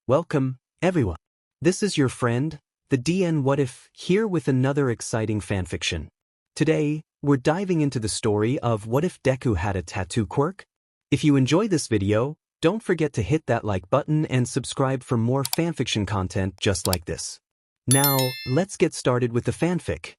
Welcome, everyone. This is your friend, the DN What If, here with another exciting fanfiction. Today, we're diving into the story of What If Deku Had a Tattoo Quirk? If you enjoy this video, don't forget to hit that like button and subscribe for more fanfiction content just like this. Now, let's get started with the fanfic.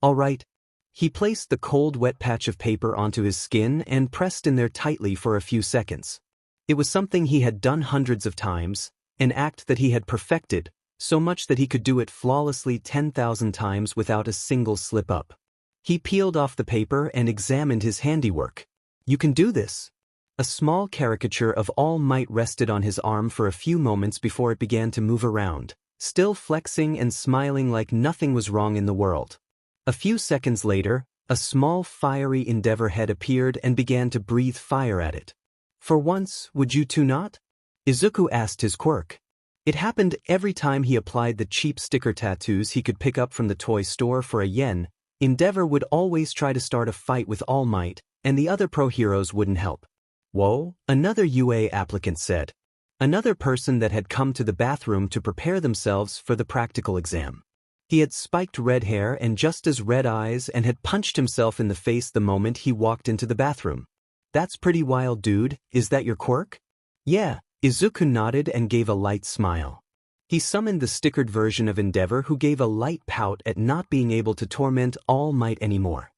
Alright. He placed the cold wet patch of paper onto his skin and pressed in there tightly for a few seconds. It was something he had done hundreds of times, an act that he had perfected, so much that he could do it flawlessly 10,000 times without a single slip-up. He peeled off the paper and examined his handiwork. You can do this. A small caricature of All Might rested on his arm for a few moments before it began to move around, still flexing and smiling like nothing was wrong in the world. A few seconds later, a small fiery endeavor head appeared and began to breathe fire at it. For once, would you two not? Izuku asked his quirk. It happened every time he applied the cheap sticker tattoos he could pick up from the toy store for $1. Endeavor would always try to start a fight with All Might, and the other pro heroes wouldn't help. Whoa, another UA applicant said. Another person that had come to the bathroom to prepare themselves for the practical exam. He had spiked red hair and just as red eyes and had punched himself in the face the moment he walked into the bathroom. That's pretty wild, dude. Is that your quirk? Yeah, Izuku nodded and gave a light smile. He summoned the stickered version of Endeavor who gave a light pout at not being able to torment All Might anymore.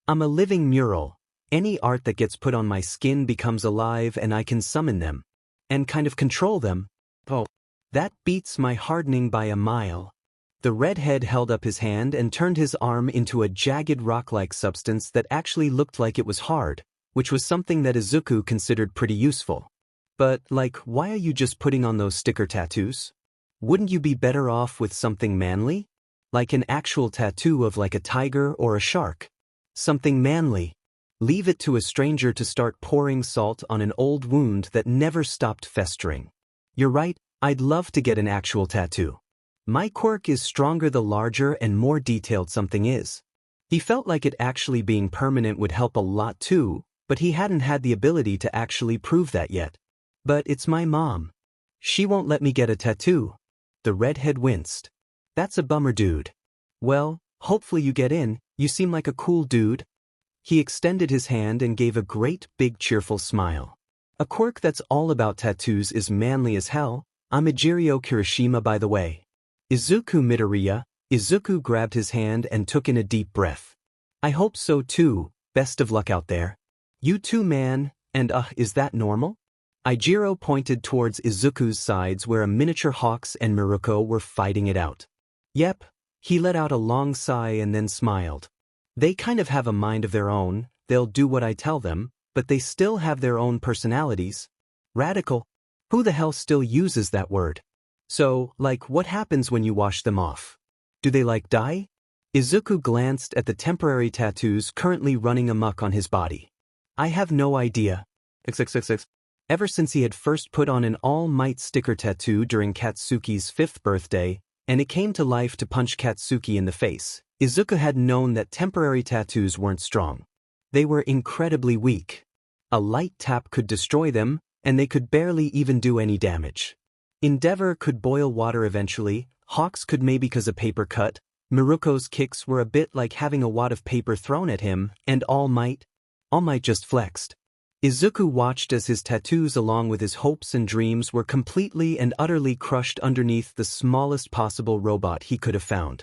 I'm a living mural. Any art that gets put on my skin becomes alive and I can summon them. And kind of control them. Oh, that beats my hardening by a mile. The redhead held up his hand and turned his arm into a jagged rock-like substance that actually looked like it was hard, which was something that Izuku considered pretty useful. But, why are you just putting on those sticker tattoos? Wouldn't you be better off with something manly? Like an actual tattoo of a tiger or a shark. Something manly. Leave it to a stranger to start pouring salt on an old wound that never stopped festering. You're right, I'd love to get an actual tattoo. My quirk is stronger the larger and more detailed something is. He felt like it actually being permanent would help a lot too, but he hadn't had the ability to actually prove that yet. But it's my mom. She won't let me get a tattoo. The redhead winced. That's a bummer, dude. Well, hopefully you get in, you seem like a cool dude. He extended his hand and gave a great big cheerful smile. A quirk that's all about tattoos is manly as hell. I'm Ejirio Kirishima, by the way. Izuku Midoriya. Izuku grabbed his hand and took in a deep breath. I hope so too, best of luck out there. You too, man, and is that normal? Eijiro pointed towards Izuku's sides where a miniature Hawks and Miruko were fighting it out. Yep, he let out a long sigh and then smiled. They kind of have a mind of their own, they'll do what I tell them, but they still have their own personalities. Radical? Who the hell still uses that word? So, what happens when you wash them off? Do they die? Izuku glanced at the temporary tattoos currently running amok on his body. I have no idea. XXXX. Ever since he had first put on an All Might sticker tattoo during Katsuki's 5th birthday, and it came to life to punch Katsuki in the face, Izuku had known that temporary tattoos weren't strong. They were incredibly weak. A light tap could destroy them, and they could barely even do any damage. Endeavor could boil water eventually, Hawks could maybe cause a paper cut, Miruko's kicks were a bit like having a wad of paper thrown at him, and All Might just flexed. Izuku watched as his tattoos along with his hopes and dreams were completely and utterly crushed underneath the smallest possible robot he could have found.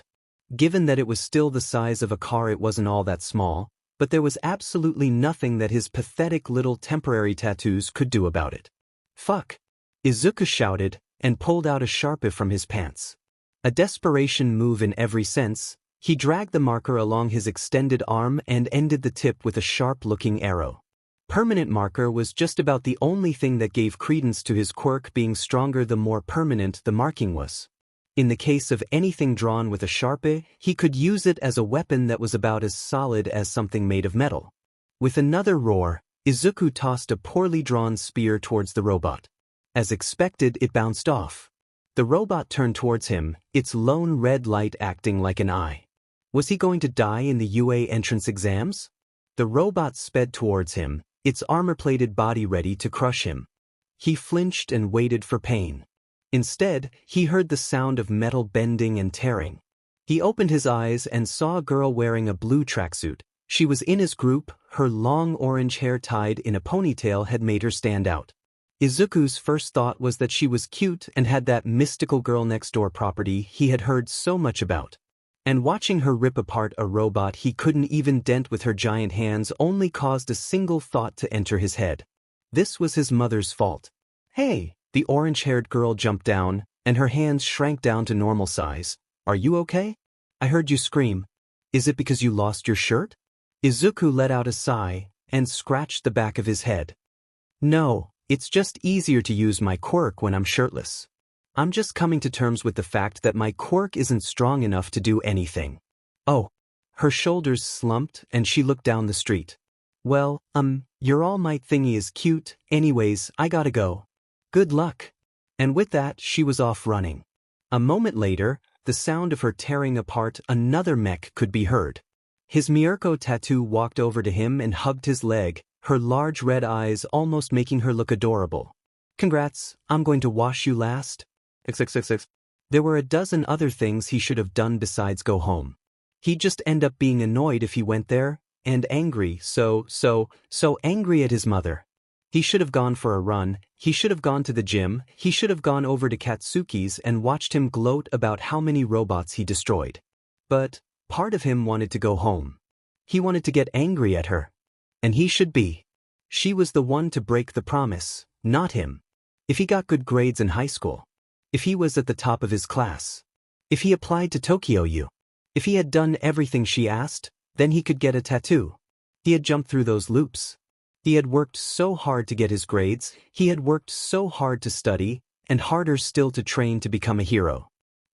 Given that it was still the size of a car, it wasn't all that small, but there was absolutely nothing that his pathetic little temporary tattoos could do about it. Fuck! Izuku shouted, and pulled out a Sharpie from his pants. A desperation move in every sense, he dragged the marker along his extended arm and ended the tip with a sharp-looking arrow. Permanent marker was just about the only thing that gave credence to his quirk being stronger the more permanent the marking was. In the case of anything drawn with a Sharpie, he could use it as a weapon that was about as solid as something made of metal. With another roar, Izuku tossed a poorly drawn spear towards the robot. As expected, it bounced off. The robot turned towards him, its lone red light acting like an eye. Was he going to die in the UA entrance exams? The robot sped towards him, its armor-plated body ready to crush him. He flinched and waited for pain. Instead, he heard the sound of metal bending and tearing. He opened his eyes and saw a girl wearing a blue tracksuit. She was in his group, her long orange hair tied in a ponytail had made her stand out. Izuku's first thought was that she was cute and had that mystical girl next door property he had heard so much about. And watching her rip apart a robot he couldn't even dent with her giant hands only caused a single thought to enter his head. This was his mother's fault. "Hey!" The orange-haired girl jumped down, and her hands shrank down to normal size. "Are you okay? I heard you scream. Is it because you lost your shirt?" Izuku let out a sigh and scratched the back of his head. "No, it's just easier to use my quirk when I'm shirtless. I'm just coming to terms with the fact that my quirk isn't strong enough to do anything." "Oh." Her shoulders slumped and she looked down the street. "Well, your all-might thingy is cute. Anyways, I gotta go. Good luck." And with that, she was off running. A moment later, the sound of her tearing apart another mech could be heard. His Mirko tattoo walked over to him and hugged his leg, her large red eyes almost making her look adorable. "Congrats, I'm going to wash you last." XXXX. There were a dozen other things he should have done besides go home. He'd just end up being annoyed if he went there, and angry, so angry at his mother. He should have gone for a run, he should have gone to the gym, he should have gone over to Katsuki's and watched him gloat about how many robots he destroyed. But part of him wanted to go home. He wanted to get angry at her. And he should be. She was the one to break the promise, not him. If he got good grades in high school. If he was at the top of his class. If he applied to Tokyo U. If he had done everything she asked, then he could get a tattoo. He had jumped through those loops. He had worked so hard to get his grades, he had worked so hard to study, and harder still to train to become a hero.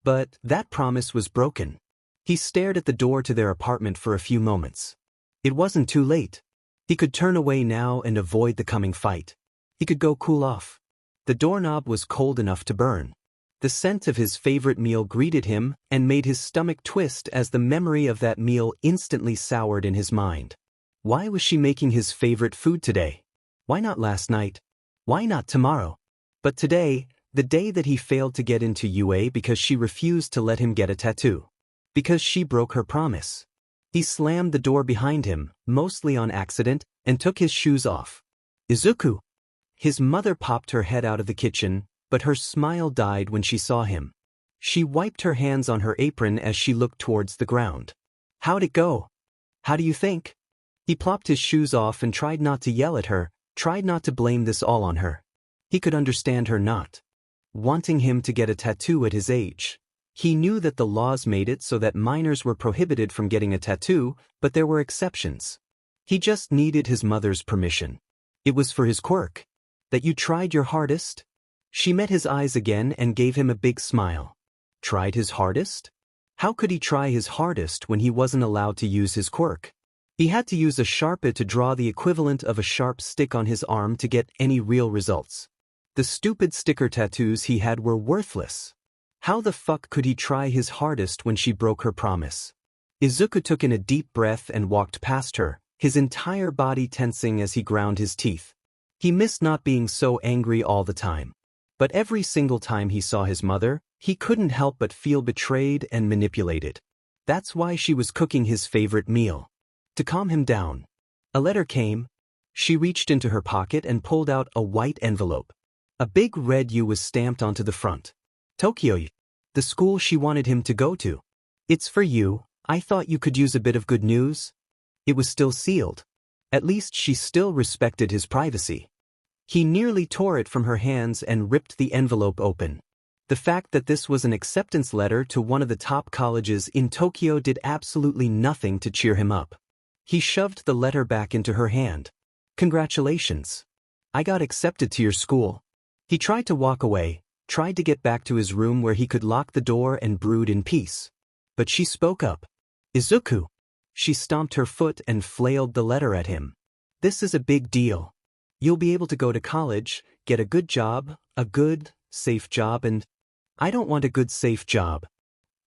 But that promise was broken. He stared at the door to their apartment for a few moments. It wasn't too late. He could turn away now and avoid the coming fight. He could go cool off. The doorknob was cold enough to burn. The scent of his favorite meal greeted him and made his stomach twist as the memory of that meal instantly soured in his mind. Why was she making his favorite food today? Why not last night? Why not tomorrow? But today, the day that he failed to get into UA because she refused to let him get a tattoo. Because she broke her promise. He slammed the door behind him, mostly on accident, and took his shoes off. "Izuku!" His mother popped her head out of the kitchen, but her smile died when she saw him. She wiped her hands on her apron as she looked towards the ground. "How'd it go? How do you think?" He plopped his shoes off and tried not to yell at her, tried not to blame this all on her. He could understand her not wanting him to get a tattoo at his age. He knew that the laws made it so that minors were prohibited from getting a tattoo, but there were exceptions. He just needed his mother's permission. It was for his quirk. "That you tried your hardest?" She met his eyes again and gave him a big smile. Tried his hardest? How could he try his hardest when he wasn't allowed to use his quirk? He had to use a Sharpie to draw the equivalent of a sharp stick on his arm to get any real results. The stupid sticker tattoos he had were worthless. How the fuck could he try his hardest when she broke her promise? Izuku took in a deep breath and walked past her, his entire body tensing as he ground his teeth. He missed not being so angry all the time. But every single time he saw his mother, he couldn't help but feel betrayed and manipulated. That's why she was cooking his favorite meal. To calm him down. A letter came. She reached into her pocket and pulled out a white envelope. A big red U was stamped onto the front. "Tokyo U, the school she wanted him to go to. It's for you. I thought you could use a bit of good news." It was still sealed. At least she still respected his privacy. He nearly tore it from her hands and ripped the envelope open. The fact that this was an acceptance letter to one of the top colleges in Tokyo did absolutely nothing to cheer him up. He shoved the letter back into her hand. "Congratulations. I got accepted to your school." He tried to walk away, tried to get back to his room where he could lock the door and brood in peace. But she spoke up. "Izuku." She stomped her foot and flailed the letter at him. "This is a big deal. You'll be able to go to college, get a good job, a good, safe job, and I don't want a good, safe job."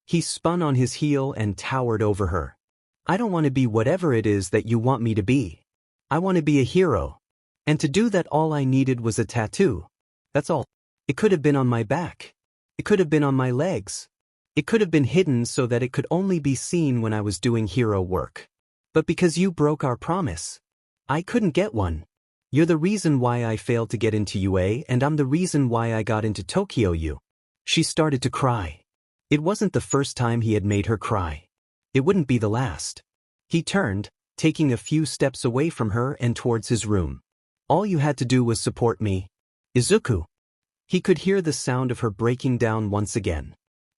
He spun on his heel and towered over her. "I don't want to be whatever it is that you want me to be. I want to be a hero. And to do that all I needed was a tattoo. That's all. It could have been on my back. It could have been on my legs. It could have been hidden so that it could only be seen when I was doing hero work. But because you broke our promise, I couldn't get one. You're the reason why I failed to get into UA, and I'm the reason why I got into Tokyo U. She started to cry. It wasn't the first time he had made her cry. It wouldn't be the last. He turned, taking a few steps away from her and towards his room. All you had to do was support me, Izuku. He could hear the sound of her breaking down once again.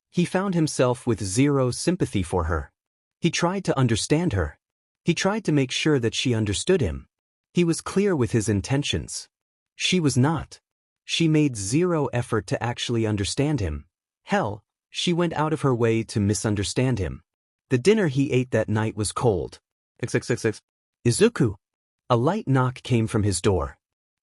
He found himself with zero sympathy for her. He tried to understand her. He tried to make sure that she understood him. He was clear with his intentions. She was not. She made zero effort to actually understand him. Hell, she went out of her way to misunderstand him. The dinner he ate that night was cold. XXXX. Izuku. A light knock came from his door.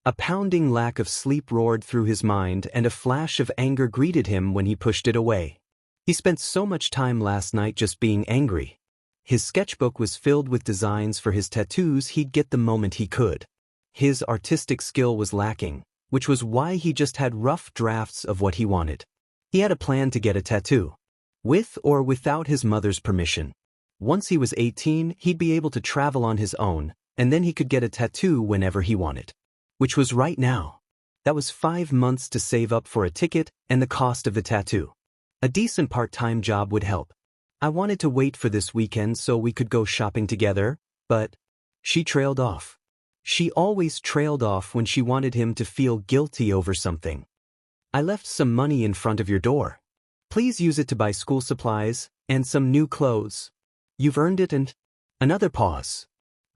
A pounding lack of sleep roared through his mind, and a flash of anger greeted him when he pushed it away. He spent so much time last night just being angry. His sketchbook was filled with designs for his tattoos he'd get the moment he could. His artistic skill was lacking, which was why he just had rough drafts of what he wanted. He had a plan to get a tattoo. With or without his mother's permission. Once he was 18, he'd be able to travel on his own, and then he could get a tattoo whenever he wanted. Which was right now. That was 5 months to save up for a ticket and the cost of the tattoo. A decent part-time job would help. I wanted to wait for this weekend so we could go shopping together, but she trailed off. She always trailed off when she wanted him to feel guilty over something. I left some money in front of your door. Please use it to buy school supplies and some new clothes. You've earned it. And another pause.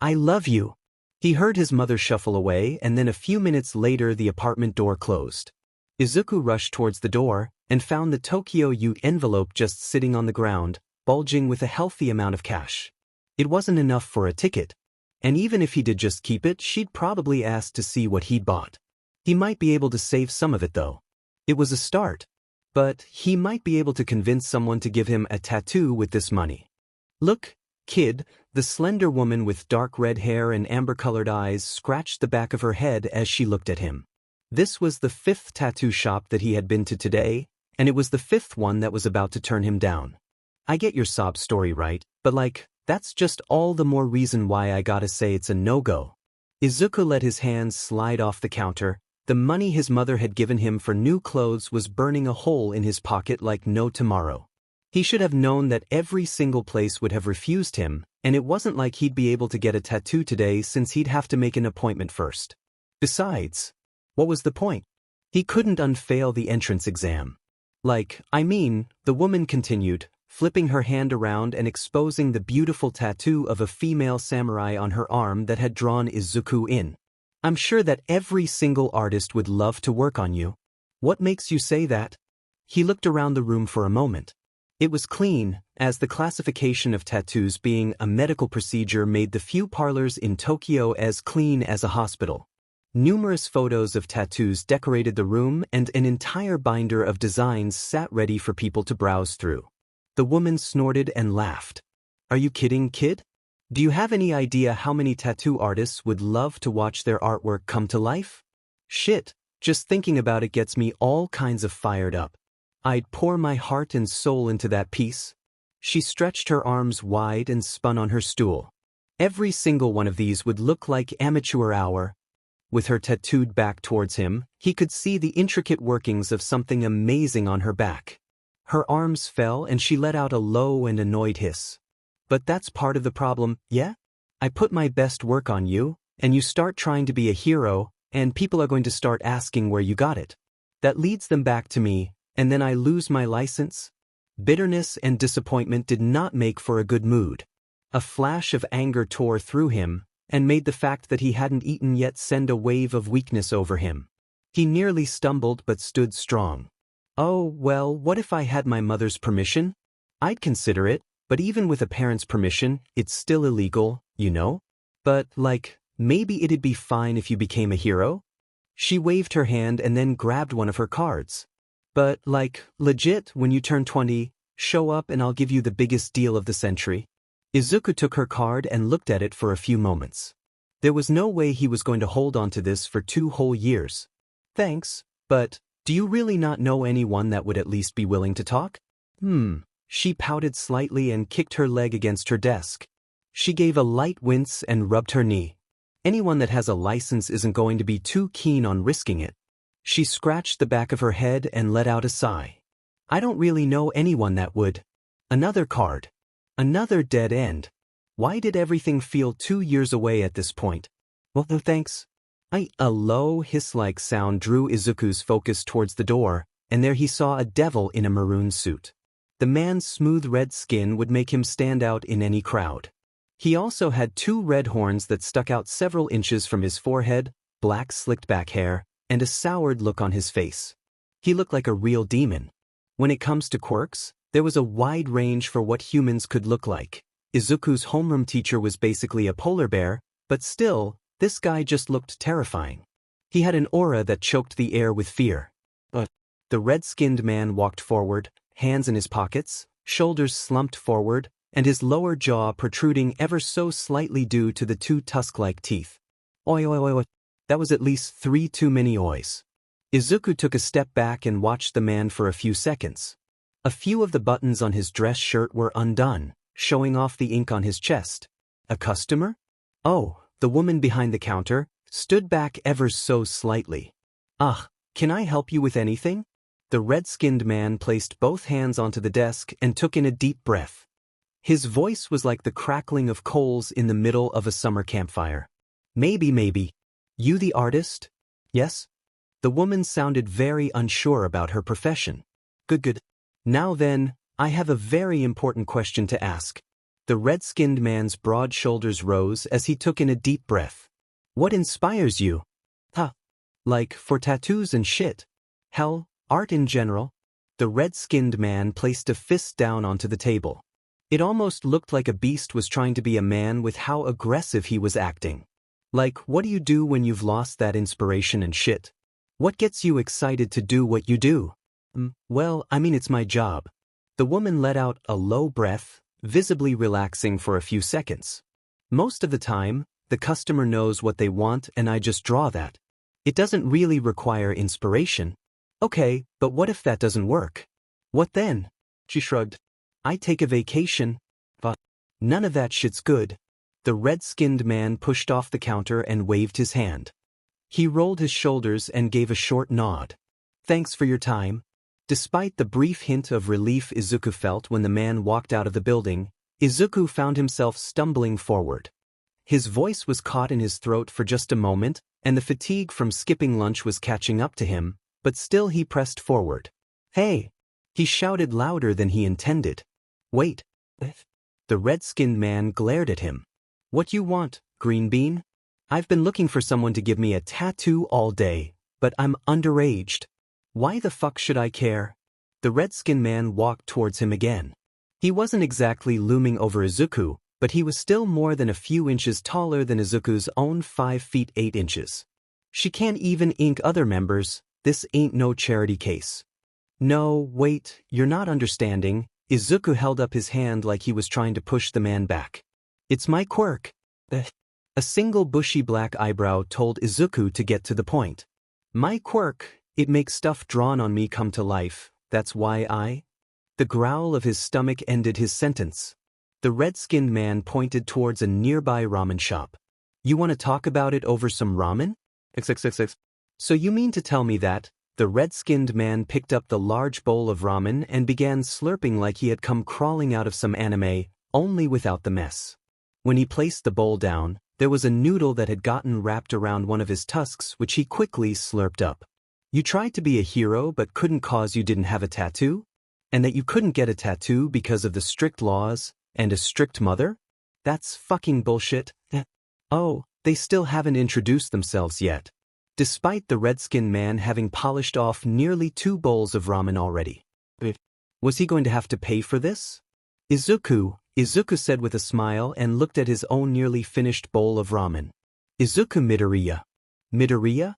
I love you. He heard his mother shuffle away, and then a few minutes later the apartment door closed. Izuku rushed towards the door and found the Tokyo U envelope just sitting on the ground, bulging with a healthy amount of cash. It wasn't enough for a ticket. And even if he did just keep it, she'd probably ask to see what he'd bought. He might be able to save some of it though. It was a start. But he might be able to convince someone to give him a tattoo with this money. Look, kid, the slender woman with dark red hair and amber-colored eyes scratched the back of her head as she looked at him. This was the 5th tattoo shop that he had been to today, and it was the 5th one that was about to turn him down. I get your sob story, right? But that's just all the more reason why I gotta say it's a no-go. Izuku let his hands slide off the counter. The money his mother had given him for new clothes was burning a hole in his pocket like no tomorrow. He should have known that every single place would have refused him, and it wasn't like he'd be able to get a tattoo today since he'd have to make an appointment first. Besides, what was the point? He couldn't unfail the entrance exam. The woman continued, flipping her hand around and exposing the beautiful tattoo of a female samurai on her arm that had drawn Izuku in. I'm sure that every single artist would love to work on you. What makes you say that? He looked around the room for a moment. It was clean, as the classification of tattoos being a medical procedure made the few parlors in Tokyo as clean as a hospital. Numerous photos of tattoos decorated the room, and an entire binder of designs sat ready for people to browse through. The woman snorted and laughed. Are you kidding, kid? Do you have any idea how many tattoo artists would love to watch their artwork come to life? Shit, just thinking about it gets me all kinds of fired up. I'd pour my heart and soul into that piece. She stretched her arms wide and spun on her stool. Every single one of these would look like amateur hour. With her tattooed back towards him, he could see the intricate workings of something amazing on her back. Her arms fell and she let out a low and annoyed hiss. But that's part of the problem, yeah? I put my best work on you, and you start trying to be a hero, and people are going to start asking where you got it. That leads them back to me, and then I lose my license? Bitterness and disappointment did not make for a good mood. A flash of anger tore through him, and made the fact that he hadn't eaten yet send a wave of weakness over him. He nearly stumbled but stood strong. Oh, well, what if I had my mother's permission? I'd consider it. But even with a parent's permission, it's still illegal, you know? But, maybe it'd be fine if you became a hero? She waved her hand and then grabbed one of her cards. But, legit, when you turn 20, show up and I'll give you the biggest deal of the century. Izuku took her card and looked at it for a few moments. There was no way he was going to hold on to this for 2 whole years. Thanks, but Do you really not know anyone that would at least be willing to talk? She pouted slightly and kicked her leg against her desk. She gave a light wince and rubbed her knee. Anyone that has a license isn't going to be too keen on risking it. She scratched the back of her head and let out a sigh. I don't really know anyone that would. Another card. Another dead end. Why did everything feel 2 years away at this point? Well, no thanks. A low hiss-like sound drew Izuku's focus towards the door, and there he saw a devil in a maroon suit. The man's smooth red skin would make him stand out in any crowd. He also had 2 red horns that stuck out several inches from his forehead, black slicked-back hair, and a soured look on his face. He looked like a real demon. When it comes to quirks, there was a wide range for what humans could look like. Izuku's homeroom teacher was basically a polar bear, but still, this guy just looked terrifying. He had an aura that choked the air with fear. The red-skinned man walked forward, hands in his pockets, shoulders slumped forward, and his lower jaw protruding ever so slightly due to the 2 tusk-like teeth. Oi oi oi oi. That was at least 3 too many ois. Izuku took a step back and watched the man for a few seconds. A few of the buttons on his dress shirt were undone, showing off the ink on his chest. A customer? Oh, the woman behind the counter stood back ever so slightly. Can I help you with anything? The red-skinned man placed both hands onto the desk and took in a deep breath. His voice was like the crackling of coals in the middle of a summer campfire. Maybe. You the artist? Yes? The woman sounded very unsure about her profession. Good. Now then, I have a very important question to ask. The red-skinned man's broad shoulders rose as he took in a deep breath. What inspires you? Like, for tattoos and shit. Hell, art in general. The red-skinned man placed a fist down onto the table. It almost looked like a beast was trying to be a man with how aggressive he was acting. Like, what do you do when you've lost that inspiration and shit? What gets you excited to do what you do? Well, I mean, it's my job. The woman let out a low breath, visibly relaxing for a few seconds. Most of the time, the customer knows what they want and I just draw that. It doesn't really require inspiration. Okay, but what if that doesn't work? What then? She shrugged. I take a vacation. But none of that shit's good. The red-skinned man pushed off the counter and waved his hand. He rolled his shoulders and gave a short nod. Thanks for your time. Despite the brief hint of relief Izuku felt when the man walked out of the building, Izuku found himself stumbling forward. His voice was caught in his throat for just a moment, and the fatigue from skipping lunch was catching up to him, but still he pressed forward. Hey! He shouted louder than he intended. Wait. The red-skinned man glared at him. What you want, green bean? I've been looking for someone to give me a tattoo all day, but I'm underaged. Why the fuck should I care? The red-skinned man walked towards him again. He wasn't exactly looming over Izuku, but he was still more than a few inches taller than Izuku's own 5 feet 8 inches. She can't even ink other members, this ain't no charity case. No, wait, you're not understanding. Izuku held up his hand like he was trying to push the man back. It's my quirk. A single bushy black eyebrow told Izuku to get to the point. My quirk, it makes stuff drawn on me come to life, that's why I... The growl of his stomach ended his sentence. The red-skinned man pointed towards a nearby ramen shop. You want to talk about it over some ramen? XXXX. So you mean to tell me that? The red-skinned man picked up the large bowl of ramen and began slurping like he had come crawling out of some anime, only without the mess. When he placed the bowl down, there was a noodle that had gotten wrapped around one of his tusks which he quickly slurped up. You tried to be a hero but couldn't cause you didn't have a tattoo? And that you couldn't get a tattoo because of the strict laws and a strict mother? That's fucking bullshit. Oh, they still haven't introduced themselves yet. Despite the red-skinned man having polished off nearly 2 bowls of ramen already. Was he going to have to pay for this? Izuku said with a smile and looked at his own nearly finished bowl of ramen. Izuku Midoriya. Midoriya?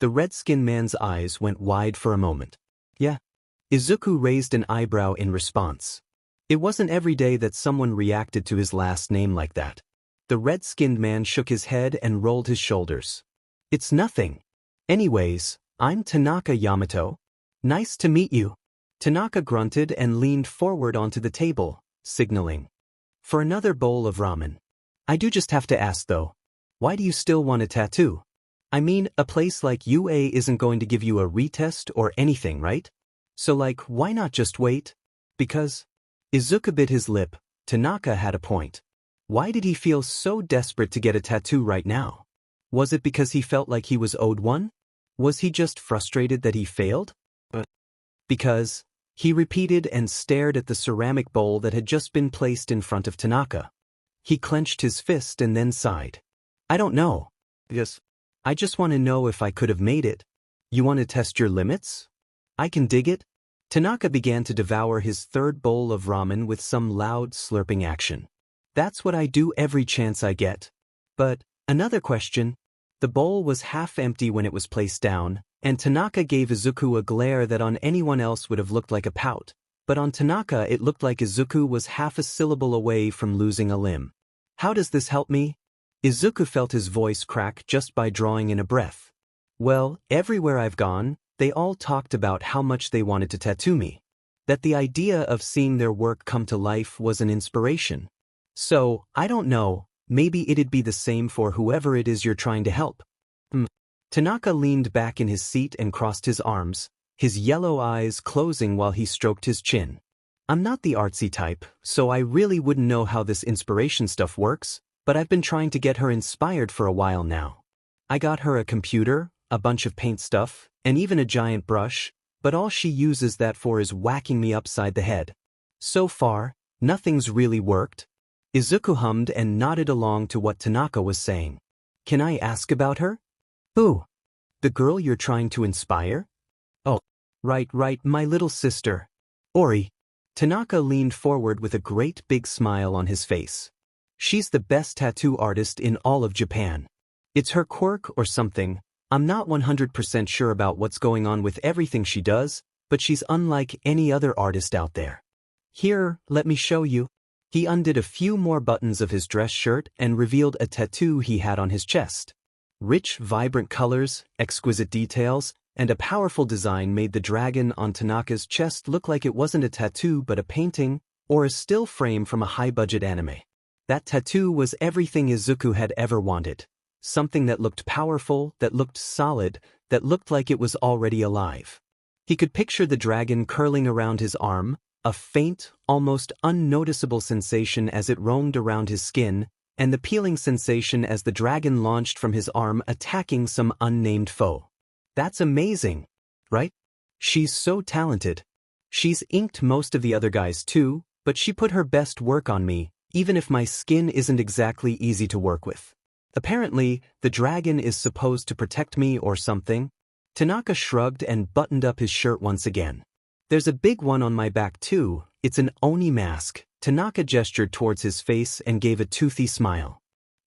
The red-skinned man's eyes went wide for a moment. Yeah. Izuku raised an eyebrow in response. It wasn't every day that someone reacted to his last name like that. The red-skinned man shook his head and rolled his shoulders. It's nothing. Anyways, I'm Tanaka Yamato. Nice to meet you. Tanaka grunted and leaned forward onto the table, signaling for another bowl of ramen. I do just have to ask though, why do you still want a tattoo? I mean, a place like UA isn't going to give you a retest or anything, right? So like, why not just wait? Because Izuku bit his lip. Tanaka had a point. Why did he feel so desperate to get a tattoo right now? Was it because he felt like he was owed one? Was he just frustrated that he failed? Because he repeated and stared at the ceramic bowl that had just been placed in front of Tanaka. He clenched his fist and then sighed. I don't know. Yes. I just want to know if I could have made it. You want to test your limits? I can dig it. Tanaka began to devour his third bowl of ramen with some loud slurping action. That's what I do every chance I get. But, another question. The bowl was half empty when it was placed down, and Tanaka gave Izuku a glare that on anyone else would have looked like a pout, but on Tanaka it looked like Izuku was half a syllable away from losing a limb. How does this help me? Izuku felt his voice crack just by drawing in a breath. Well, everywhere I've gone, they all talked about how much they wanted to tattoo me. That the idea of seeing their work come to life was an inspiration. So, I don't know, maybe it'd be the same for whoever it is you're trying to help. Tanaka leaned back in his seat and crossed his arms, his yellow eyes closing while he stroked his chin. I'm not the artsy type, so I really wouldn't know how this inspiration stuff works, but I've been trying to get her inspired for a while now. I got her a computer, a bunch of paint stuff, and even a giant brush, but all she uses that for is whacking me upside the head. So far, nothing's really worked. Izuku hummed and nodded along to what Tanaka was saying. Can I ask about her? Who? The girl you're trying to inspire? Oh, right, my little sister. Orie. Tanaka leaned forward with a great big smile on his face. She's the best tattoo artist in all of Japan. It's her quirk or something. I'm not 100% sure about what's going on with everything she does, but she's unlike any other artist out there. Here, let me show you. He undid a few more buttons of his dress shirt and revealed a tattoo he had on his chest. Rich, vibrant colors, exquisite details, and a powerful design made the dragon on Tanaka's chest look like it wasn't a tattoo but a painting or a still frame from a high-budget anime. That tattoo was everything Izuku had ever wanted. Something that looked powerful, that looked solid, that looked like it was already alive. He could picture the dragon curling around his arm, a faint, almost unnoticeable sensation as it roamed around his skin, and the peeling sensation as the dragon launched from his arm attacking some unnamed foe. That's amazing, right? She's so talented. She's inked most of the other guys too, but she put her best work on me, even if my skin isn't exactly easy to work with. Apparently, the dragon is supposed to protect me or something. Tanaka shrugged and buttoned up his shirt once again. There's a big one on my back too. It's an Oni mask. Tanaka gestured towards his face and gave a toothy smile.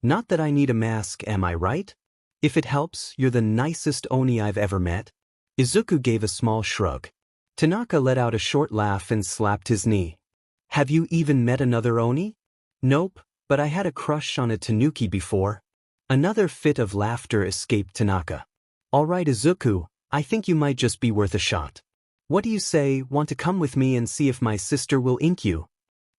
Not that I need a mask, am I right? If it helps, you're the nicest Oni I've ever met. Izuku gave a small shrug. Tanaka let out a short laugh and slapped his knee. Have you even met another Oni? Nope, but I had a crush on a tanuki before. Another fit of laughter escaped Tanaka. All right, Izuku, I think you might just be worth a shot. What do you say, want to come with me and see if my sister will ink you?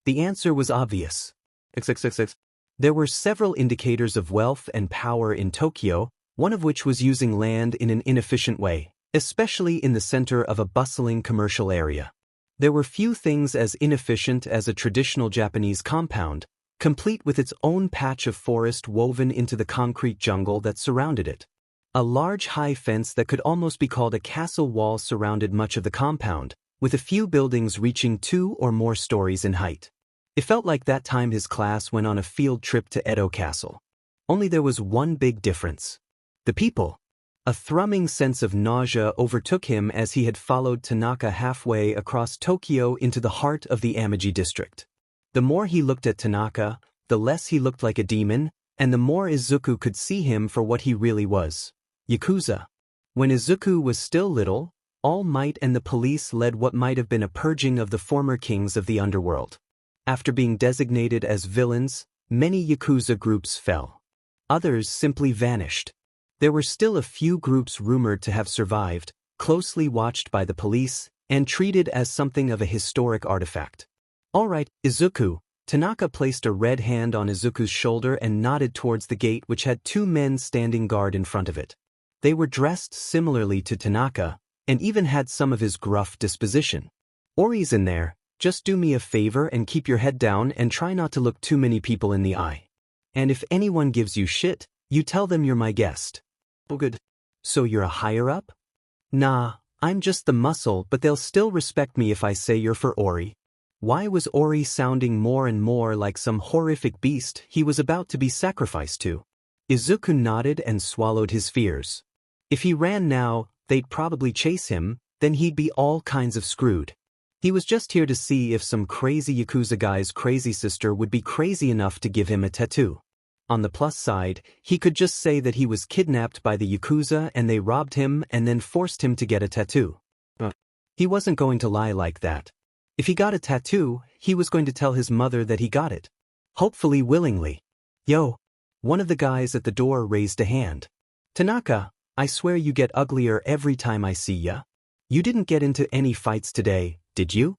The answer was obvious. XXXX. There were several indicators of wealth and power in Tokyo, one of which was using land in an inefficient way, especially in the center of a bustling commercial area. There were few things as inefficient as a traditional Japanese compound, complete with its own patch of forest woven into the concrete jungle that surrounded it. A large high fence that could almost be called a castle wall surrounded much of the compound, with a few buildings reaching 2 or more stories in height. It felt like that time his class went on a field trip to Edo Castle. Only there was one big difference. The people. A thrumming sense of nausea overtook him as he had followed Tanaka halfway across Tokyo into the heart of the Amaji district. The more he looked at Tanaka, the less he looked like a demon, and the more Izuku could see him for what he really was. Yakuza. When Izuku was still little, All Might and the police led what might have been a purging of the former kings of the underworld. After being designated as villains, many Yakuza groups fell. Others simply vanished. There were still a few groups rumored to have survived, closely watched by the police, and treated as something of a historic artifact. Alright, Izuku. Tanaka placed a red hand on Izuku's shoulder and nodded towards the gate which had 2 men standing guard in front of it. They were dressed similarly to Tanaka, and even had some of his gruff disposition. Orie's in there, just do me a favor and keep your head down and try not to look too many people in the eye. And if anyone gives you shit, you tell them you're my guest. Oh good. So you're a higher up? Nah, I'm just the muscle, but they'll still respect me if I say you're for Orie. Why was Orie sounding more and more like some horrific beast he was about to be sacrificed to? Izuku nodded and swallowed his fears. If he ran now, they'd probably chase him, then he'd be all kinds of screwed. He was just here to see if some crazy Yakuza guy's crazy sister would be crazy enough to give him a tattoo. On the plus side, he could just say that he was kidnapped by the Yakuza and they robbed him and then forced him to get a tattoo. But he wasn't going to lie like that. If he got a tattoo, he was going to tell his mother that he got it. Hopefully willingly. Yo. One of the guys at the door raised a hand. Tanaka, I swear you get uglier every time I see ya. You didn't get into any fights today, did you?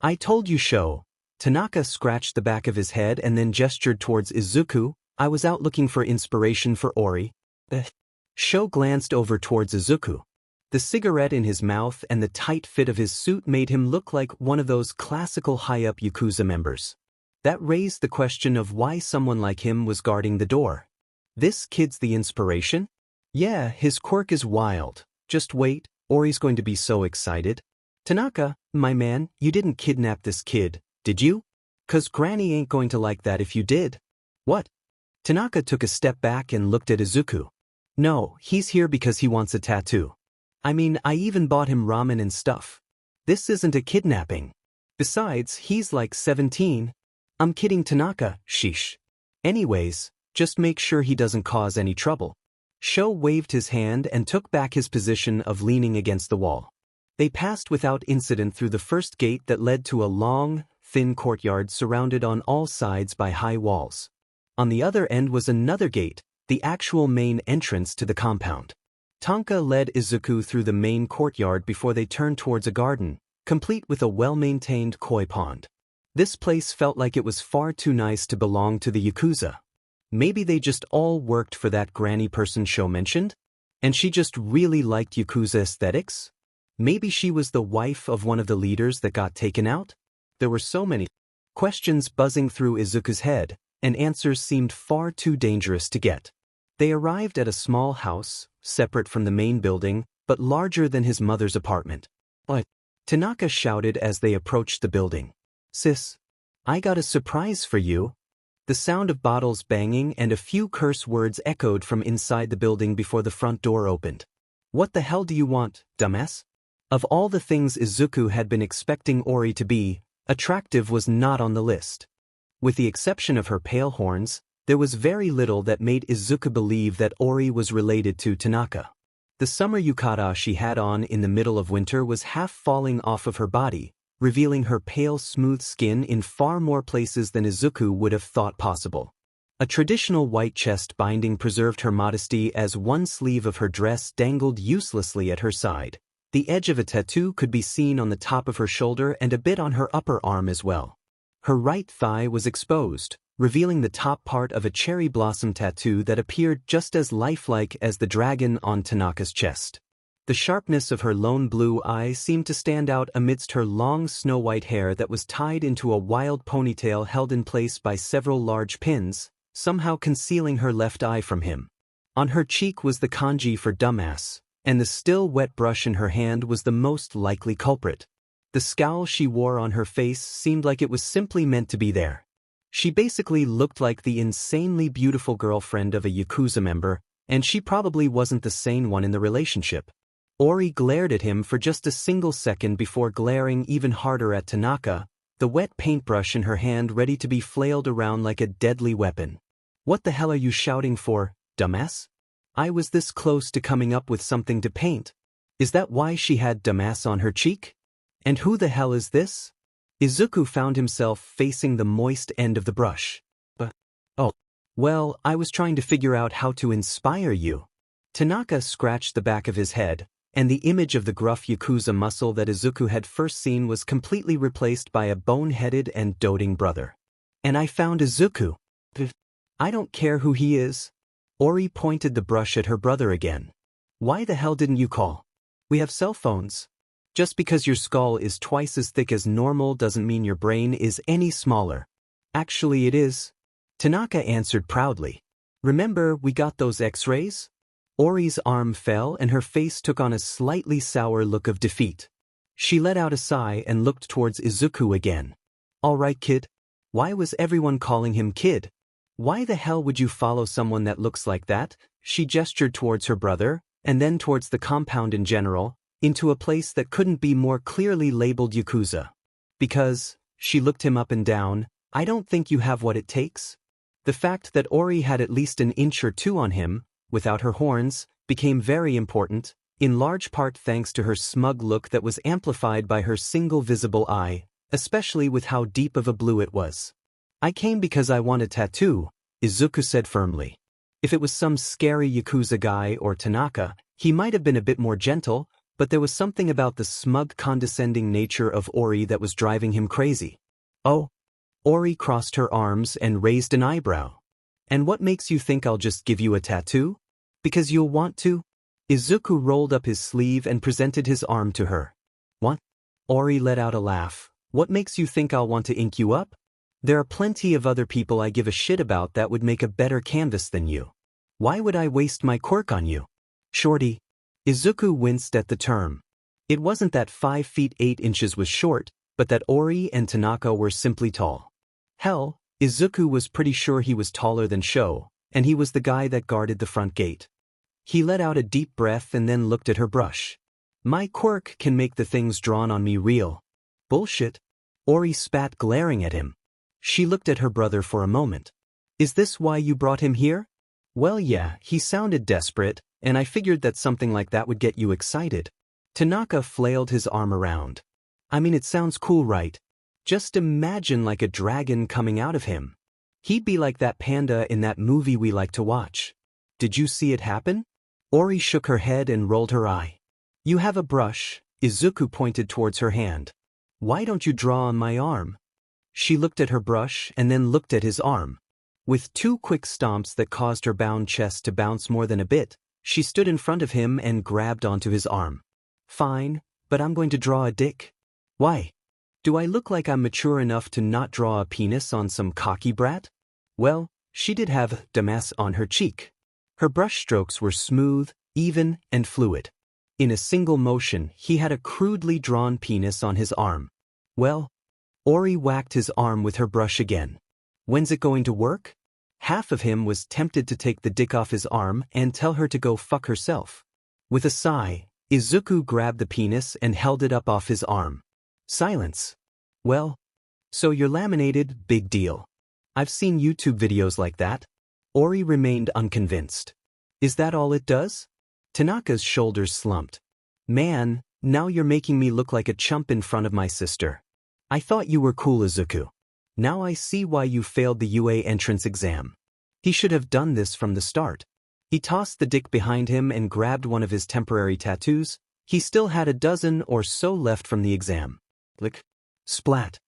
I told you so. Tanaka scratched the back of his head and then gestured towards Izuku. I was out looking for inspiration for Orie. Sho glanced over towards Izuku. The cigarette in his mouth and the tight fit of his suit made him look like one of those classical high-up Yakuza members. That raised the question of why someone like him was guarding the door. This kid's the inspiration? Yeah, his quirk is wild. Just wait, Orie's going to be so excited. Tanaka, my man, you didn't kidnap this kid, did you? 'Cause Granny ain't going to like that if you did. What? Tanaka took a step back and looked at Izuku. No, he's here because he wants a tattoo. I mean, I even bought him ramen and stuff. This isn't a kidnapping. Besides, he's like 17. I'm kidding Tanaka, sheesh. Anyways, just make sure he doesn't cause any trouble. Sho waved his hand and took back his position of leaning against the wall. They passed without incident through the first gate that led to a long, thin courtyard surrounded on all sides by high walls. On the other end was another gate, the actual main entrance to the compound. Tonka led Izuku through the main courtyard before they turned towards a garden, complete with a well-maintained koi pond. This place felt like it was far too nice to belong to the Yakuza. Maybe they just all worked for that granny person Sho mentioned? And she just really liked Yakuza aesthetics? Maybe she was the wife of one of the leaders that got taken out? There were so many questions buzzing through Izuku's head, and answers seemed far too dangerous to get. They arrived at a small house, separate from the main building, but larger than his mother's apartment. What? Tanaka shouted as they approached the building. Sis, I got a surprise for you. The sound of bottles banging and a few curse words echoed from inside the building before the front door opened. What the hell do you want, dumbass? Of all the things Izuku had been expecting Orie to be, attractive was not on the list. With the exception of her pale horns, there was very little that made Izuku believe that Orie was related to Tanaka. The summer yukata she had on in the middle of winter was half falling off of her body, revealing her pale smooth skin in far more places than Izuku would have thought possible. A traditional white chest binding preserved her modesty as one sleeve of her dress dangled uselessly at her side. The edge of a tattoo could be seen on the top of her shoulder and a bit on her upper arm as well. Her right thigh was exposed, revealing the top part of a cherry blossom tattoo that appeared just as lifelike as the dragon on Tanaka's chest. The sharpness of her lone blue eye seemed to stand out amidst her long snow-white hair that was tied into a wild ponytail held in place by several large pins, somehow concealing her left eye from him. On her cheek was the kanji for dumbass, and the still wet brush in her hand was the most likely culprit. The scowl she wore on her face seemed like it was simply meant to be there. She basically looked like the insanely beautiful girlfriend of a Yakuza member, and she probably wasn't the sane one in the relationship. Orie glared at him for just a single second before glaring even harder at Tanaka, the wet paintbrush in her hand ready to be flailed around like a deadly weapon. What the hell are you shouting for, dumbass? I was this close to coming up with something to paint. Is that why she had dumbass on her cheek? And who the hell is this? Izuku found himself facing the moist end of the brush. Oh. Well, I was trying to figure out how to inspire you. Tanaka scratched the back of his head, and the image of the gruff Yakuza muscle that Izuku had first seen was completely replaced by a bone-headed and doting brother. And I found Izuku. I don't care who he is. Orie pointed the brush at her brother again. Why the hell didn't you call? We have cell phones. Just because your skull is twice as thick as normal doesn't mean your brain is any smaller. Actually it is. Tanaka answered proudly. Remember we got those x-rays? Orie's arm fell and her face took on a slightly sour look of defeat. She let out a sigh and looked towards Izuku again. All right, kid. Why was everyone calling him kid? Why the hell would you follow someone that looks like that? She gestured towards her brother, and then towards the compound in general, into a place that couldn't be more clearly labeled Yakuza. Because, she looked him up and down, I don't think you have what it takes. The fact that Orie had at least an inch or two on him, without her horns, became very important, in large part thanks to her smug look that was amplified by her single visible eye, especially with how deep of a blue it was. I came because I want a tattoo, Izuku said firmly. If it was some scary Yakuza guy or Tanaka, he might have been a bit more gentle, but there was something about the smug condescending nature of Orie that was driving him crazy. Oh. Orie crossed her arms and raised an eyebrow. And what makes you think I'll just give you a tattoo? Because you'll want to? Izuku rolled up his sleeve and presented his arm to her. What? Orie let out a laugh. What makes you think I'll want to ink you up? There are plenty of other people I give a shit about that would make a better canvas than you. Why would I waste my quirk on you? Shorty. Izuku winced at the term. It wasn't that 5 feet 8 inches was short, but that Orie and Tanaka were simply tall. Hell, Izuku was pretty sure he was taller than Sho, and he was the guy that guarded the front gate. He let out a deep breath and then looked at her brush. My quirk can make the things drawn on me real. Bullshit. Orie spat, glaring at him. She looked at her brother for a moment. Is this why you brought him here? Well yeah, he sounded desperate, and I figured that something like that would get you excited. Tanaka flailed his arm around. I mean it sounds cool, right? Just imagine like a dragon coming out of him. He'd be like that panda in that movie we like to watch. Did you see it happen? Orie shook her head and rolled her eye. You have a brush, Izuku pointed towards her hand. Why don't you draw on my arm? She looked at her brush and then looked at his arm. With 2 quick stomps that caused her bound chest to bounce more than a bit, she stood in front of him and grabbed onto his arm. Fine, but I'm going to draw a dick. Why? Do I look like I'm mature enough to not draw a penis on some cocky brat? Well, she did have damas on her cheek. Her brush strokes were smooth, even, and fluid. In a single motion, he had a crudely drawn penis on his arm. Well, Orie whacked his arm with her brush again. When's it going to work? Half of him was tempted to take the dick off his arm and tell her to go fuck herself. With a sigh, Izuku grabbed the penis and held it up off his arm. Silence. Well, so you're laminated, big deal. I've seen YouTube videos like that. Orie remained unconvinced. Is that all it does? Tanaka's shoulders slumped. Man, now you're making me look like a chump in front of my sister. I thought you were cool, Izuku. Now I see why you failed the UA entrance exam. He should have done this from the start. He tossed the dick behind him and grabbed one of his temporary tattoos. He still had a dozen or so left from the exam. Lick. Splat.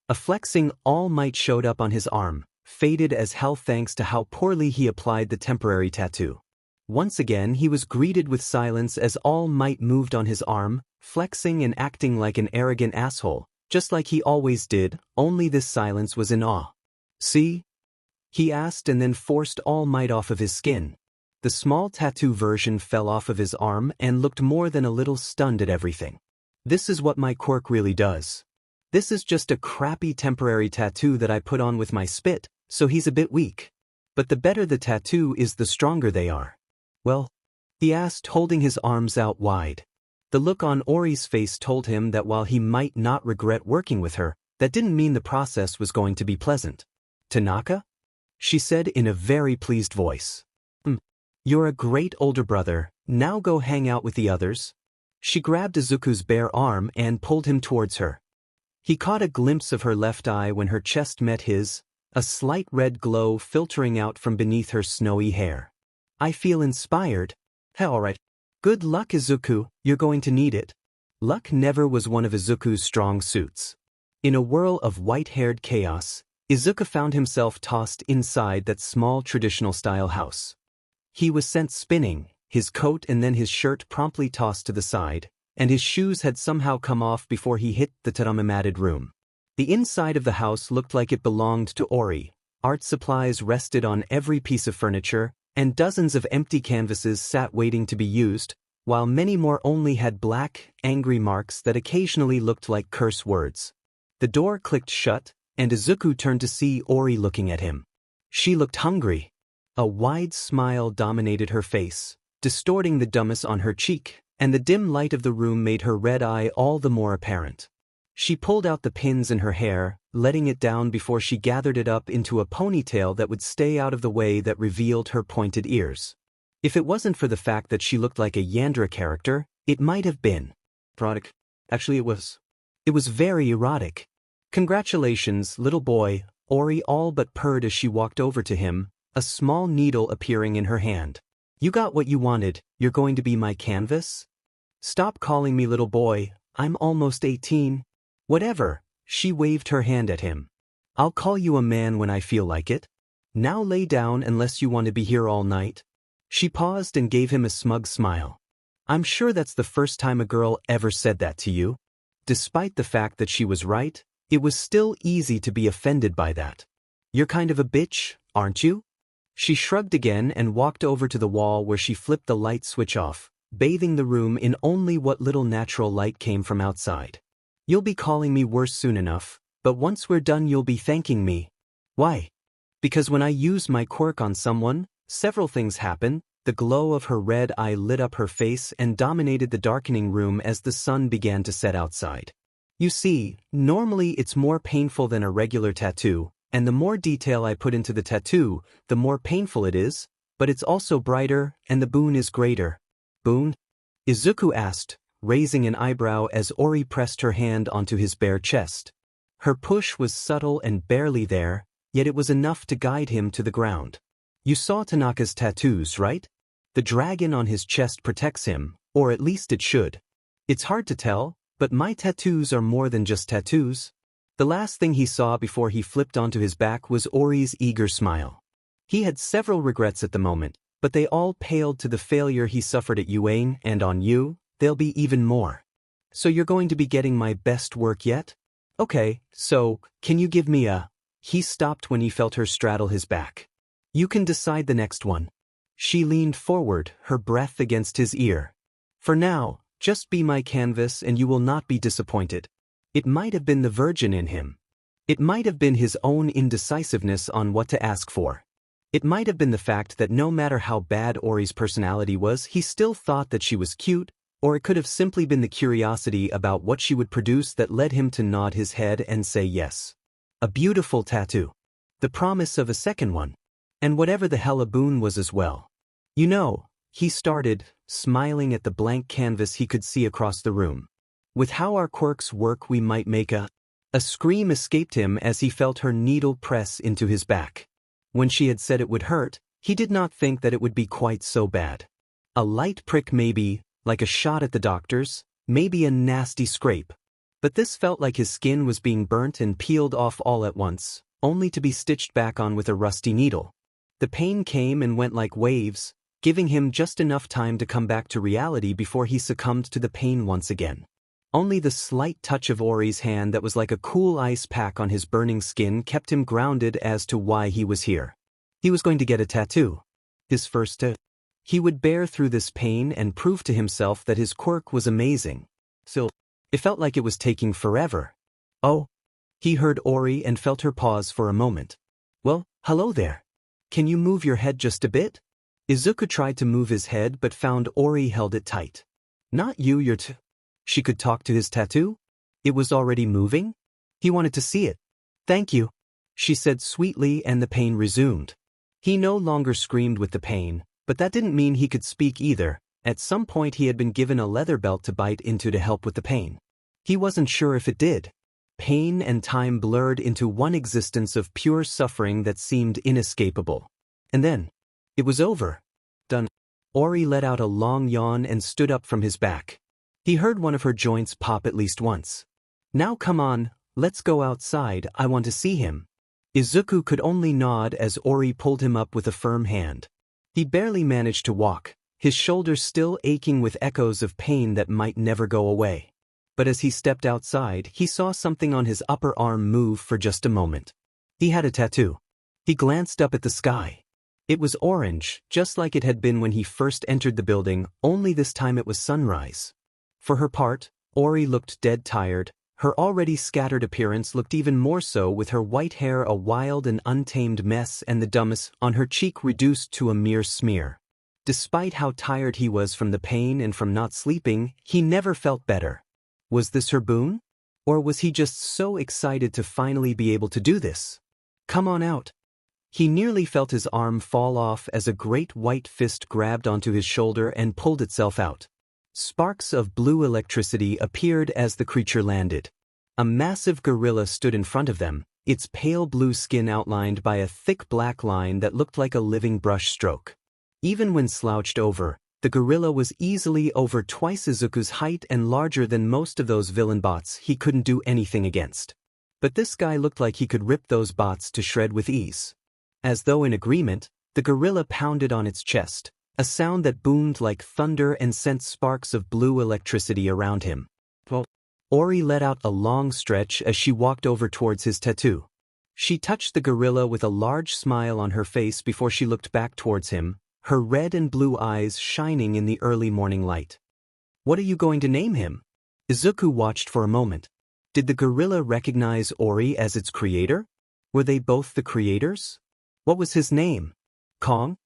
A flexing All Might showed up on his arm, faded as hell thanks to how poorly he applied the temporary tattoo. Once again he was greeted with silence as All Might moved on his arm, flexing and acting like an arrogant asshole, just like he always did, only this silence was in awe. See? He asked and then forced All Might off of his skin. The small tattoo version fell off of his arm and looked more than a little stunned at everything. This is what my quirk really does. This is just a crappy temporary tattoo that I put on with my spit, so he's a bit weak. But the better the tattoo is, the stronger they are. Well? He asked, holding his arms out wide. The look on Orie's face told him that while he might not regret working with her, that didn't mean the process was going to be pleasant. Tanaka? She said in a very pleased voice. You're a great older brother, now go hang out with the others. She grabbed Izuku's bare arm and pulled him towards her. He caught a glimpse of her left eye when her chest met his, a slight red glow filtering out from beneath her snowy hair. I feel inspired. All right. Good luck, Izuku, you're going to need it. Luck never was one of Izuku's strong suits. In a whirl of white-haired chaos, Izuku found himself tossed inside that small traditional-style house. He was sent spinning, his coat and then his shirt promptly tossed to the side, and his shoes had somehow come off before he hit the taramamatted room. The inside of the house looked like it belonged to Orie. Art supplies rested on every piece of furniture, and dozens of empty canvases sat waiting to be used, while many more only had black, angry marks that occasionally looked like curse words. The door clicked shut, and Izuku turned to see Orie looking at him. She looked hungry. A wide smile dominated her face, distorting the dumbness on her cheek, and the dim light of the room made her red eye all the more apparent. She pulled out the pins in her hair, letting it down before she gathered it up into a ponytail that would stay out of the way that revealed her pointed ears. If it wasn't for the fact that she looked like a Yandra character, it might have been. Actually, it was. It was very erotic. Congratulations, little boy, Orie all but purred as she walked over to him, a small needle appearing in her hand. You got what you wanted, you're going to be my canvas? Stop calling me little boy, I'm almost 18. Whatever, she waved her hand at him. I'll call you a man when I feel like it. Now lay down unless you want to be here all night. She paused and gave him a smug smile. I'm sure that's the first time a girl ever said that to you. Despite the fact that she was right, it was still easy to be offended by that. You're kind of a bitch, aren't you? She shrugged again and walked over to the wall where she flipped the light switch off, bathing the room in only what little natural light came from outside. You'll be calling me worse soon enough, but once we're done you'll be thanking me. Why? Because when I use my quirk on someone, several things happen. The glow of her red eye lit up her face and dominated the darkening room as the sun began to set outside. You see, normally it's more painful than a regular tattoo, and the more detail I put into the tattoo, the more painful it is, but it's also brighter, and the boon is greater. Boon? Izuku asked, raising an eyebrow as Orie pressed her hand onto his bare chest. Her push was subtle and barely there, yet it was enough to guide him to the ground. You saw Tanaka's tattoos, right? The dragon on his chest protects him, or at least it should. It's hard to tell, but my tattoos are more than just tattoos. The last thing he saw before he flipped onto his back was Orie's eager smile. He had several regrets at the moment, but they all paled to the failure he suffered at Yuan, and on you, there'll be even more. So you're going to be getting my best work yet? Okay, so, can you give me a... He stopped when he felt her straddle his back. You can decide the next one. She leaned forward, her breath against his ear. For now, just be my canvas and you will not be disappointed. It might have been the virgin in him. It might have been his own indecisiveness on what to ask for. It might have been the fact that no matter how bad Orie's personality was, he still thought that she was cute, or it could have simply been the curiosity about what she would produce that led him to nod his head and say yes. A beautiful tattoo. The promise of a second one. And whatever the hell a boon was as well. You know, he started, smiling at the blank canvas he could see across the room. With how our quirks work we might make a... A scream escaped him as he felt her needle press into his back. When she had said it would hurt, he did not think that it would be quite so bad. A light prick maybe, like a shot at the doctor's, maybe a nasty scrape. But this felt like his skin was being burnt and peeled off all at once, only to be stitched back on with a rusty needle. The pain came and went like waves, giving him just enough time to come back to reality before he succumbed to the pain once again. Only the slight touch of Orie's hand that was like a cool ice pack on his burning skin kept him grounded as to why he was here. He was going to get a tattoo. His first. He would bear through this pain and prove to himself that his quirk was amazing. Still, it felt like it was taking forever. Oh. He heard Orie and felt her pause for a moment. Well, hello there. Can you move your head just a bit? Izuku tried to move his head but found Orie held it tight. Not you, you're She could talk to his tattoo? It was already moving? He wanted to see it. Thank you, she said sweetly, and the pain resumed. He no longer screamed with the pain, but that didn't mean he could speak either. At some point he had been given a leather belt to bite into to help with the pain. He wasn't sure if it did. Pain and time blurred into one existence of pure suffering that seemed inescapable. And then, it was over. Done. Orie let out a long yawn and stood up from his back. He heard one of her joints pop at least once. Now come on, let's go outside, I want to see him. Izuku could only nod as Orie pulled him up with a firm hand. He barely managed to walk, his shoulders still aching with echoes of pain that might never go away. But as he stepped outside, he saw something on his upper arm move for just a moment. He had a tattoo. He glanced up at the sky. It was orange, just like it had been when he first entered the building, only this time it was sunrise. For her part, Orie looked dead tired. Her already scattered appearance looked even more so with her white hair a wild and untamed mess and the dumbness on her cheek reduced to a mere smear. Despite how tired he was from the pain and from not sleeping, he never felt better. Was this her boon? Or was he just so excited to finally be able to do this? Come on out. He nearly felt his arm fall off as a great white fist grabbed onto his shoulder and pulled itself out. Sparks of blue electricity appeared as the creature landed. A massive gorilla stood in front of them, its pale blue skin outlined by a thick black line that looked like a living brush stroke. Even when slouched over, the gorilla was easily over twice Izuku's height and larger than most of those villain bots he couldn't do anything against. But this guy looked like he could rip those bots to shred with ease. As though in agreement, the gorilla pounded on its chest, a sound that boomed like thunder and sent sparks of blue electricity around him. Orie let out a long stretch as she walked over towards his tattoo. She touched the gorilla with a large smile on her face before she looked back towards him, her red and blue eyes shining in the early morning light. What are you going to name him? Izuku watched for a moment. Did the gorilla recognize Orie as its creator? Were they both the creators? What was his name? Kong?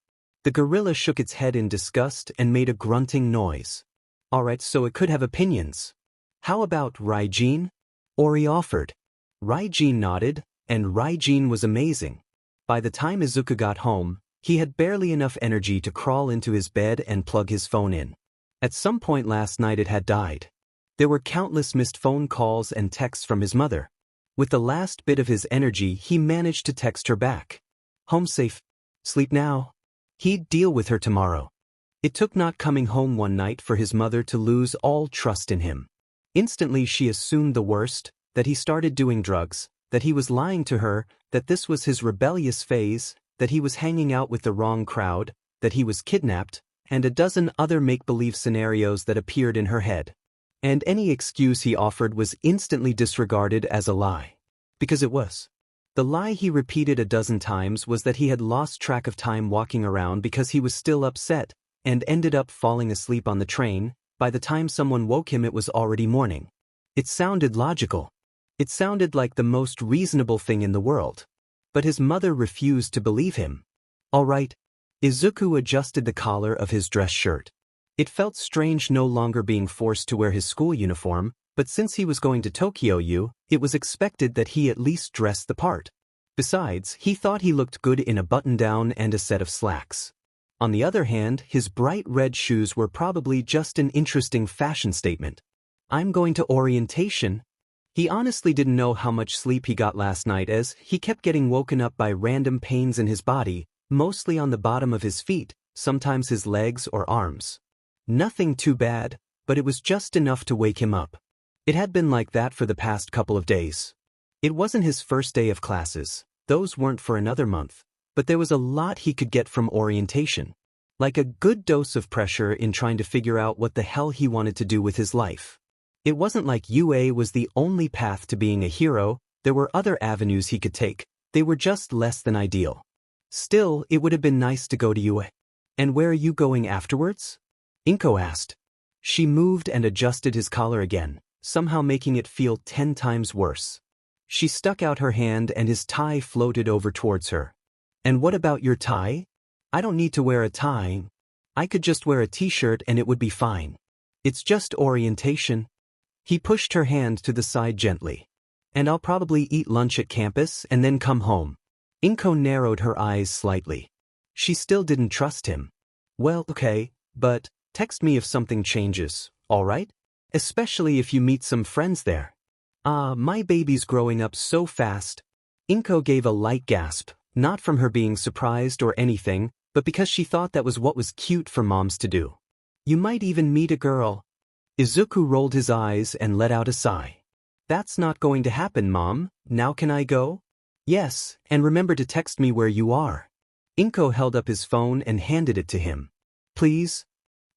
The gorilla shook its head in disgust and made a grunting noise. Alright, so it could have opinions. How about Raijin? Orie offered. Raijin nodded, and Raijin was amazing. By the time Izuku got home, he had barely enough energy to crawl into his bed and plug his phone in. At some point last night it had died. There were countless missed phone calls and texts from his mother. With the last bit of his energy he managed to text her back. Home safe. Sleep now. He'd deal with her tomorrow. It took not coming home one night for his mother to lose all trust in him. Instantly she assumed the worst, that he started doing drugs, that he was lying to her, that this was his rebellious phase, that he was hanging out with the wrong crowd, that he was kidnapped, and a dozen other make-believe scenarios that appeared in her head. And any excuse he offered was instantly disregarded as a lie. Because it was. The lie he repeated a dozen times was that he had lost track of time walking around because he was still upset, and ended up falling asleep on the train. By the time someone woke him it was already morning. It sounded logical. It sounded like the most reasonable thing in the world. But his mother refused to believe him. All right. Izuku adjusted the collar of his dress shirt. It felt strange no longer being forced to wear his school uniform, but since he was going to Tokyo U, it was expected that he at least dress the part. Besides, he thought he looked good in a button-down and a set of slacks. On the other hand, his bright red shoes were probably just an interesting fashion statement. I'm going to orientation. He honestly didn't know how much sleep he got last night as he kept getting woken up by random pains in his body, mostly on the bottom of his feet, sometimes his legs or arms. Nothing too bad, but it was just enough to wake him up. It had been like that for the past couple of days. It wasn't his first day of classes, those weren't for another month. But there was a lot he could get from orientation. Like a good dose of pressure in trying to figure out what the hell he wanted to do with his life. It wasn't like UA was the only path to being a hero, there were other avenues he could take, they were just less than ideal. Still, it would have been nice to go to UA. And where are you going afterwards? Inko asked. She moved and adjusted his collar again, somehow making it feel 10 times worse. She stuck out her hand and his tie floated over towards her. And what about your tie? I don't need to wear a tie. I could just wear a t-shirt and it would be fine. It's just orientation. He pushed her hand to the side gently. And I'll probably eat lunch at campus and then come home. Inko narrowed her eyes slightly. She still didn't trust him. Well, okay, but text me if something changes, alright? Especially if you meet some friends there. My baby's growing up so fast. Inko gave a light gasp. Not from her being surprised or anything, but because she thought that was what was cute for moms to do. You might even meet a girl. Izuku rolled his eyes and let out a sigh. That's not going to happen, Mom. Now can I go? Yes, and remember to text me where you are. Inko held up his phone and handed it to him. Please?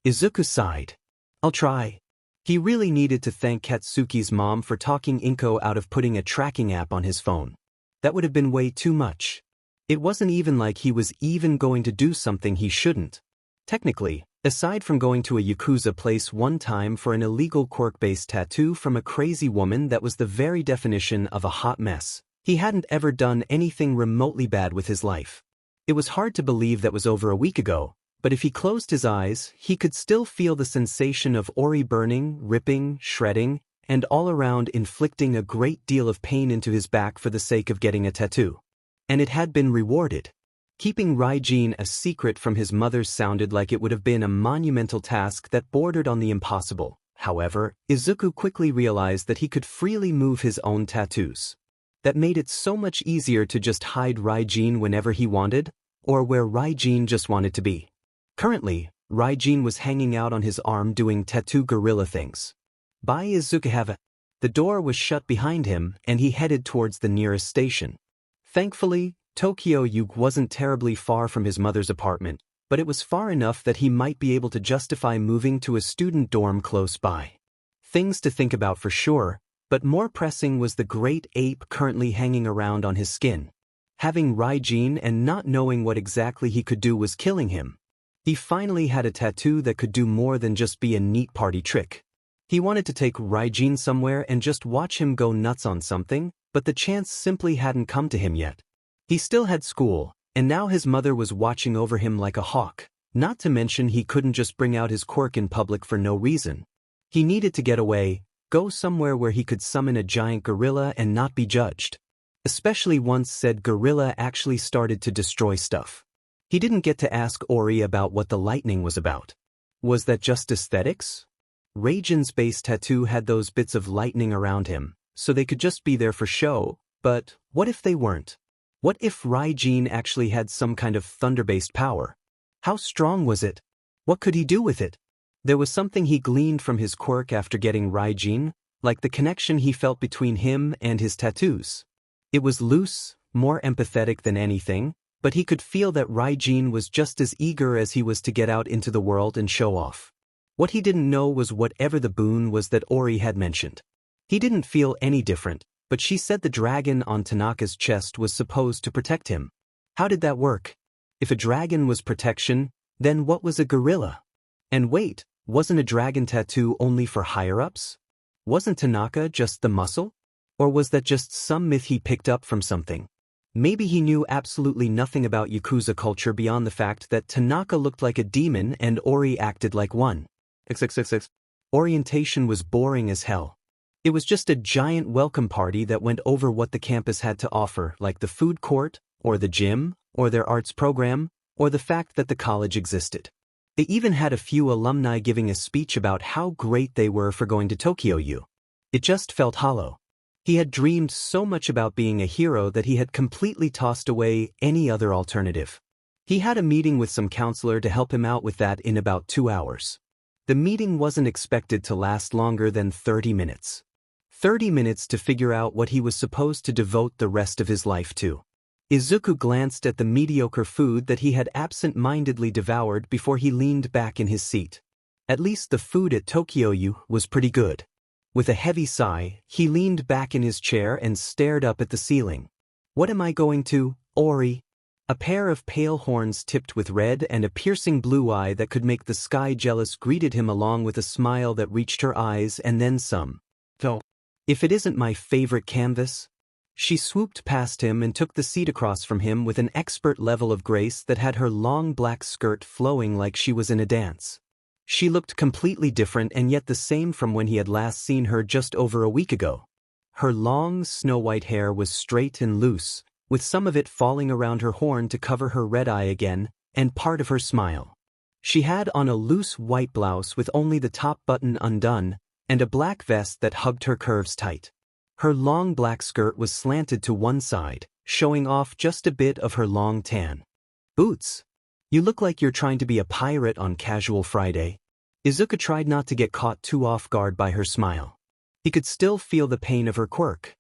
Izuku sighed. I'll try. He really needed to thank Katsuki's mom for talking Inko out of putting a tracking app on his phone. That would have been way too much. It wasn't even like he was even going to do something he shouldn't. Technically, aside from going to a Yakuza place one time for an illegal quirk-based tattoo from a crazy woman that was the very definition of a hot mess, he hadn't ever done anything remotely bad with his life. It was hard to believe that was over a week ago, but if he closed his eyes, he could still feel the sensation of Orie burning, ripping, shredding, and all around inflicting a great deal of pain into his back for the sake of getting a tattoo. And it had been rewarded. Keeping Raijin a secret from his mother sounded like it would have been a monumental task that bordered on the impossible. However, Izuku quickly realized that he could freely move his own tattoos. That made it so much easier to just hide Raijin whenever he wanted, or where Raijin just wanted to be. Currently, Raijin was hanging out on his arm doing tattoo gorilla things. By Izuku, the door was shut behind him and he headed towards the nearest station. Thankfully, Tokyo Yuke wasn't terribly far from his mother's apartment, but it was far enough that he might be able to justify moving to a student dorm close by. Things to think about for sure, but more pressing was the great ape currently hanging around on his skin. Having Raijin and not knowing what exactly he could do was killing him. He finally had a tattoo that could do more than just be a neat party trick. He wanted to take Raijin somewhere and just watch him go nuts on something, but the chance simply hadn't come to him yet. He still had school, and now his mother was watching over him like a hawk, not to mention he couldn't just bring out his quirk in public for no reason. He needed to get away, go somewhere where he could summon a giant gorilla and not be judged. Especially once said gorilla actually started to destroy stuff. He didn't get to ask Orie about what the lightning was about. Was that just aesthetics? Raijin's base tattoo had those bits of lightning around him, so they could just be there for show, but what if they weren't? What if Raijin actually had some kind of thunder-based power? How strong was it? What could he do with it? There was something he gleaned from his quirk after getting Raijin, like the connection he felt between him and his tattoos. It was loose, more empathetic than anything, but he could feel that Raijin was just as eager as he was to get out into the world and show off. What he didn't know was whatever the boon was that Orie had mentioned. He didn't feel any different, but she said the dragon on Tanaka's chest was supposed to protect him. How did that work? If a dragon was protection, then what was a gorilla? And wait, wasn't a dragon tattoo only for higher-ups? Wasn't Tanaka just the muscle? Or was that just some myth he picked up from something? Maybe he knew absolutely nothing about Yakuza culture beyond the fact that Tanaka looked like a demon and Orie acted like one. XXXX. Orientation was boring as hell. It was just a giant welcome party that went over what the campus had to offer, like the food court, or the gym, or their arts program, or the fact that the college existed. They even had a few alumni giving a speech about how great they were for going to Tokyo U. It just felt hollow. He had dreamed so much about being a hero that he had completely tossed away any other alternative. He had a meeting with some counselor to help him out with that in about 2 hours. The meeting wasn't expected to last longer than 30 minutes. 30 minutes to figure out what he was supposed to devote the rest of his life to. Izuku glanced at the mediocre food that he had absent-mindedly devoured before he leaned back in his seat. At least the food at Tokyo U was pretty good. With a heavy sigh, he leaned back in his chair and stared up at the ceiling. What am I going to, Orie? A pair of pale horns tipped with red and a piercing blue eye that could make the sky jealous greeted him along with a smile that reached her eyes and then some. So, if it isn't my favorite canvas? She swooped past him and took the seat across from him with an expert level of grace that had her long black skirt flowing like she was in a dance. She looked completely different and yet the same from when he had last seen her just over a week ago. Her long, snow-white hair was straight and loose, with some of it falling around her horn to cover her red eye again, and part of her smile. She had on a loose white blouse with only the top button undone, and a black vest that hugged her curves tight. Her long black skirt was slanted to one side, showing off just a bit of her long tan. Boots. You look like you're trying to be a pirate on casual Friday. Izuku tried not to get caught too off guard by her smile. He could still feel the pain of her quirk.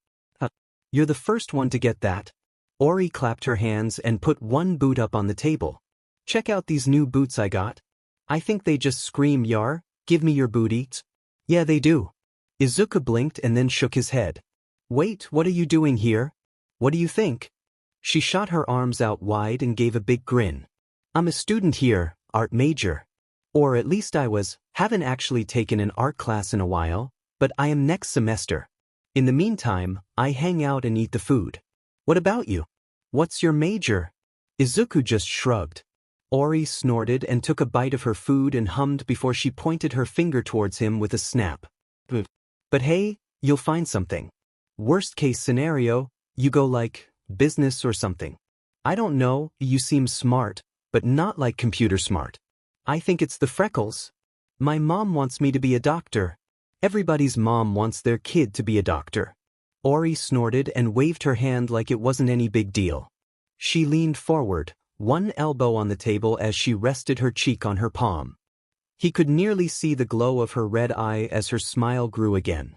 You're the first one to get that. Orie clapped her hands and put one boot up on the table. Check out these new boots I got. I think they just scream yar, give me your booties. Yeah, they do. Izuku blinked and then shook his head. Wait, what are you doing here? What do you think? She shot her arms out wide and gave a big grin. I'm a student here, art major. Or at least I was, haven't actually taken an art class in a while, but I am next semester. In the meantime, I hang out and eat the food. What about you? What's your major? Izuku just shrugged. Orie snorted and took a bite of her food and hummed before she pointed her finger towards him with a snap. But hey, you'll find something. Worst case scenario, you go like, business or something. I don't know, you seem smart, but not like computer smart. I think it's the freckles. My mom wants me to be a doctor. Everybody's mom wants their kid to be a doctor. Orie snorted and waved her hand like it wasn't any big deal. She leaned forward, one elbow on the table as she rested her cheek on her palm. He could nearly see the glow of her red eye as her smile grew again.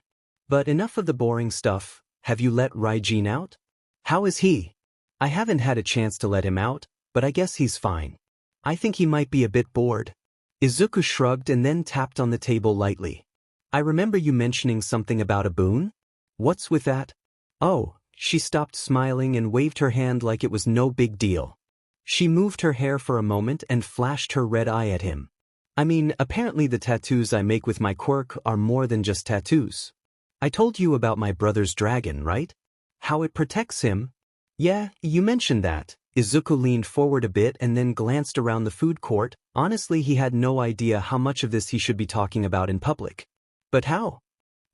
But enough of the boring stuff, have you let Raijin out? How is he? I haven't had a chance to let him out, but I guess he's fine. I think he might be a bit bored. Izuku shrugged and then tapped on the table lightly. I remember you mentioning something about a boon? What's with that? Oh, she stopped smiling and waved her hand like it was no big deal. She moved her hair for a moment and flashed her red eye at him. I mean, apparently the tattoos I make with my quirk are more than just tattoos. I told you about my brother's dragon, right? How it protects him? Yeah, you mentioned that. Izuku leaned forward a bit and then glanced around the food court. Honestly, he had no idea how much of this he should be talking about in public. But how?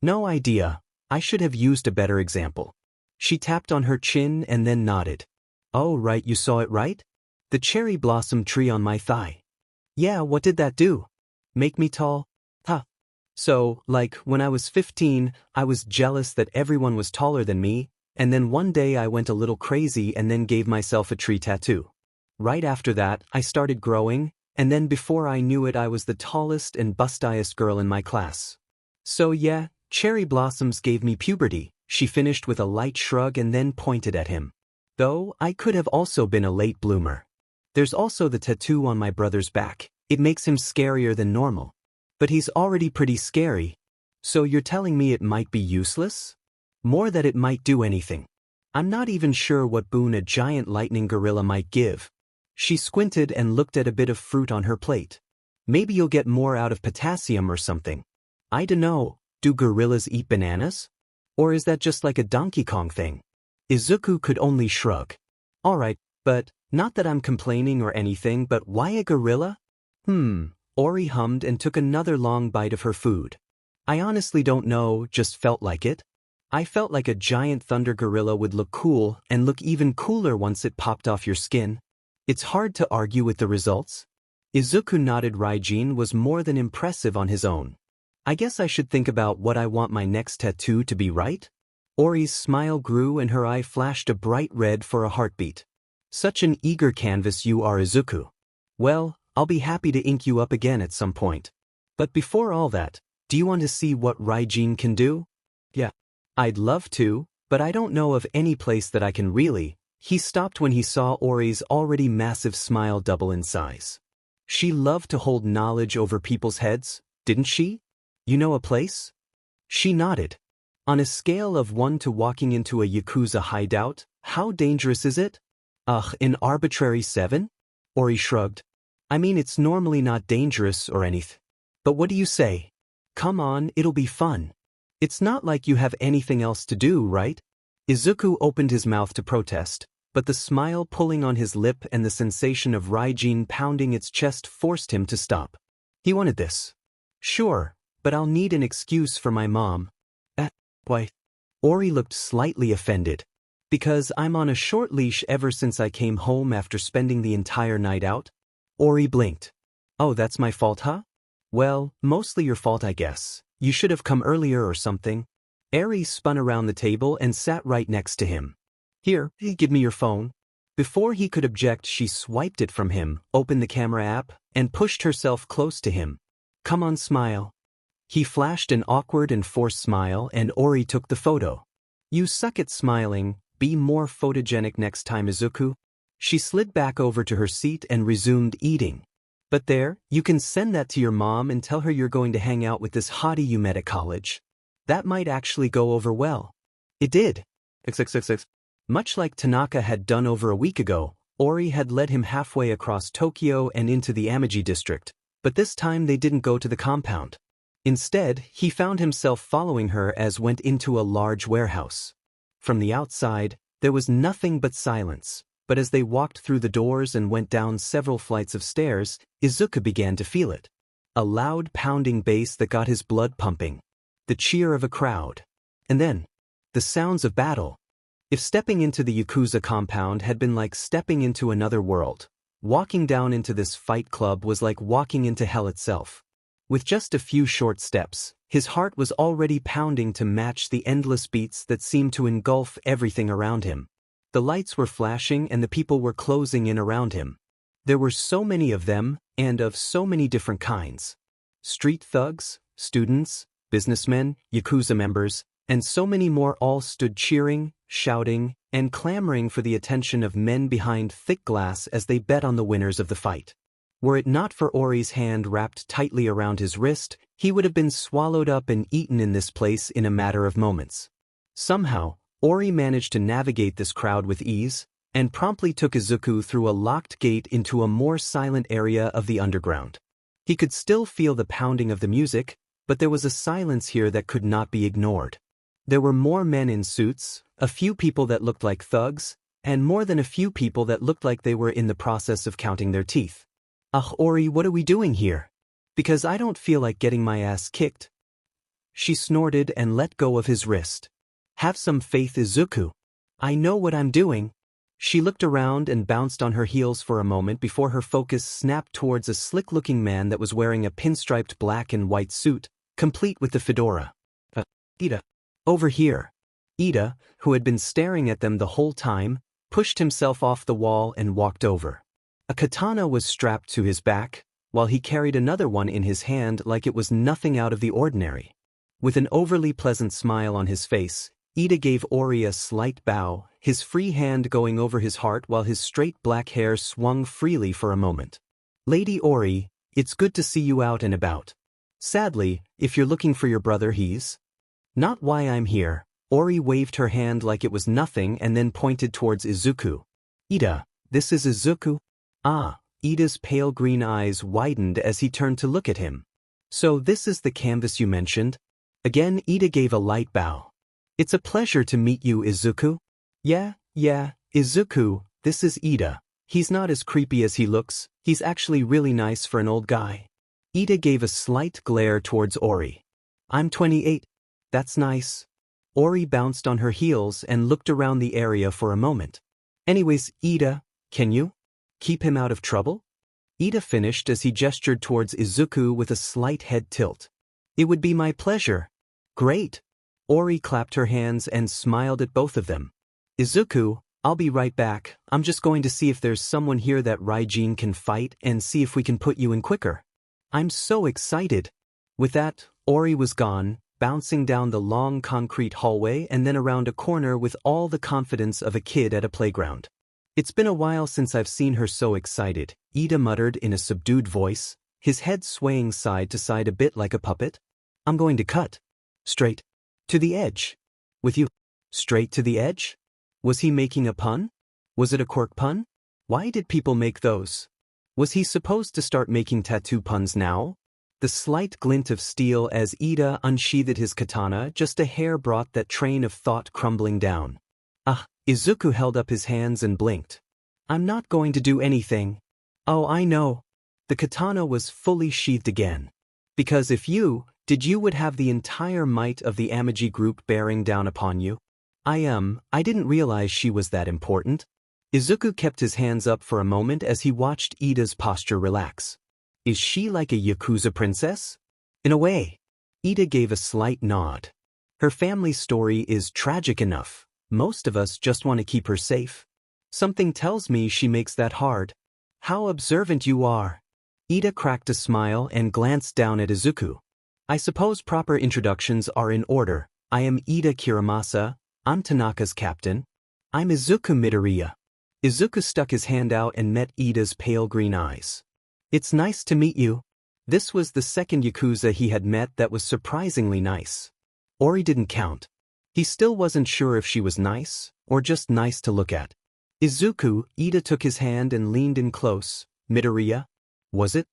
No idea. I should have used a better example. She tapped on her chin and then nodded. Oh, right, you saw it right? The cherry blossom tree on my thigh. Yeah, what did that do? Make me tall? Huh. So, like, when I was 15, I was jealous that everyone was taller than me, and then one day I went a little crazy and then gave myself a tree tattoo. Right after that, I started growing, and then before I knew it I was the tallest and bustiest girl in my class. So yeah, cherry blossoms gave me puberty, she finished with a light shrug and then pointed at him. Though, I could have also been a late bloomer. There's also the tattoo on my brother's back. It makes him scarier than normal. But he's already pretty scary. So you're telling me it might be useless? More that it might do anything. I'm not even sure what boon a giant lightning gorilla might give. She squinted and looked at a bit of fruit on her plate. Maybe you'll get more out of potassium or something. I dunno, do gorillas eat bananas? Or is that just like a Donkey Kong thing? Izuku could only shrug. Alright, but, not that I'm complaining or anything, but why a gorilla? Orie hummed and took another long bite of her food. I honestly don't know, just felt like it. I felt like a giant thunder gorilla would look cool and look even cooler once it popped off your skin. It's hard to argue with the results. Izuku nodded. Raijin was more than impressive on his own. I guess I should think about what I want my next tattoo to be, right? Orie's smile grew and her eye flashed a bright red for a heartbeat. Such an eager canvas you are, Izuku. Well, I'll be happy to ink you up again at some point. But before all that, do you want to see what Raijin can do? Yeah. I'd love to, but I don't know of any place that I can really. He stopped when he saw Orie's already massive smile double in size. She loved to hold knowledge over people's heads, didn't she? You know a place? She nodded. On a scale of 1 to walking into a Yakuza hideout, how dangerous is it? Ugh, an arbitrary 7? Orie shrugged. I mean, it's normally not dangerous or anything. But what do you say? Come on, it'll be fun. It's not like you have anything else to do, right? Izuku opened his mouth to protest, but the smile pulling on his lip and the sensation of Raijin pounding its chest forced him to stop. He wanted this. Sure, but I'll need an excuse for my mom. Why? Orie looked slightly offended. Because I'm on a short leash ever since I came home after spending the entire night out? Orie blinked. Oh, that's my fault, huh? Well, mostly your fault, I guess. You should have come earlier or something. Orie spun around the table and sat right next to him. Here, give me your phone. Before he could object, she swiped it from him, opened the camera app, and pushed herself close to him. Come on, smile. He flashed an awkward and forced smile, and Orie took the photo. You suck at smiling, be more photogenic next time, Izuku. She slid back over to her seat and resumed eating. But there, you can send that to your mom and tell her you're going to hang out with this hottie you met at college. That might actually go over well. It did. XXXX. Much like Tanaka had done over a week ago, Orie had led him halfway across Tokyo and into the Amaji district, but this time they didn't go to the compound. Instead, he found himself following her as went into a large warehouse. From the outside, there was nothing but silence, but as they walked through the doors and went down several flights of stairs, Izuku began to feel it. A loud pounding bass that got his blood pumping. The cheer of a crowd. And then, the sounds of battle. If stepping into the Yakuza compound had been like stepping into another world, walking down into this fight club was like walking into hell itself. With just a few short steps, his heart was already pounding to match the endless beats that seemed to engulf everything around him. The lights were flashing and the people were closing in around him. There were so many of them, and of so many different kinds. Street thugs, students, businessmen, Yakuza members, and so many more all stood cheering, shouting, and clamoring for the attention of men behind thick glass as they bet on the winners of the fight. Were it not for Orie's hand wrapped tightly around his wrist, he would have been swallowed up and eaten in this place in a matter of moments. Somehow, Orie managed to navigate this crowd with ease, and promptly took Izuku through a locked gate into a more silent area of the underground. He could still feel the pounding of the music, but there was a silence here that could not be ignored. There were more men in suits, a few people that looked like thugs, and more than a few people that looked like they were in the process of counting their teeth. Ugh, Orie, what are we doing here? Because I don't feel like getting my ass kicked. She snorted and let go of his wrist. Have some faith, Izuku. I know what I'm doing. She looked around and bounced on her heels for a moment before her focus snapped towards a slick-looking man that was wearing a pinstriped black and white suit, complete with the fedora. Ida. Over here. Ida, who had been staring at them the whole time, pushed himself off the wall and walked over. A katana was strapped to his back, while he carried another one in his hand like it was nothing out of the ordinary. With an overly pleasant smile on his face, Ida gave Orie a slight bow, his free hand going over his heart while his straight black hair swung freely for a moment. Lady Orie, it's good to see you out and about. Sadly, if you're looking for your brother, he's not why I'm here. Orie waved her hand like it was nothing and then pointed towards Izuku. Ida, this is Izuku? Ah, Ida's pale green eyes widened as he turned to look at him. So this is the canvas you mentioned? Again, Ida gave a light bow. It's a pleasure to meet you, Izuku. Yeah, Izuku, this is Ida. He's not as creepy as he looks, he's actually really nice for an old guy. Ida gave a slight glare towards Orie. I'm 28. That's nice. Orie bounced on her heels and looked around the area for a moment. Anyways, Ida, can you keep him out of trouble? Ida finished as he gestured towards Izuku with a slight head tilt. It would be my pleasure. Great. Orie clapped her hands and smiled at both of them. Izuku, I'll be right back. I'm just going to see if there's someone here that Raijin can fight and see if we can put you in quicker. I'm so excited. With that, Orie was gone, bouncing down the long concrete hallway and then around a corner with all the confidence of a kid at a playground. It's been a while since I've seen her so excited, Ida muttered in a subdued voice, his head swaying side to side a bit like a puppet. I'm going to cut. Straight. To the edge. With you. Straight to the edge? Was he making a pun? Was it a Quirk pun? Why did people make those? Was he supposed to start making tattoo puns now? The slight glint of steel as Ida unsheathed his katana just a hair brought that train of thought crumbling down. Ah, Izuku held up his hands and blinked. I'm not going to do anything. Oh, I know. The katana was fully sheathed again. Because if you would have the entire might of the Amaji group bearing down upon you. I didn't realize she was that important. Izuku kept his hands up for a moment as he watched Ida's posture relax. Is she like a Yakuza princess? In a way. Ida gave a slight nod. Her family story is tragic enough. Most of us just want to keep her safe. Something tells me she makes that hard. How observant you are. Ida cracked a smile and glanced down at Izuku. I suppose proper introductions are in order. I am Ida Kirimasa, I'm Tanaka's captain. I'm Izuku Midoriya. Izuku stuck his hand out and met Ida's pale green eyes. It's nice to meet you. This was the second Yakuza he had met that was surprisingly nice. Orie didn't count. He still wasn't sure if she was nice, or just nice to look at. Izuku, Ida took his hand and leaned in close. Midoriya? Was it?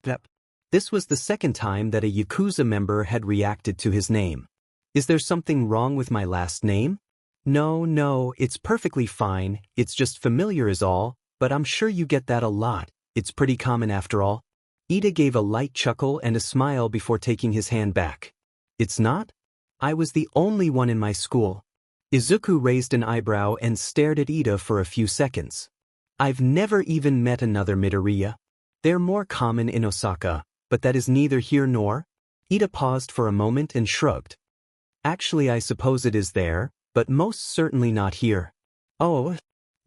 Yep. This was the second time that a Yakuza member had reacted to his name. Is there something wrong with my last name? No, it's perfectly fine, it's just familiar is all, but I'm sure you get that a lot, it's pretty common after all. Ida gave a light chuckle and a smile before taking his hand back. It's not? I was the only one in my school. Izuku raised an eyebrow and stared at Ida for a few seconds. I've never even met another Midoriya. They're more common in Osaka, but that is neither here nor. Ida paused for a moment and shrugged. Actually, I suppose it is there, but most certainly not here. Oh.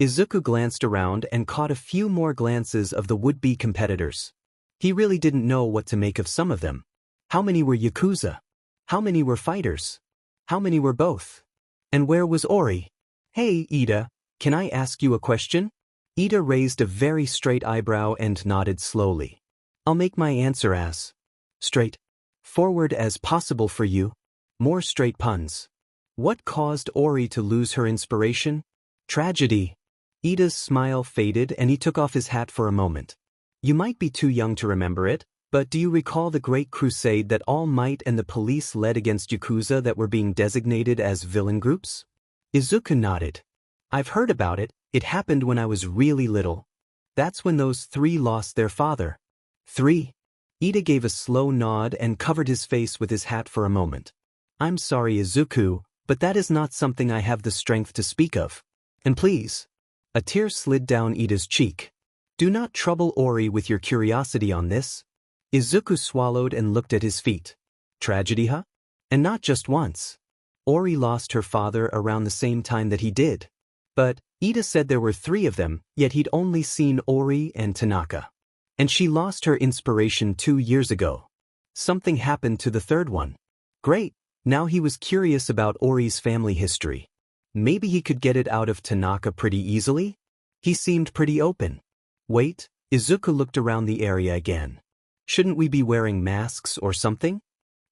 Izuku glanced around and caught a few more glances of the would-be competitors. He really didn't know what to make of some of them. How many were Yakuza? How many were fighters? How many were both? And where was Orie? Hey, Ida, can I ask you a question? Ida raised a very straight eyebrow and nodded slowly. I'll make my answer as straight forward as possible for you. More straight puns. What caused Orie to lose her inspiration? Tragedy. Ida's smile faded and he took off his hat for a moment. You might be too young to remember it, but do you recall the great crusade that All Might and the police led against Yakuza that were being designated as villain groups? Izuku nodded. I've heard about it, it happened when I was really little. That's when those three lost their father. 3. Ida gave a slow nod and covered his face with his hat for a moment. I'm sorry, Izuku, but that is not something I have the strength to speak of. And please. A tear slid down Ida's cheek. Do not trouble Orie with your curiosity on this. Izuku swallowed and looked at his feet. Tragedy, huh? And not just once. Orie lost her father around the same time that he did. But Ida said there were 3 of them, yet he'd only seen Orie and Tanaka. And she lost her inspiration 2 years ago. Something happened to the third one. Great, now he was curious about Orie's family history. Maybe he could get it out of Tanaka pretty easily? He seemed pretty open. Wait, Izuku looked around the area again. Shouldn't we be wearing masks or something?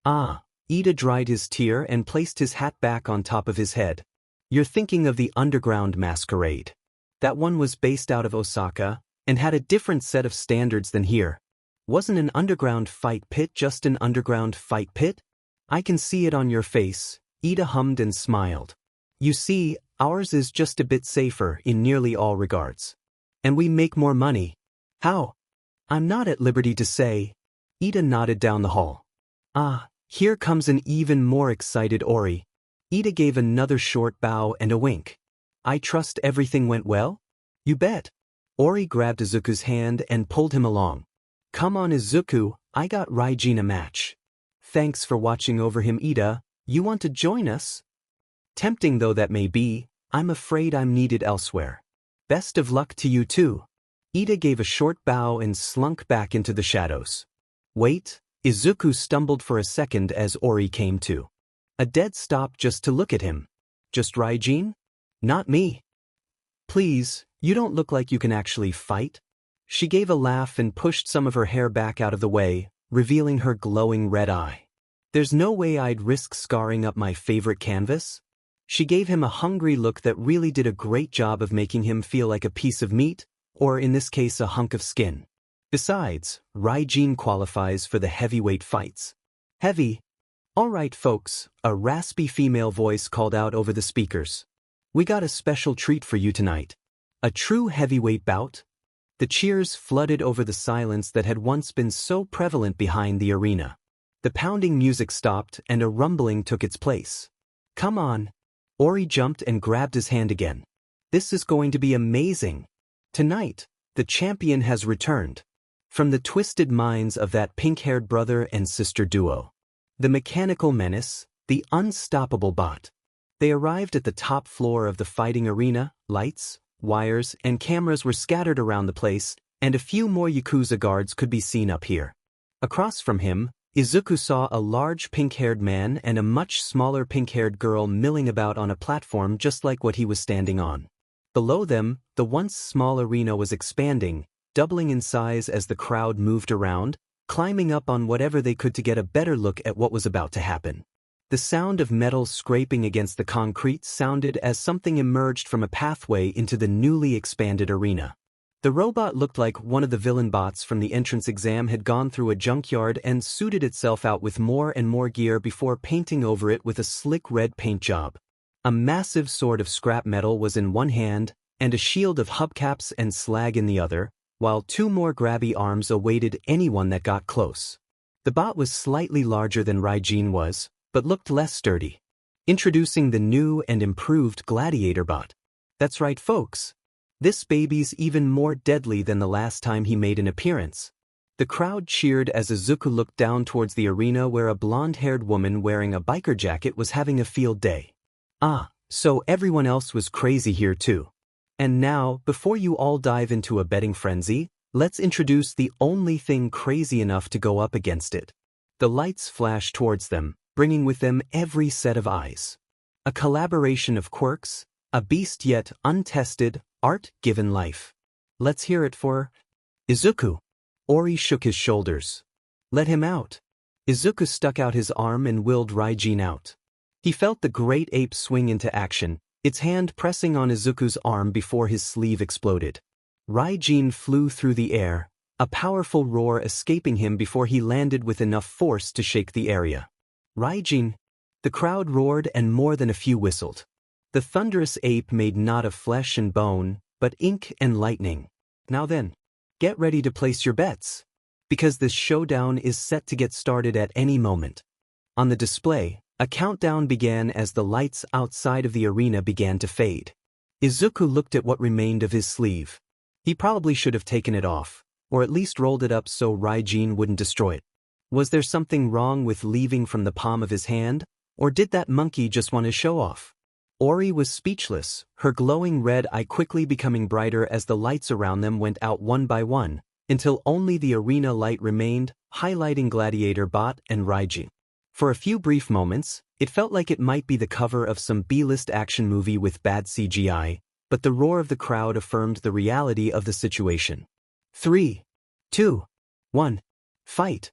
Ah, Ida dried his tear and placed his hat back on top of his head. You're thinking of the underground masquerade. That one was based out of Osaka, and had a different set of standards than here. Wasn't an underground fight pit just an underground fight pit? I can see it on your face, Ida hummed and smiled. You see, ours is just a bit safer in nearly all regards. And we make more money. How? I'm not at liberty to say. Ida nodded down the hall. Ah, here comes an even more excited Orie. Ida gave another short bow and a wink. I trust everything went well? You bet. Orie grabbed Izuku's hand and pulled him along. Come on, Izuku, I got Raijin a match. Thanks for watching over him, Ida. You want to join us? Tempting though that may be, I'm afraid I'm needed elsewhere. Best of luck to you too. Ida gave a short bow and slunk back into the shadows. Wait, Izuku stumbled for a second as Orie came to. A dead stop just to look at him. Just Raijin? Not me. Please, you don't look like you can actually fight. She gave a laugh and pushed some of her hair back out of the way, revealing her glowing red eye. There's no way I'd risk scarring up my favorite canvas. She gave him a hungry look that really did a great job of making him feel like a piece of meat, or in this case a hunk of skin. Besides, Raijin qualifies for the heavyweight fights. Heavy? All right folks, a raspy female voice called out over the speakers. We got a special treat for you tonight. A true heavyweight bout? The cheers flooded over the silence that had once been so prevalent behind the arena. The pounding music stopped and a rumbling took its place. Come on. Orie jumped and grabbed his hand again. This is going to be amazing. Tonight, the champion has returned. From the twisted minds of that pink-haired brother and sister duo. The mechanical menace, the unstoppable bot. They arrived at the top floor of the fighting arena, lights, wires, and cameras were scattered around the place, and a few more Yakuza guards could be seen up here. Across from him, Izuku saw a large pink-haired man and a much smaller pink-haired girl milling about on a platform just like what he was standing on. Below them, the once small arena was expanding, doubling in size as the crowd moved around, climbing up on whatever they could to get a better look at what was about to happen. The sound of metal scraping against the concrete sounded as something emerged from a pathway into the newly expanded arena. The robot looked like one of the villain bots from the entrance exam had gone through a junkyard and suited itself out with more and more gear before painting over it with a slick red paint job. A massive sword of scrap metal was in one hand, and a shield of hubcaps and slag in the other, while two more grabby arms awaited anyone that got close. The bot was slightly larger than Raijin was, but looked less sturdy. Introducing the new and improved Gladiator bot. That's right, folks. This baby's even more deadly than the last time he made an appearance. The crowd cheered as Izuku looked down towards the arena where a blonde-haired woman wearing a biker jacket was having a field day. Ah, so everyone else was crazy here too. And now, before you all dive into a betting frenzy, let's introduce the only thing crazy enough to go up against it. The lights flashed towards them, bringing with them every set of eyes. A collaboration of quirks, a beast yet untested, art given life. Let's hear it for Izuku. Orie shook his shoulders. Let him out. Izuku stuck out his arm and willed Raijin out. He felt the great ape swing into action, its hand pressing on Izuku's arm before his sleeve exploded. Raijin flew through the air, a powerful roar escaping him before he landed with enough force to shake the area. Raijin! The crowd roared and more than a few whistled. The thunderous ape made not of flesh and bone, but ink and lightning. Now then, get ready to place your bets, because this showdown is set to get started at any moment. On the display, a countdown began as the lights outside of the arena began to fade. Izuku looked at what remained of his sleeve. He probably should have taken it off, or at least rolled it up so Raijin wouldn't destroy it. Was there something wrong with leaving from the palm of his hand, or did that monkey just want to show off? Orie was speechless, her glowing red eye quickly becoming brighter as the lights around them went out one by one, until only the arena light remained, highlighting Gladiator Bot and Raijin. For a few brief moments, it felt like it might be the cover of some B-list action movie with bad CGI, but the roar of the crowd affirmed the reality of the situation. 3, 2, 1, fight!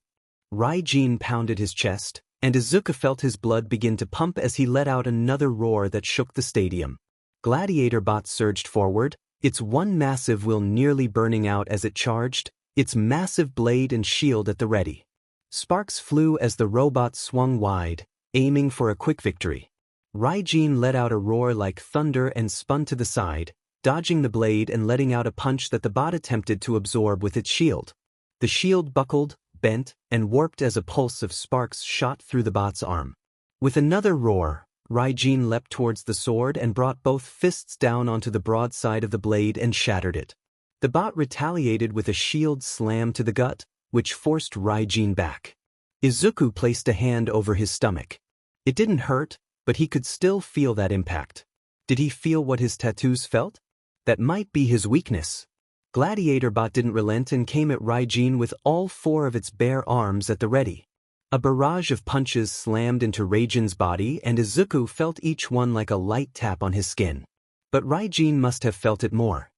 Raijin pounded his chest, and Izuku felt his blood begin to pump as he let out another roar that shook the stadium. Gladiator Bot surged forward, its one massive will nearly burning out as it charged, its massive blade and shield at the ready. Sparks flew as the robot swung wide, aiming for a quick victory. Raijin let out a roar like thunder and spun to the side, dodging the blade and letting out a punch that the bot attempted to absorb with its shield. The shield buckled, bent, and warped as a pulse of sparks shot through the bot's arm. With another roar, Raijin leapt towards the sword and brought both fists down onto the broad side of the blade and shattered it. The bot retaliated with a shield slam to the gut, which forced Raijin back. Izuku placed a hand over his stomach. It didn't hurt, but he could still feel that impact. Did he feel what his tattoos felt? That might be his weakness. Gladiator Bot didn't relent and came at Raijin with all four of its bare arms at the ready. A barrage of punches slammed into Raijin's body and Izuku felt each one like a light tap on his skin. But Raijin must have felt it more.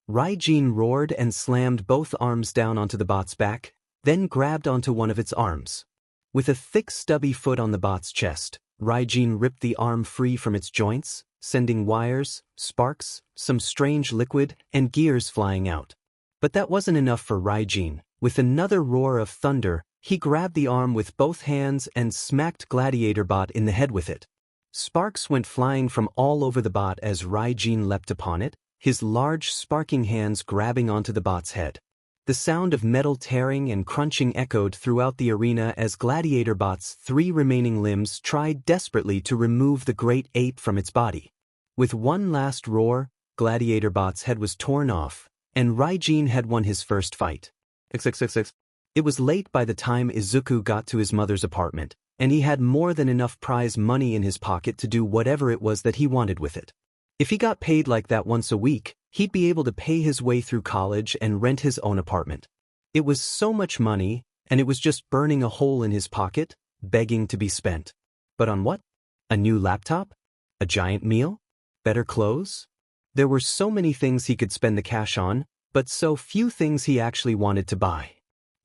Raijin roared and slammed both arms down onto the bot's back, then grabbed onto one of its arms. With a thick stubby foot on the bot's chest, Raijin ripped the arm free from its joints, sending wires, sparks, some strange liquid, and gears flying out. But that wasn't enough for Raijin. With another roar of thunder, he grabbed the arm with both hands and smacked Gladiator Bot in the head with it. Sparks went flying from all over the bot as Raijin leapt upon it, his large sparking hands grabbing onto the bot's head. The sound of metal tearing and crunching echoed throughout the arena as Gladiator Bot's three remaining limbs tried desperately to remove the great ape from its body. With one last roar, Gladiator Bot's head was torn off, and Raijin had won his first fight. XXXX. It was late by the time Izuku got to his mother's apartment, and he had more than enough prize money in his pocket to do whatever it was that he wanted with it. If he got paid like that once a week, He'd be able to pay his way through college and rent his own apartment. It was so much money, and it was just burning a hole in his pocket, begging to be spent. But on what? A new laptop? A giant meal? Better clothes? There were so many things he could spend the cash on, but so few things he actually wanted to buy.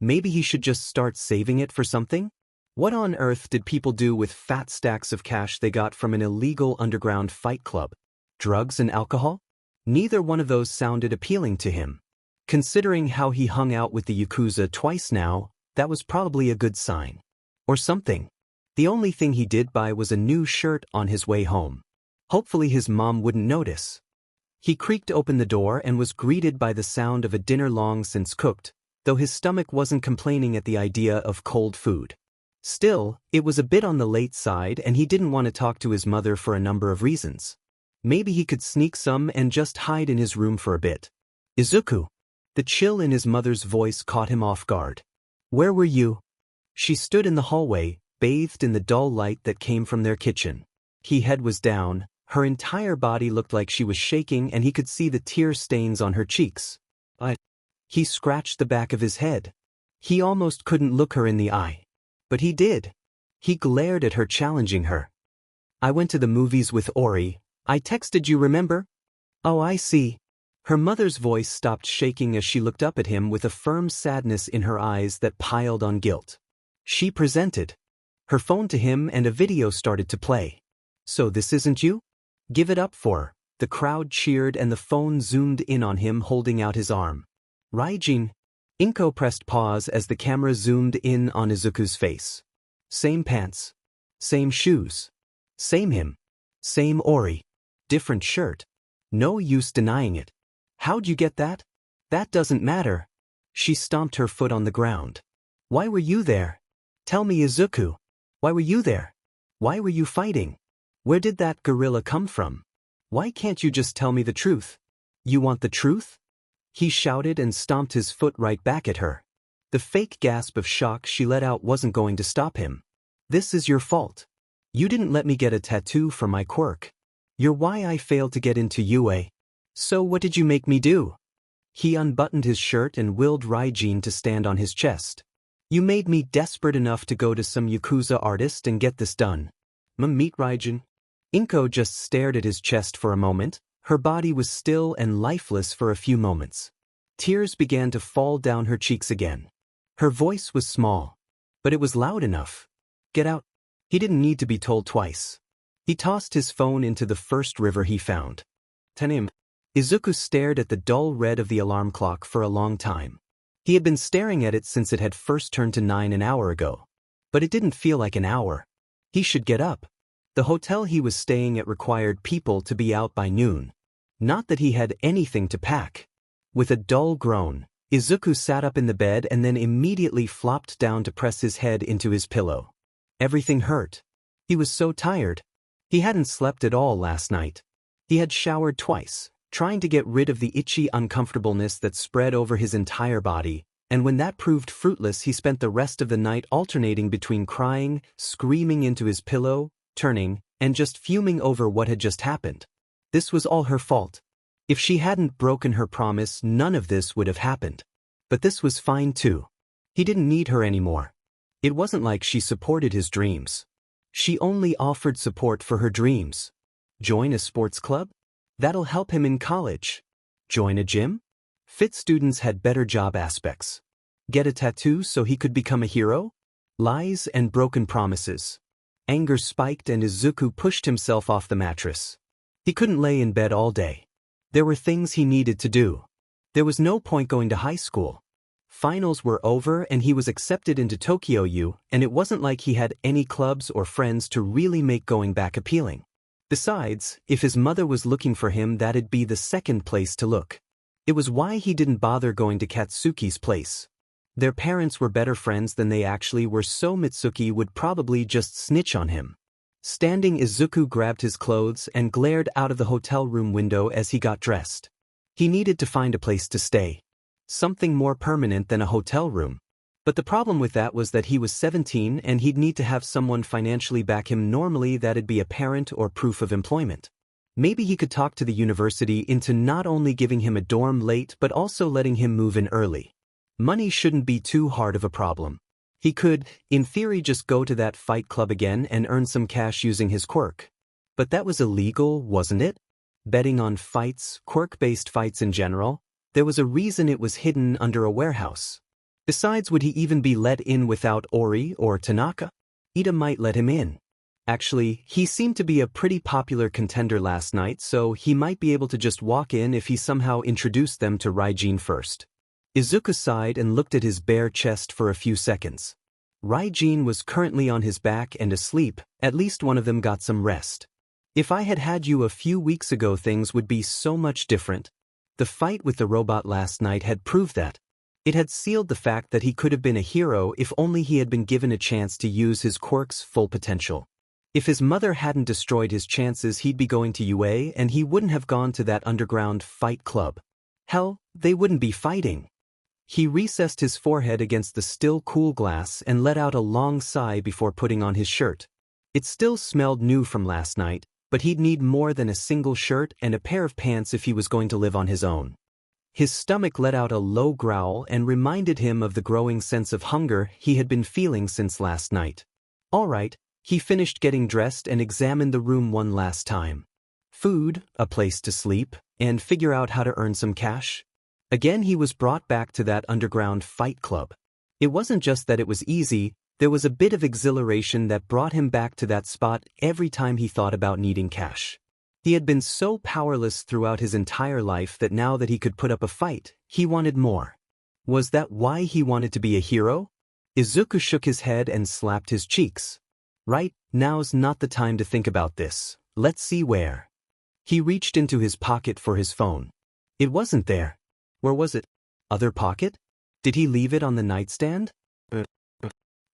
Maybe he should just start saving it for something? What on earth did people do with fat stacks of cash they got from an illegal underground fight club? Drugs and alcohol? Neither one of those sounded appealing to him. Considering how he hung out with the Yakuza twice now, that was probably a good sign. Or something. The only thing he did buy was a new shirt on his way home. Hopefully his mom wouldn't notice. He creaked open the door and was greeted by the sound of a dinner long since cooked, though his stomach wasn't complaining at the idea of cold food. Still, it was a bit on the late side and he didn't want to talk to his mother for a number of reasons. Maybe he could sneak some and just hide in his room for a bit. Izuku. The chill in his mother's voice caught him off guard. Where were you? She stood in the hallway, bathed in the dull light that came from their kitchen. His head was down, her entire body looked like she was shaking and he could see the tear stains on her cheeks. He scratched the back of his head. He almost couldn't look her in the eye. But he did. He glared at her, challenging her. I went to the movies with Orie. I texted you, remember? Oh, I see. Her mother's voice stopped shaking as she looked up at him with a firm sadness in her eyes that piled on guilt. She presented her phone to him and a video started to play. So this isn't you? Give it up for her. The crowd cheered and the phone zoomed in on him holding out his arm. Raijin. Inko pressed pause as the camera zoomed in on Izuku's face. Same pants. Same shoes. Same him. Same Orie. Different shirt. No use denying it. How'd you get that? That doesn't matter. She stomped her foot on the ground. Why were you there? Tell me, Izuku. Why were you there? Why were you fighting? Where did that gorilla come from? Why can't you just tell me the truth? You want the truth? He shouted and stomped his foot right back at her. The fake gasp of shock she let out wasn't going to stop him. This is your fault. You didn't let me get a tattoo for my quirk. You're why I failed to get into UA. So what did you make me do? He unbuttoned his shirt and willed Raijin to stand on his chest. You made me desperate enough to go to some Yakuza artist and get this done. Meet Raijin. Inko just stared at his chest for a moment. Her body was still and lifeless for a few moments. Tears began to fall down her cheeks again. Her voice was small, but it was loud enough. Get out. He didn't need to be told twice. He tossed his phone into the first river he found. Tanim. Izuku stared at the dull red of the alarm clock for a long time. He had been staring at it since it had first turned to 9 an hour ago. But it didn't feel like an hour. He should get up. The hotel he was staying at required people to be out by noon. Not that he had anything to pack. With a dull groan, Izuku sat up in the bed and then immediately flopped down to press his head into his pillow. Everything hurt. He was so tired. He hadn't slept at all last night. He had showered twice, trying to get rid of the itchy uncomfortableness that spread over his entire body, and when that proved fruitless he spent the rest of the night alternating between crying, screaming into his pillow, turning, and just fuming over what had just happened. This was all her fault. If she hadn't broken her promise, none of this would have happened. But this was fine too. He didn't need her anymore. It wasn't like she supported his dreams. She only offered support for her dreams. Join a sports club? That'll help him in college. Join a gym? Fit students had better job aspects. Get a tattoo so he could become a hero? Lies and broken promises. Anger spiked and Izuku pushed himself off the mattress. He couldn't lay in bed all day. There were things he needed to do. There was no point going to high school. Finals were over and he was accepted into Tokyo U, and it wasn't like he had any clubs or friends to really make going back appealing. Besides, if his mother was looking for him, that'd be the second place to look. It was why he didn't bother going to Katsuki's place. Their parents were better friends than they actually were, so Mitsuki would probably just snitch on him. Standing, Izuku grabbed his clothes and glared out of the hotel room window as he got dressed. He needed to find a place to stay. Something more permanent than a hotel room. But the problem with that was that he was 17 and he'd need to have someone financially back him. Normally that'd be a parent or proof of employment. Maybe he could talk to the university into not only giving him a dorm late but also letting him move in early. Money shouldn't be too hard of a problem. He could, in theory, just go to that fight club again and earn some cash using his quirk. But that was illegal, wasn't it? Betting on fights, quirk-based fights in general, there was a reason it was hidden under a warehouse. Besides, would he even be let in without Orie or Tanaka? Ida might let him in. Actually, he seemed to be a pretty popular contender last night, so he might be able to just walk in if he somehow introduced them to Raijin first. Izuku sighed and looked at his bare chest for a few seconds. Raijin was currently on his back and asleep, at least one of them got some rest. If I had had you a few weeks ago, things would be so much different. The fight with the robot last night had proved that. It had sealed the fact that he could have been a hero if only he had been given a chance to use his quirk's full potential. If his mother hadn't destroyed his chances, he'd be going to UA and he wouldn't have gone to that underground fight club. Hell, they wouldn't be fighting. He recessed his forehead against the still cool glass and let out a long sigh before putting on his shirt. It still smelled new from last night, but he'd need more than a single shirt and a pair of pants if he was going to live on his own. His stomach let out a low growl and reminded him of the growing sense of hunger he had been feeling since last night. All right, he finished getting dressed and examined the room one last time. Food, a place to sleep, and figure out how to earn some cash. Again he was brought back to that underground fight club. It wasn't just that it was easy, there was a bit of exhilaration that brought him back to that spot every time he thought about needing cash. He had been so powerless throughout his entire life that now that he could put up a fight, he wanted more. Was that why he wanted to be a hero? Izuku shook his head and slapped his cheeks. Right, now's not the time to think about this. Let's see where. He reached into his pocket for his phone. It wasn't there. Where was it? Other pocket? Did he leave it on the nightstand?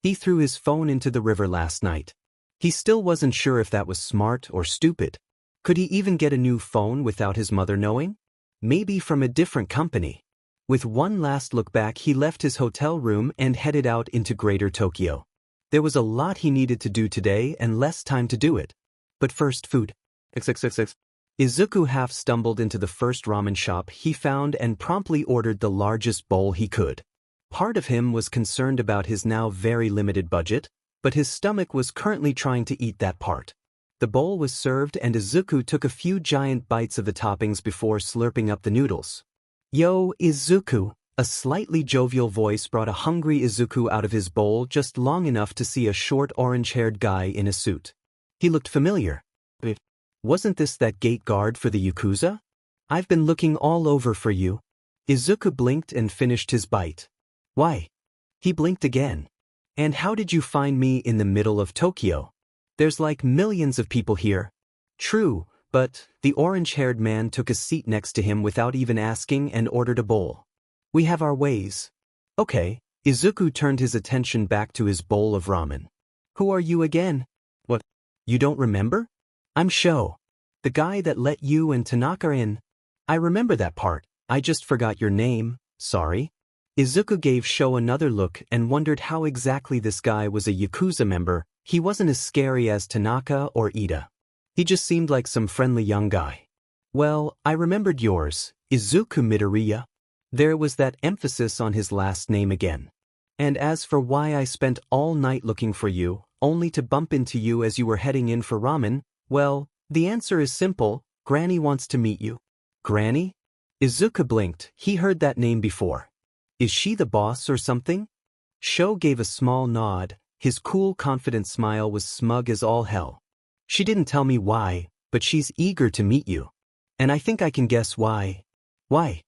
He threw his phone into the river last night. He still wasn't sure if that was smart or stupid. Could he even get a new phone without his mother knowing? Maybe from a different company. With one last look back, he left his hotel room and headed out into Greater Tokyo. There was a lot he needed to do today and less time to do it. But first, food. XXXX. Izuku half stumbled into the first ramen shop he found and promptly ordered the largest bowl he could. Part of him was concerned about his now very limited budget, but his stomach was currently trying to eat that part. The bowl was served and Izuku took a few giant bites of the toppings before slurping up the noodles. Yo, Izuku! A slightly jovial voice brought a hungry Izuku out of his bowl just long enough to see a short orange-haired guy in a suit. He looked familiar. Wasn't this that gate guard for the Yakuza? I've been looking all over for you. Izuku blinked and finished his bite. Why? He blinked again. And how did you find me in the middle of Tokyo? There's like millions of people here. True, but the orange-haired man took a seat next to him without even asking and ordered a bowl. We have our ways. Okay, Izuku turned his attention back to his bowl of ramen. Who are you again? What? You don't remember? I'm Sho. The guy that let you and Tanaka in. I remember that part, I just forgot your name, sorry. Izuku gave Sho another look and wondered how exactly this guy was a Yakuza member. He wasn't as scary as Tanaka or Ida. He just seemed like some friendly young guy. Well, I remembered yours, Izuku Midoriya. There was that emphasis on his last name again. And as for why I spent all night looking for you, only to bump into you as you were heading in for ramen, well, the answer is simple, Granny wants to meet you. Granny? Izuku blinked, he heard that name before. Is she the boss or something? Sho gave a small nod, his cool confident smile was smug as all hell. She didn't tell me why, but she's eager to meet you. And I think I can guess why. Why?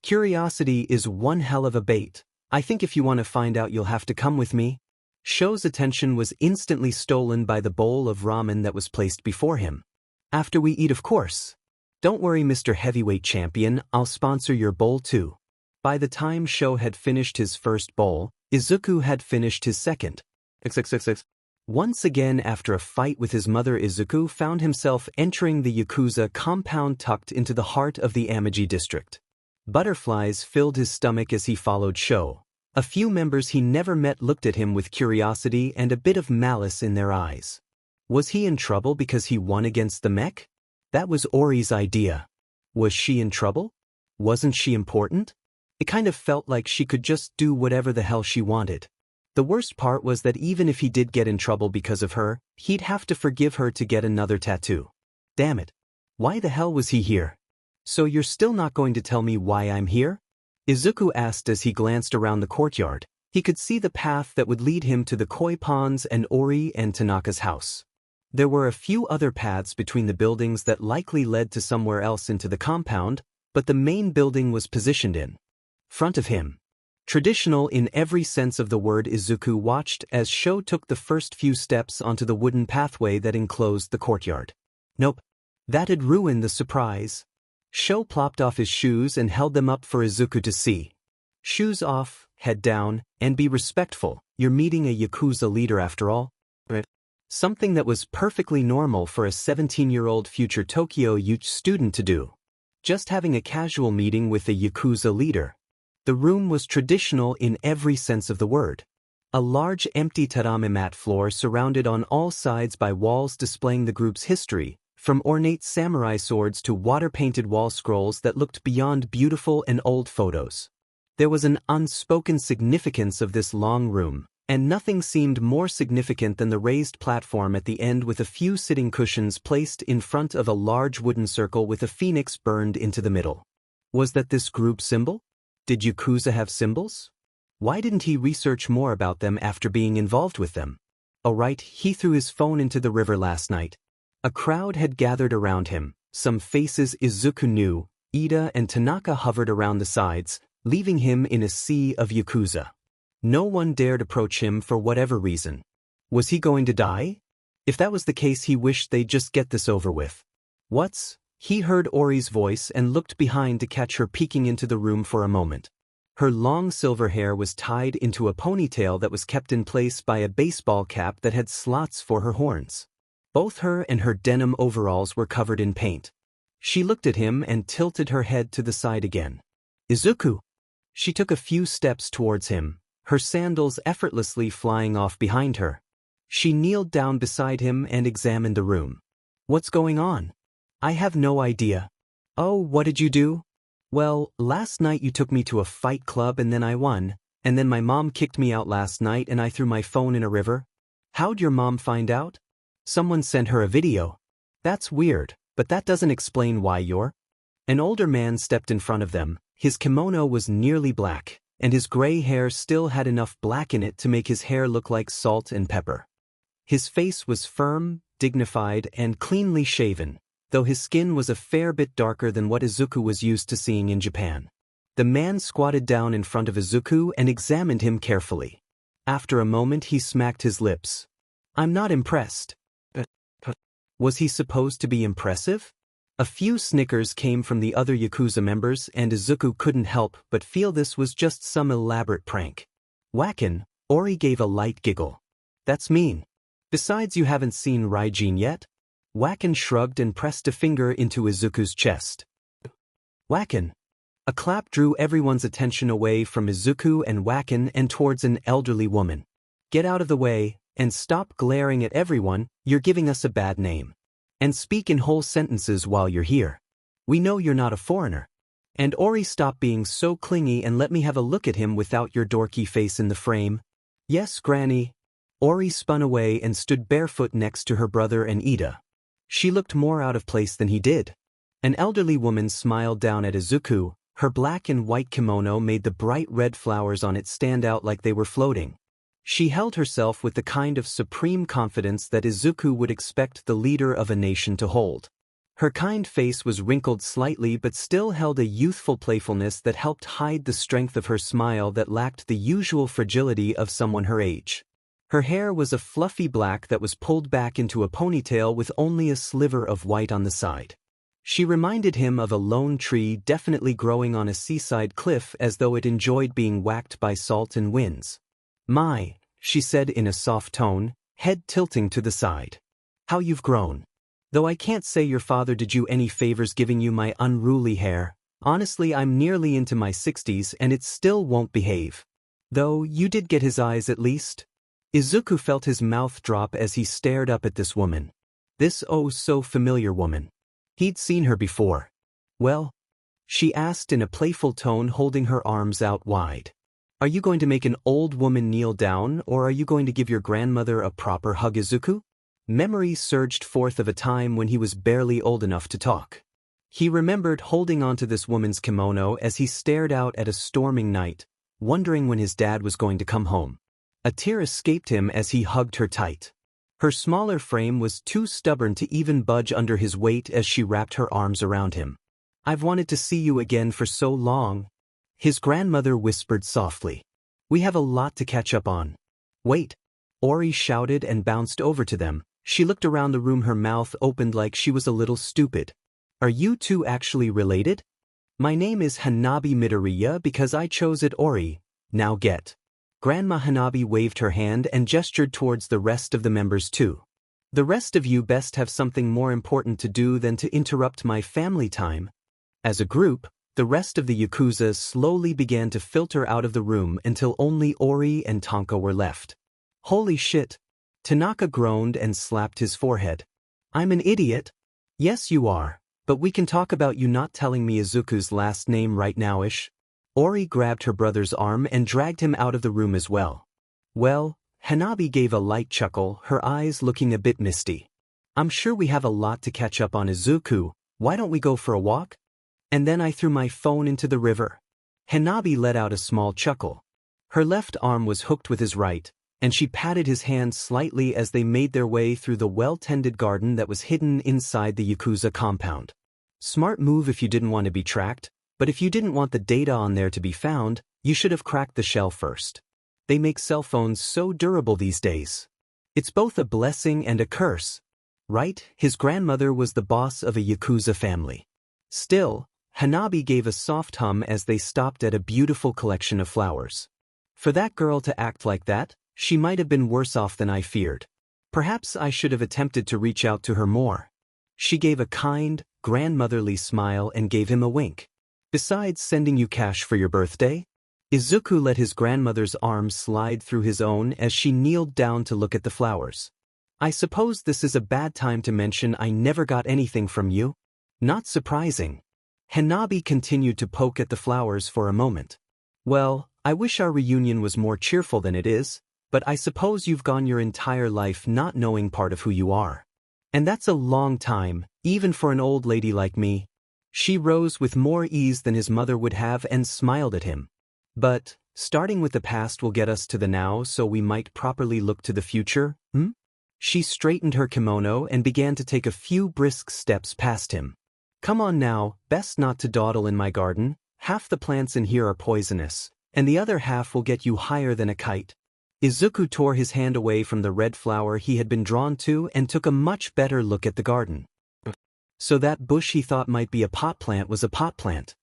Curiosity is one hell of a bait. I think if you want to find out you'll have to come with me. Sho's attention was instantly stolen by the bowl of ramen that was placed before him. After we eat, of course. Don't worry, Mr. Heavyweight Champion, I'll sponsor your bowl too. By the time Sho had finished his first bowl, Izuku had finished his second. XXXX. Once again after a fight with his mother, Izuku found himself entering the Yakuza compound tucked into the heart of the Amaji district. Butterflies filled his stomach as he followed Sho. A few members he never met looked at him with curiosity and a bit of malice in their eyes. Was he in trouble because he won against the mech? That was Orie's idea. Was she in trouble? Wasn't she important? It kind of felt like she could just do whatever the hell she wanted. The worst part was that even if he did get in trouble because of her, he'd have to forgive her to get another tattoo. Damn it. Why the hell was he here? So you're still not going to tell me why I'm here? Izuku asked as he glanced around the courtyard. He could see the path that would lead him to the koi ponds and Orie and Tanaka's house. There were a few other paths between the buildings that likely led to somewhere else into the compound, but the main building was positioned in front of him. Traditional in every sense of the word, Izuku watched as Sho took the first few steps onto the wooden pathway that enclosed the courtyard. Nope. That had ruined the surprise. Sho plopped off his shoes and held them up for Izuku to see. Shoes off, head down, and be respectful. You're meeting a Yakuza leader after all. Something that was perfectly normal for a 17-year-old future Tokyo Youth student to do. Just having a casual meeting with a Yakuza leader. The room was traditional in every sense of the word. A large empty tatami mat floor surrounded on all sides by walls displaying the group's history, from ornate samurai swords to water-painted wall scrolls that looked beyond beautiful and old photos. There was an unspoken significance of this long room, and nothing seemed more significant than the raised platform at the end with a few sitting cushions placed in front of a large wooden circle with a phoenix burned into the middle. Was that this group symbol? Did Yakuza have symbols? Why didn't he research more about them after being involved with them? Oh right, he threw his phone into the river last night. A crowd had gathered around him. Some faces Izuku knew. Ida and Tanaka hovered around the sides, leaving him in a sea of Yakuza. No one dared approach him for whatever reason. Was he going to die? If that was the case, he wished they'd just get this over with. He heard Orie's voice and looked behind to catch her peeking into the room for a moment. Her long silver hair was tied into a ponytail that was kept in place by a baseball cap that had slots for her horns. Both her and her denim overalls were covered in paint. She looked at him and tilted her head to the side again. Izuku! She took a few steps towards him, her sandals effortlessly flying off behind her. She kneeled down beside him and examined the room. What's going on? I have no idea. Oh, what did you do? Well, last night you took me to a fight club and then I won, and then my mom kicked me out last night and I threw my phone in a river. How'd your mom find out? Someone sent her a video. That's weird, but that doesn't explain why you're... An older man stepped in front of them. His kimono was nearly black, and his gray hair still had enough black in it to make his hair look like salt and pepper. His face was firm, dignified, and cleanly shaven, though his skin was a fair bit darker than what Izuku was used to seeing in Japan. The man squatted down in front of Izuku and examined him carefully. After a moment he smacked his lips. I'm not impressed. Was he supposed to be impressive? A few snickers came from the other Yakuza members and Izuku couldn't help but feel this was just some elaborate prank. Whackin', Orie gave a light giggle. That's mean. Besides, you haven't seen Raijin yet? Whackin shrugged and pressed a finger into Izuku's chest. Whackin. A clap drew everyone's attention away from Izuku and Whackin and towards an elderly woman. Get out of the way, and stop glaring at everyone, you're giving us a bad name. And speak in whole sentences while you're here. We know you're not a foreigner. And Orie, stop being so clingy and let me have a look at him without your dorky face in the frame. Yes, Granny. Orie spun away and stood barefoot next to her brother and Ida. She looked more out of place than he did. An elderly woman smiled down at Izuku. Her black and white kimono made the bright red flowers on it stand out like they were floating. She held herself with the kind of supreme confidence that Izuku would expect the leader of a nation to hold. Her kind face was wrinkled slightly but still held a youthful playfulness that helped hide the strength of her smile that lacked the usual fragility of someone her age. Her hair was a fluffy black that was pulled back into a ponytail with only a sliver of white on the side. She reminded him of a lone tree definitely growing on a seaside cliff as though it enjoyed being whacked by salt and winds. My, she said in a soft tone, head tilting to the side. How you've grown. Though I can't say your father did you any favors giving you my unruly hair. Honestly, I'm nearly into my 60s and it still won't behave. Though you did get his eyes at least. Izuku felt his mouth drop as he stared up at this woman. This oh so familiar woman. He'd seen her before. Well? She asked in a playful tone, holding her arms out wide. Are you going to make an old woman kneel down, or are you going to give your grandmother a proper hug, Izuku? Memories surged forth of a time when he was barely old enough to talk. He remembered holding onto this woman's kimono as he stared out at a storming night, wondering when his dad was going to come home. A tear escaped him as he hugged her tight. Her smaller frame was too stubborn to even budge under his weight as she wrapped her arms around him. I've wanted to see you again for so long. His grandmother whispered softly. We have a lot to catch up on. Wait. Orie shouted and bounced over to them. She looked around the room, her mouth opened like she was a little stupid. Are you two actually related? My name is Hanabi Midoriya because I chose it, Orie. Now get. Grandma Hanabi waved her hand and gestured towards the rest of the members too. The rest of you best have something more important to do than to interrupt my family time. As a group, the rest of the Yakuza slowly began to filter out of the room until only Orie and Tonka were left. Holy shit! Tanaka groaned and slapped his forehead. I'm an idiot. Yes, you are, but we can talk about you not telling me Izuku's last name right now-ish. Orie grabbed her brother's arm and dragged him out of the room as well. Well, Hanabi gave a light chuckle, her eyes looking a bit misty. I'm sure we have a lot to catch up on, Izuku. Why don't we go for a walk? And then I threw my phone into the river. Hanabi let out a small chuckle. Her left arm was hooked with his right, and she patted his hand slightly as they made their way through the well-tended garden that was hidden inside the Yakuza compound. Smart move if you didn't want to be tracked, but if you didn't want the data on there to be found, you should have cracked the shell first. They make cell phones so durable these days. It's both a blessing and a curse. Right? His grandmother was the boss of a Yakuza family. Still, Hanabi gave a soft hum as they stopped at a beautiful collection of flowers. For that girl to act like that, she might have been worse off than I feared. Perhaps I should have attempted to reach out to her more. She gave a kind, grandmotherly smile and gave him a wink. Besides sending you cash for your birthday? Izuku let his grandmother's arm slide through his own as she kneeled down to look at the flowers. I suppose this is a bad time to mention I never got anything from you? Not surprising. Hanabi continued to poke at the flowers for a moment. Well, I wish our reunion was more cheerful than it is, but I suppose you've gone your entire life not knowing part of who you are. And that's a long time, even for an old lady like me. She rose with more ease than his mother would have and smiled at him. But, starting with the past will get us to the now, so we might properly look to the future, She straightened her kimono and began to take a few brisk steps past him. Come on now, best not to dawdle in my garden. Half the plants in here are poisonous, and the other half will get you higher than a kite. Izuku tore his hand away from the red flower he had been drawn to and took a much better look at the garden. So that bush he thought might be a pot plant was a pot plant.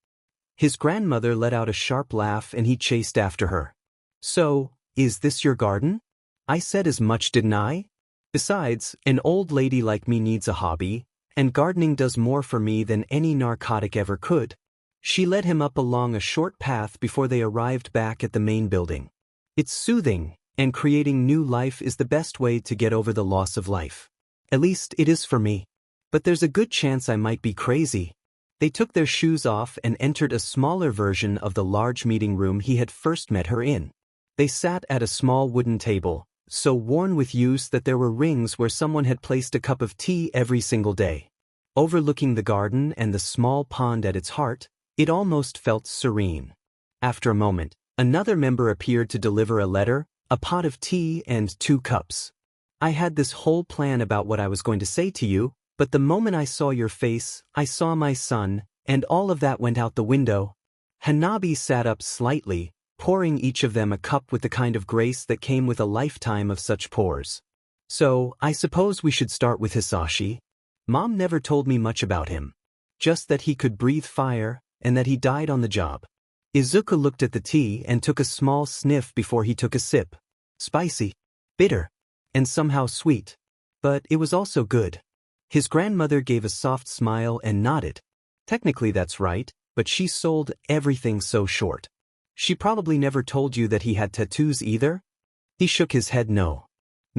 His grandmother let out a sharp laugh and he chased after her. So, is this your garden? I said as much, didn't I? Besides, an old lady like me needs a hobby, and gardening does more for me than any narcotic ever could. She led him up along a short path before they arrived back at the main building. It's soothing, and creating new life is the best way to get over the loss of life. At least it is for me. But there's a good chance I might be crazy. They took their shoes off and entered a smaller version of the large meeting room he had first met her in. They sat at a small wooden table, so worn with use that there were rings where someone had placed a cup of tea every single day. Overlooking the garden and the small pond at its heart, it almost felt serene. After a moment, another member appeared to deliver a letter, a pot of tea, and 2 cups. I had this whole plan about what I was going to say to you, but the moment I saw your face, I saw my son, and all of that went out the window. Hanabi sat up slightly, pouring each of them a cup with the kind of grace that came with a lifetime of such pours. So, I suppose we should start with Hisashi. Mom never told me much about him. Just that he could breathe fire, and that he died on the job. Izuku looked at the tea and took a small sniff before he took a sip. Spicy, bitter, and somehow sweet. But it was also good. His grandmother gave a soft smile and nodded. Technically that's right, but she sold everything so short. She probably never told you that he had tattoos either? He shook his head no.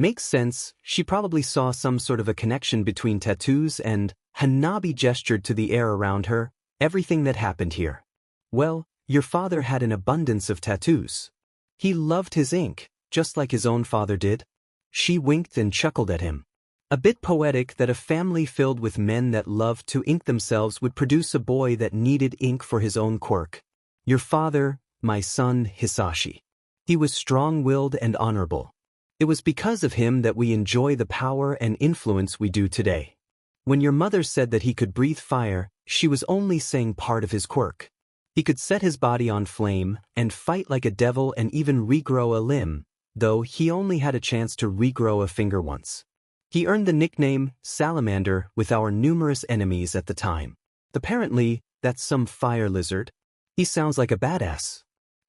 Makes sense, she probably saw some sort of a connection between tattoos and Hanabi gestured to the air around her, everything that happened here. Well, your father had an abundance of tattoos. He loved his ink, just like his own father did. She winked and chuckled at him. A bit poetic that a family filled with men that loved to ink themselves would produce a boy that needed ink for his own quirk. Your father, my son Hisashi. He was strong-willed and honorable. It was because of him that we enjoy the power and influence we do today. When your mother said that he could breathe fire, she was only saying part of his quirk. He could set his body on flame and fight like a devil and even regrow a limb, though he only had a chance to regrow a finger once. He earned the nickname Salamander with our numerous enemies at the time. Apparently, that's some fire lizard. He sounds like a badass.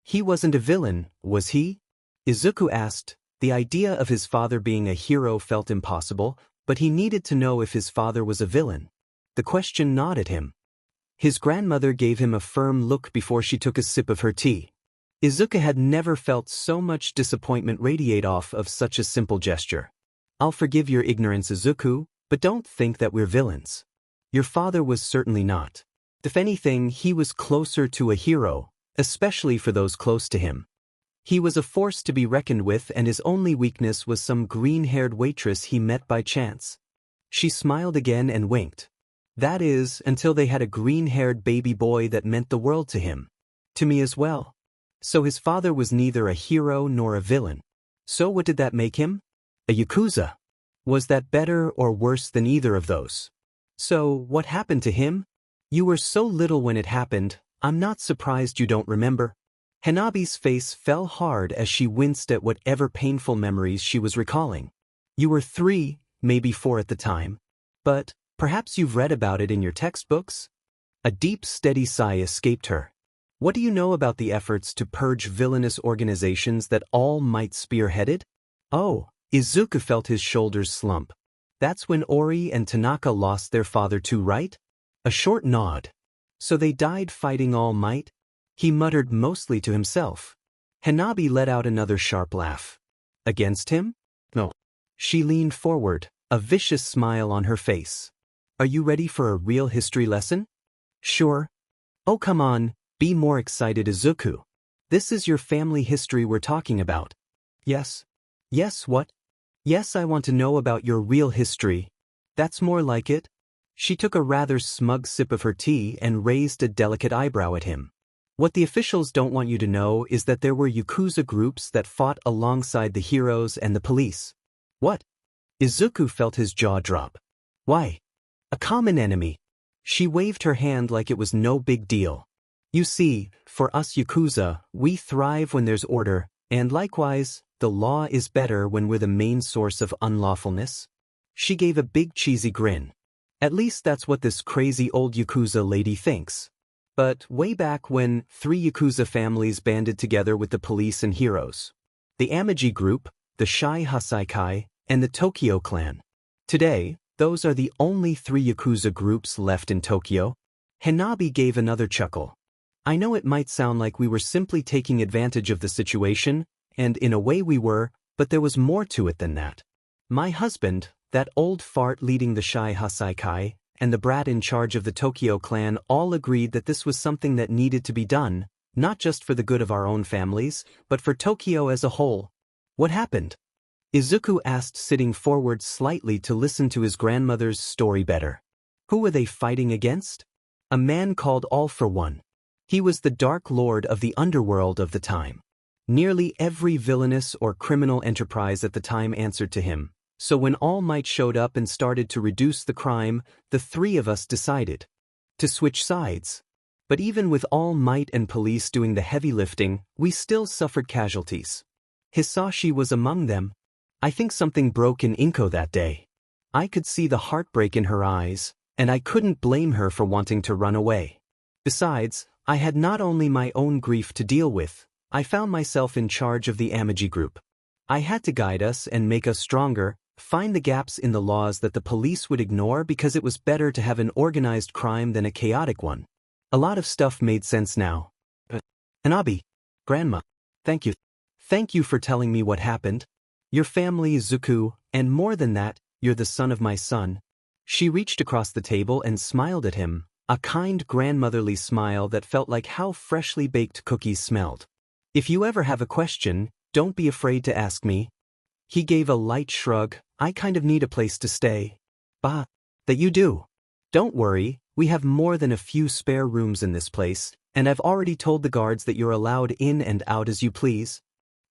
He wasn't a villain, was he? Izuku asked. The idea of his father being a hero felt impossible, but he needed to know if his father was a villain. The question gnawed at him. His grandmother gave him a firm look before she took a sip of her tea. Izuku had never felt so much disappointment radiate off of such a simple gesture. I'll forgive your ignorance, Izuku, but don't think that we're villains. Your father was certainly not. If anything, he was closer to a hero, especially for those close to him. He was a force to be reckoned with, and his only weakness was some green-haired waitress he met by chance. She smiled again and winked. That is, until they had a green-haired baby boy that meant the world to him. To me as well. So his father was neither a hero nor a villain. So what did that make him? A Yakuza. Was that better or worse than either of those? So, what happened to him? You were so little when it happened, I'm not surprised you don't remember. Hanabi's face fell hard as she winced at whatever painful memories she was recalling. You were 3, maybe 4 at the time. But, perhaps you've read about it in your textbooks? A deep, steady sigh escaped her. What do you know about the efforts to purge villainous organizations that All Might spearheaded? Oh, Izuku felt his shoulders slump. That's when Orie and Tanaka lost their father too, right? A short nod. So they died fighting All Might? He muttered mostly to himself. Hanabi let out another sharp laugh. Against him? No. She leaned forward, a vicious smile on her face. Are you ready for a real history lesson? Sure. Oh, come on, be more excited, Izuku. This is your family history we're talking about. Yes. Yes, what? Yes, I want to know about your real history. That's more like it. She took a rather smug sip of her tea and raised a delicate eyebrow at him. What the officials don't want you to know is that there were Yakuza groups that fought alongside the heroes and the police. What? Izuku felt his jaw drop. Why? A common enemy. She waved her hand like it was no big deal. You see, for us Yakuza, we thrive when there's order, and likewise, the law is better when we're the main source of unlawfulness. She gave a big cheesy grin. At least that's what this crazy old Yakuza lady thinks. But way back when 3 Yakuza families banded together with the police and heroes. The Amaji Group, the Shai Hasaikai, and the Tokyo Clan. Today, those are the only 3 Yakuza groups left in Tokyo. Hanabi gave another chuckle. I know it might sound like we were simply taking advantage of the situation, and in a way we were, but there was more to it than that. My husband, that old fart leading the Shai Hasaikai, and the brat in charge of the Tokyo Clan all agreed that this was something that needed to be done, not just for the good of our own families, but for Tokyo as a whole. What happened? Izuku asked, sitting forward slightly to listen to his grandmother's story better. Who were they fighting against? A man called All for One. He was the Dark Lord of the underworld of the time. Nearly every villainous or criminal enterprise at the time answered to him. So when All Might showed up and started to reduce the crime, the 3 of us decided to switch sides. But even with All Might and police doing the heavy lifting, we still suffered casualties. Hisashi was among them. I think something broke in Inko that day. I could see the heartbreak in her eyes, and I couldn't blame her for wanting to run away. Besides, I had not only my own grief to deal with, I found myself in charge of the Amaji Group. I had to guide us and make us stronger, find the gaps in the laws that the police would ignore because it was better to have an organized crime than a chaotic one. A lot of stuff made sense now. Hanabi, Grandma, thank you. Thank you for telling me what happened. Your family is Zuku, and more than that, you're the son of my son. She reached across the table and smiled at him, a kind grandmotherly smile that felt like how freshly baked cookies smelled. If you ever have a question, don't be afraid to ask me. He gave a light shrug. I kind of need a place to stay. Bah, that you do. Don't worry, we have more than a few spare rooms in this place, and I've already told the guards that you're allowed in and out as you please.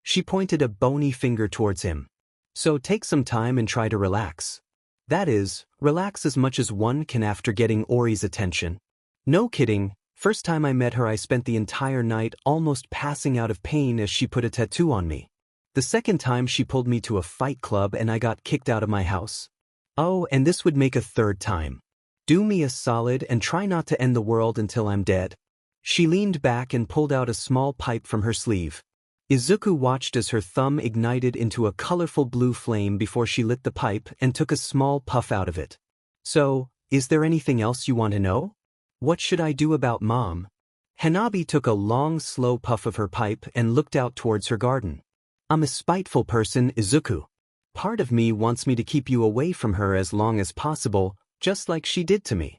She pointed a bony finger towards him. So take some time and try to relax. That is, relax as much as one can after getting Orie's attention. No kidding, first time I met her I spent the entire night almost passing out of pain as she put a tattoo on me. The second time she pulled me to a fight club and I got kicked out of my house. Oh, and this would make a third time. Do me a solid and try not to end the world until I'm dead. She leaned back and pulled out a small pipe from her sleeve. Izuku watched as her thumb ignited into a colorful blue flame before she lit the pipe and took a small puff out of it. So, is there anything else you want to know? What should I do about Mom? Hanabi took a long, slow puff of her pipe and looked out towards her garden. I'm a spiteful person, Izuku. Part of me wants me to keep you away from her as long as possible, just like she did to me.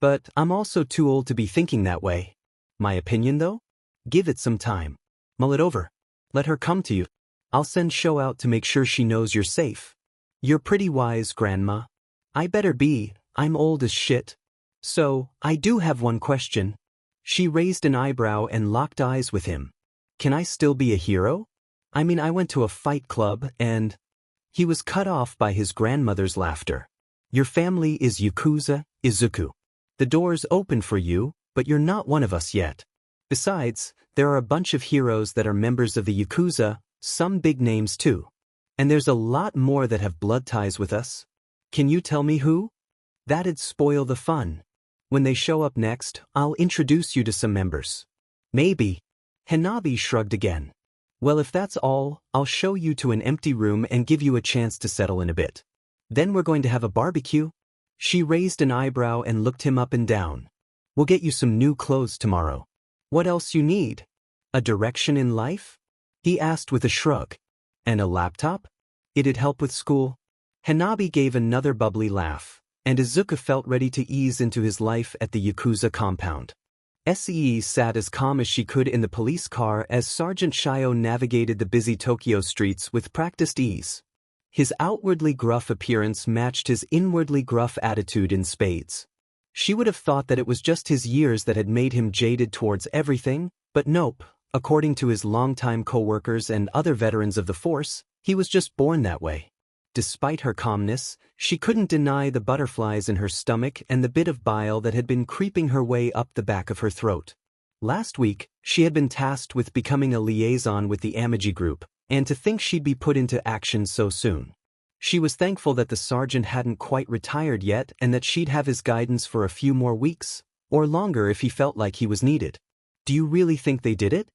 But I'm also too old to be thinking that way. My opinion, though? Give it some time. Mull it over. Let her come to you. I'll send Sho out to make sure she knows you're safe. You're pretty wise, Grandma. I better be, I'm old as shit. So, I do have one question. She raised an eyebrow and locked eyes with him. Can I still be a hero? I mean, I went to a fight club and... He was cut off by his grandmother's laughter. Your family is Yakuza, Izuku. The door's open for you, but you're not one of us yet. Besides, there are a bunch of heroes that are members of the Yakuza, some big names too. And there's a lot more that have blood ties with us. Can you tell me who? That'd spoil the fun. When they show up next, I'll introduce you to some members. Maybe. Hanabi shrugged again. Well, if that's all, I'll show you to an empty room and give you a chance to settle in a bit. Then we're going to have a barbecue. She raised an eyebrow and looked him up and down. We'll get you some new clothes tomorrow. What else you need? A direction in life? He asked with a shrug. And a laptop? It'd help with school. Hanabi gave another bubbly laugh, and Izuku felt ready to ease into his life at the Yakuza compound. SEE sat as calm as she could in the police car as Sergeant Shio navigated the busy Tokyo streets with practiced ease. His outwardly gruff appearance matched his inwardly gruff attitude in spades. She would have thought that it was just his years that had made him jaded towards everything, but nope. According to his longtime co-workers and other veterans of the force, he was just born that way. Despite her calmness, she couldn't deny the butterflies in her stomach and the bit of bile that had been creeping her way up the back of her throat. Last week, she had been tasked with becoming a liaison with the Amagi group, and to think she'd be put into action so soon. She was thankful that the sergeant hadn't quite retired yet and that she'd have his guidance for a few more weeks, or longer if he felt like he was needed. Do you really think they did it?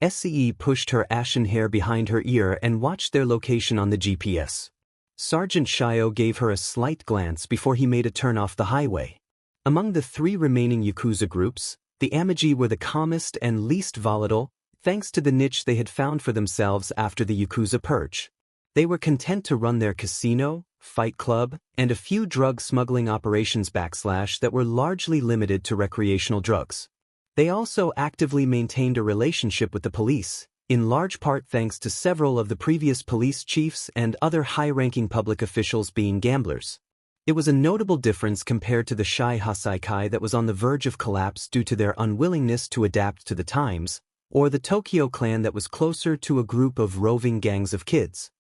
SCE pushed her ashen hair behind her ear and watched their location on the GPS. Sergeant Shio gave her a slight glance before he made a turn off the highway. Among the three remaining Yakuza groups, the Amagi were the calmest and least volatile, thanks to the niche they had found for themselves after the Yakuza purge. They were content to run their casino, fight club, and a few drug smuggling operations that were largely limited to recreational drugs. They also actively maintained a relationship with the police, in large part thanks to several of the previous police chiefs and other high-ranking public officials being gamblers. It was a notable difference compared to the Shai Hasaikai that was on the verge of collapse due to their unwillingness to adapt to the times, or the Tokyo clan that was closer to a group of roving gangs of kids.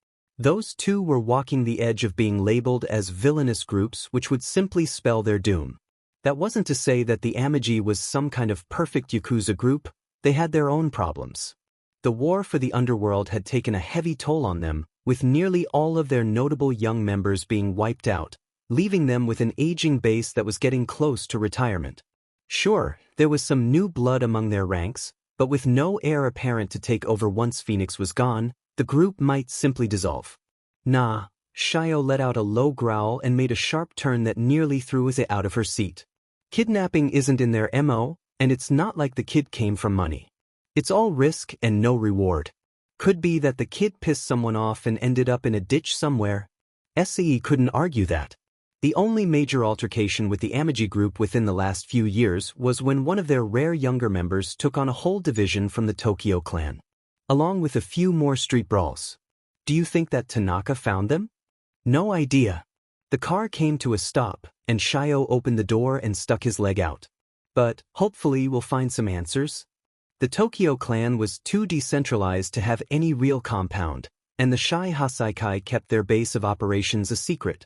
Those two were walking the edge of being labeled as villainous groups, which would simply spell their doom. That wasn't to say that the Amagi was some kind of perfect Yakuza group. They had their own problems. The war for the underworld had taken a heavy toll on them, with nearly all of their notable young members being wiped out, leaving them with an aging base that was getting close to retirement. Sure, there was some new blood among their ranks, but with no heir apparent to take over once Phoenix was gone, the group might simply dissolve. Nah, Shio let out a low growl and made a sharp turn that nearly threw Izzy out of her seat. Kidnapping isn't in their MO, and it's not like the kid came from money. It's all risk and no reward. Could be that the kid pissed someone off and ended up in a ditch somewhere. SE couldn't argue that. The only major altercation with the Amagi group within the last few years was when one of their rare younger members took on a whole division from the Tokyo clan, along with a few more street brawls. Do you think that Tanaka found them? No idea. The car came to a stop, and Shio opened the door and stuck his leg out. But, hopefully we'll find some answers. The Tokyo clan was too decentralized to have any real compound, and the Shai Hasaikai kept their base of operations a secret.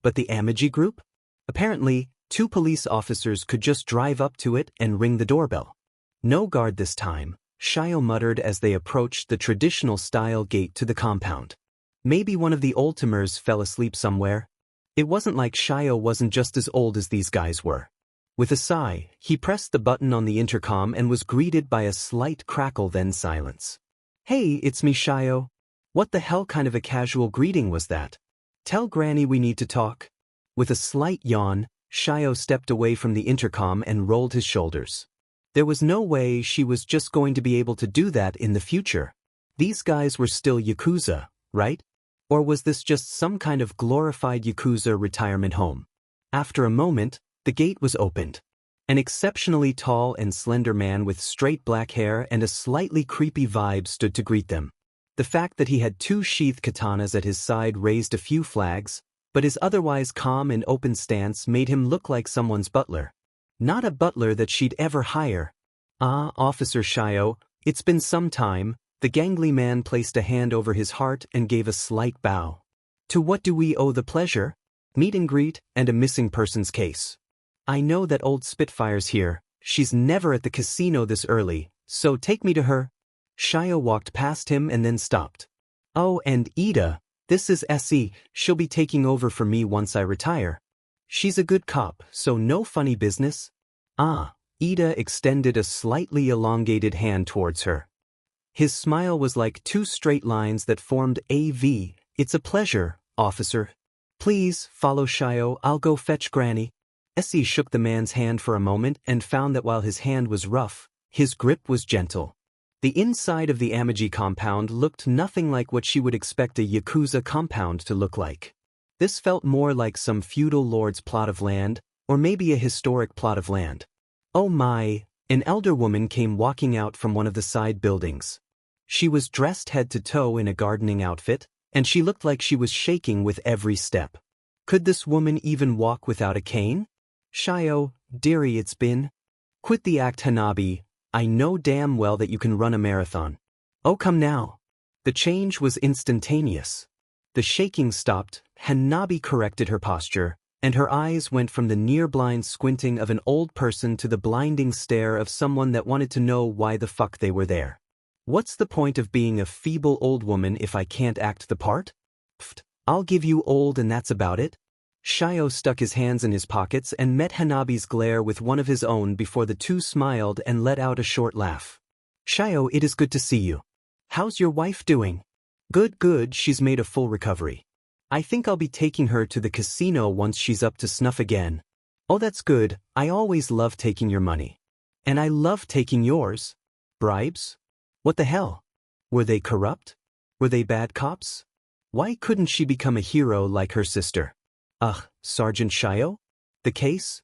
But the Amagi group? Apparently, 2 police officers could just drive up to it and ring the doorbell. No guard this time, Shio muttered as they approached the traditional-style gate to the compound. Maybe one of the old-timers fell asleep somewhere. It wasn't like Shio wasn't just as old as these guys were. With a sigh, he pressed the button on the intercom and was greeted by a slight crackle then silence. Hey, it's me Shio. What the hell kind of a casual greeting was that? Tell Granny we need to talk. With a slight yawn, Shio stepped away from the intercom and rolled his shoulders. There was no way she was just going to be able to do that in the future. These guys were still Yakuza, right? Or was this just some kind of glorified Yakuza retirement home? After a moment, the gate was opened. An exceptionally tall and slender man with straight black hair and a slightly creepy vibe stood to greet them. The fact that he had 2 sheathed katanas at his side raised a few flags, but his otherwise calm and open stance made him look like someone's butler. Not a butler that she'd ever hire. Ah, Officer Shio, it's been some time. The gangly man placed a hand over his heart and gave a slight bow. To what do we owe the pleasure? Meet and greet, and a missing persons case. I know that old Spitfire's here. She's never at the casino this early, so take me to her. Shio walked past him and then stopped. Oh, and Ida, this is SE, she'll be taking over for me once I retire. She's a good cop, so no funny business. Ah, Ida extended a slightly elongated hand towards her. His smile was like 2 straight lines that formed a V. It's a pleasure, officer. Please, follow Shio, I'll go fetch Granny. SE shook the man's hand for a moment and found that while his hand was rough, his grip was gentle. The inside of the Amagi compound looked nothing like what she would expect a Yakuza compound to look like. This felt more like some feudal lord's plot of land, or maybe a historic plot of land. Oh my, an elder woman came walking out from one of the side buildings. She was dressed head to toe in a gardening outfit, and she looked like she was shaking with every step. Could this woman even walk without a cane? Shio, dearie, it's been. Quit the act, Hanabi. I know damn well that you can run a marathon. Oh, come now. The change was instantaneous. The shaking stopped, Hanabi corrected her posture, and her eyes went from the near-blind squinting of an old person to the blinding stare of someone that wanted to know why the fuck they were there. What's the point of being a feeble old woman if I can't act the part? Pfft, I'll give you old and that's about it. Shio stuck his hands in his pockets and met Hanabi's glare with one of his own before the two smiled and let out a short laugh. Shio, it is good to see you. How's your wife doing? Good, good, she's made a full recovery. I think I'll be taking her to the casino once she's up to snuff again. Oh, that's good, I always love taking your money. And I love taking yours. Bribes? What the hell? Were they corrupt? Were they bad cops? Why couldn't she become a hero like her sister? Ugh, Sergeant Shio? The case?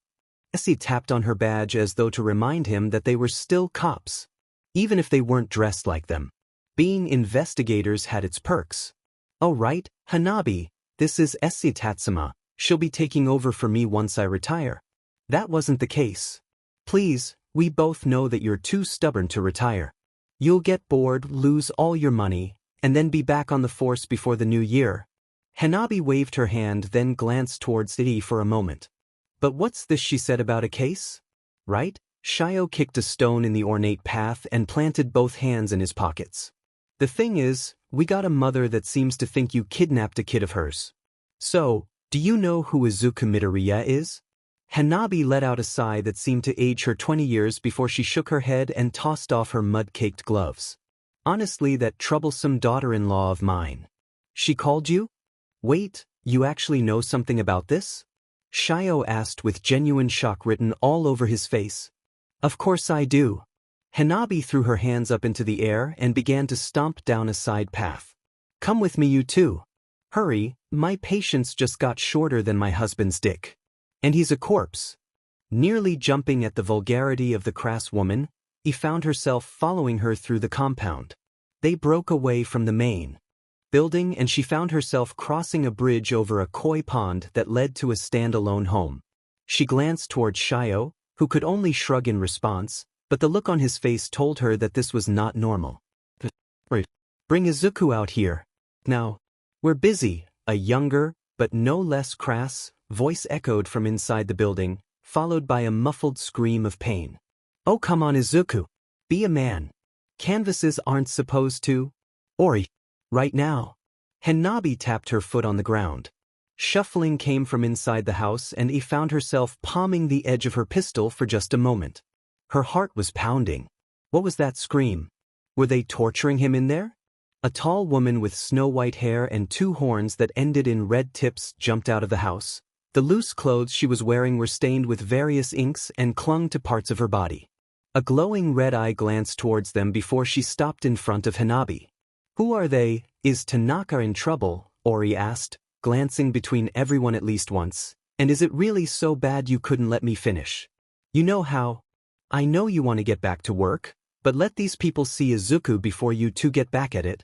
Essie tapped on her badge as though to remind him that they were still cops, even if they weren't dressed like them. Being investigators had its perks. Oh right, Hanabi, this is Essie Tatsuma. She'll be taking over for me once I retire. That wasn't the case. Please, we both know that you're too stubborn to retire. You'll get bored, lose all your money, and then be back on the force before the new year. Hanabi waved her hand, then glanced towards Iri for a moment. But what's this she said about a case? Right? Shio kicked a stone in the ornate path and planted both hands in his pockets. The thing is, we got a mother that seems to think you kidnapped a kid of hers. So, do you know who Izuku Midoriya is? Hanabi let out a sigh that seemed to age her 20 years before she shook her head and tossed off her mud-caked gloves. Honestly, that troublesome daughter-in-law of mine. She called you? Wait, you actually know something about this? Shio asked with genuine shock written all over his face. Of course I do. Hanabi threw her hands up into the air and began to stomp down a side path. Come with me, you two. Hurry, my patience just got shorter than my husband's dick. And he's a corpse. Nearly jumping at the vulgarity of the crass woman, he found herself following her through the compound. They broke away from the main building and she found herself crossing a bridge over a koi pond that led to a standalone home. She glanced toward Shio, who could only shrug in response, but the look on his face told her that this was not normal. Bring Izuku out here. Now. We're busy, a younger, but no less crass, voice echoed from inside the building, followed by a muffled scream of pain. Oh come on Izuku. Be a man. Canvases aren't supposed to. Orie. Right now. Hanabi tapped her foot on the ground. Shuffling came from inside the house and he found herself palming the edge of her pistol for just a moment. Her heart was pounding. What was that scream? Were they torturing him in there? A tall woman with snow-white hair and two horns that ended in red tips jumped out of the house. The loose clothes she was wearing were stained with various inks and clung to parts of her body. A glowing red eye glanced towards them before she stopped in front of Hanabi. Who are they? Is Tanaka in trouble? Orie asked, glancing between everyone at least once. And is it really so bad you couldn't let me finish? You know how? I know you want to get back to work, but let these people see Izuku before you two get back at it.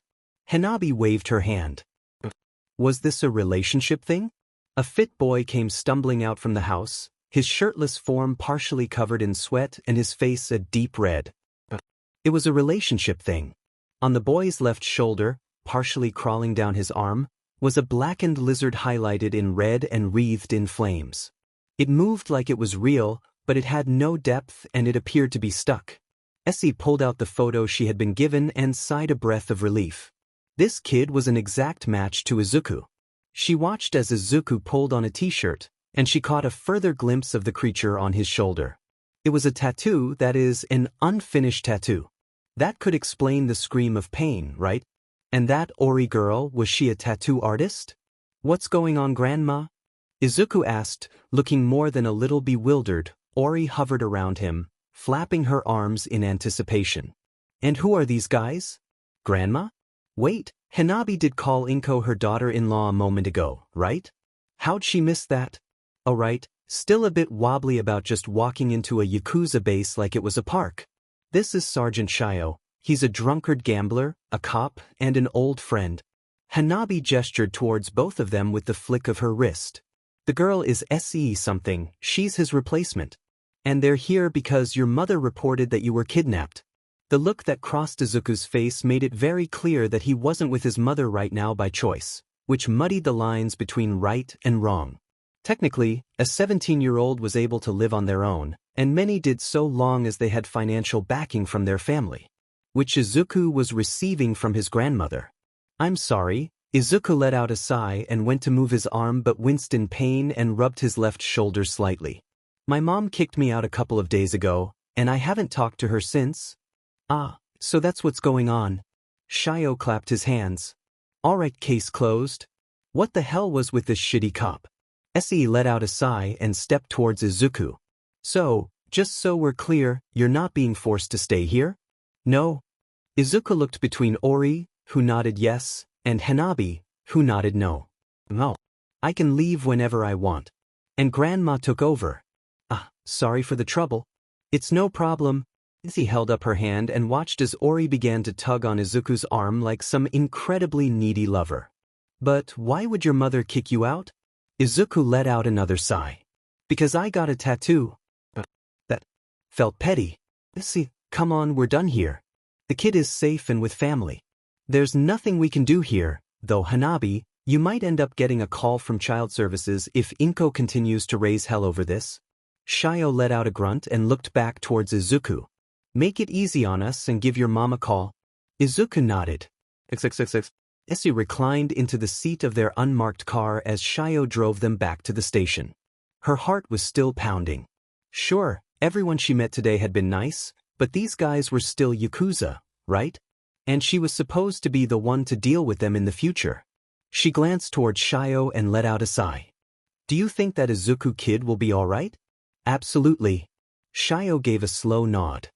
Hanabi waved her hand. Was this a relationship thing? A fit boy came stumbling out from the house, his shirtless form partially covered in sweat and his face a deep red. It was a relationship thing. On the boy's left shoulder, partially crawling down his arm, was a blackened lizard highlighted in red and wreathed in flames. It moved like it was real, but it had no depth and it appeared to be stuck. Essie pulled out the photo she had been given and sighed a breath of relief. This kid was an exact match to Izuku. She watched as Izuku pulled on a t-shirt, and she caught a further glimpse of the creature on his shoulder. It was a tattoo, that is, an unfinished tattoo. That could explain the scream of pain, right? And that Orie girl, was she a tattoo artist? What's going on, Grandma? Izuku asked, looking more than a little bewildered. Orie hovered around him, flapping her arms in anticipation. And who are these guys? Grandma? Wait, Hanabi did call Inko her daughter-in-law a moment ago, right? How'd she miss that? Oh right, still a bit wobbly about just walking into a Yakuza base like it was a park. This is Sergeant Shio. He's a drunkard gambler, a cop, and an old friend. Hanabi gestured towards both of them with the flick of her wrist. The girl is SE something, she's his replacement. And they're here because your mother reported that you were kidnapped. The look that crossed Izuku's face made it very clear that he wasn't with his mother right now by choice, which muddied the lines between right and wrong. Technically, a 17-year-old was able to live on their own, and many did so long as they had financial backing from their family, which Izuku was receiving from his grandmother. I'm sorry. Izuku let out a sigh and went to move his arm but winced in pain and rubbed his left shoulder slightly. My mom kicked me out a couple of days ago, and I haven't talked to her since. Ah, so that's what's going on. Shio clapped his hands. Alright, case closed. What the hell was with this shitty cop? Essie let out a sigh and stepped towards Izuku. So, just so we're clear, you're not being forced to stay here? No. Izuku looked between Orie, who nodded yes, and Hanabi, who nodded no. No. I can leave whenever I want. And Grandma took over. Ah, sorry for the trouble. It's no problem. Essie held up her hand and watched as Orie began to tug on Izuku's arm like some incredibly needy lover. But why would your mother kick you out? Izuku let out another sigh. Because I got a tattoo. That felt petty. Essie, come on, we're done here. The kid is safe and with family. There's nothing we can do here, though Hanabi, you might end up getting a call from child services if Inko continues to raise hell over this. Shio let out a grunt and looked back towards Izuku. Make it easy on us and give your mom a call. Izuku nodded. XXXX. Essie reclined into the seat of their unmarked car as Shio drove them back to the station. Her heart was still pounding. Sure, everyone she met today had been nice, but these guys were still Yakuza, right? And she was supposed to be the one to deal with them in the future. She glanced towards Shio and let out a sigh. Do you think that Izuku kid will be alright? Absolutely. Shio gave a slow nod.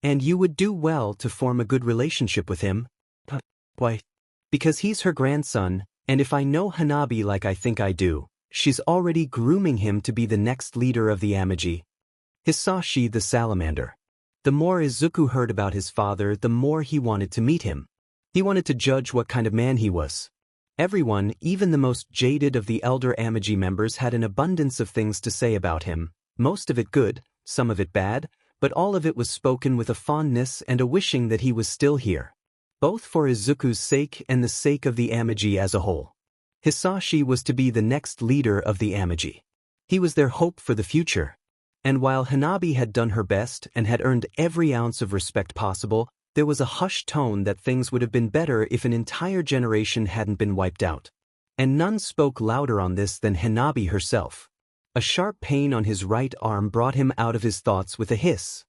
And you would do well to form a good relationship with him. Why? Because he's her grandson, and if I know Hanabi like I think I do, she's already grooming him to be the next leader of the Amagi. Hisashi the salamander. The more Izuku heard about his father, the more he wanted to meet him. He wanted to judge what kind of man he was. Everyone, even the most jaded of the elder Amagi members, had an abundance of things to say about him, most of it good, some of it bad, but all of it was spoken with a fondness and a wishing that he was still here. Both for Izuku's sake and the sake of the Amagi as a whole. Hisashi was to be the next leader of the Amagi. He was their hope for the future. And while Hanabi had done her best and had earned every ounce of respect possible, there was a hushed tone that things would have been better if an entire generation hadn't been wiped out. And none spoke louder on this than Hanabi herself. A sharp pain on his right arm brought him out of his thoughts with a hiss.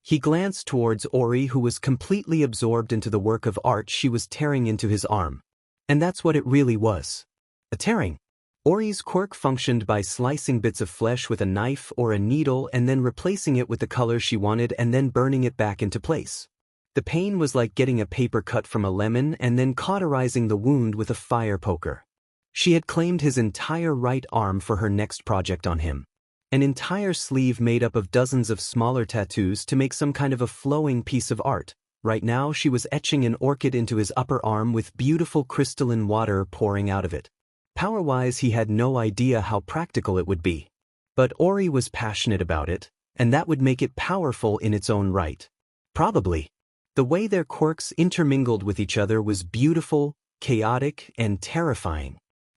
He glanced towards Orie, who was completely absorbed into the work of art she was tearing into his arm. And that's what it really was. A tearing. Orie's quirk functioned by slicing bits of flesh with a knife or a needle and then replacing it with the color she wanted and then burning it back into place. The pain was like getting a paper cut from a lemon and then cauterizing the wound with a fire poker. She had claimed his entire right arm for her next project on him. An entire sleeve made up of dozens of smaller tattoos to make some kind of a flowing piece of art. Right now she was etching an orchid into his upper arm with beautiful crystalline water pouring out of it. Power-wise, he had no idea how practical it would be. But Orie was passionate about it, and that would make it powerful in its own right. Probably. The way their quirks intermingled with each other was beautiful, chaotic, and terrifying.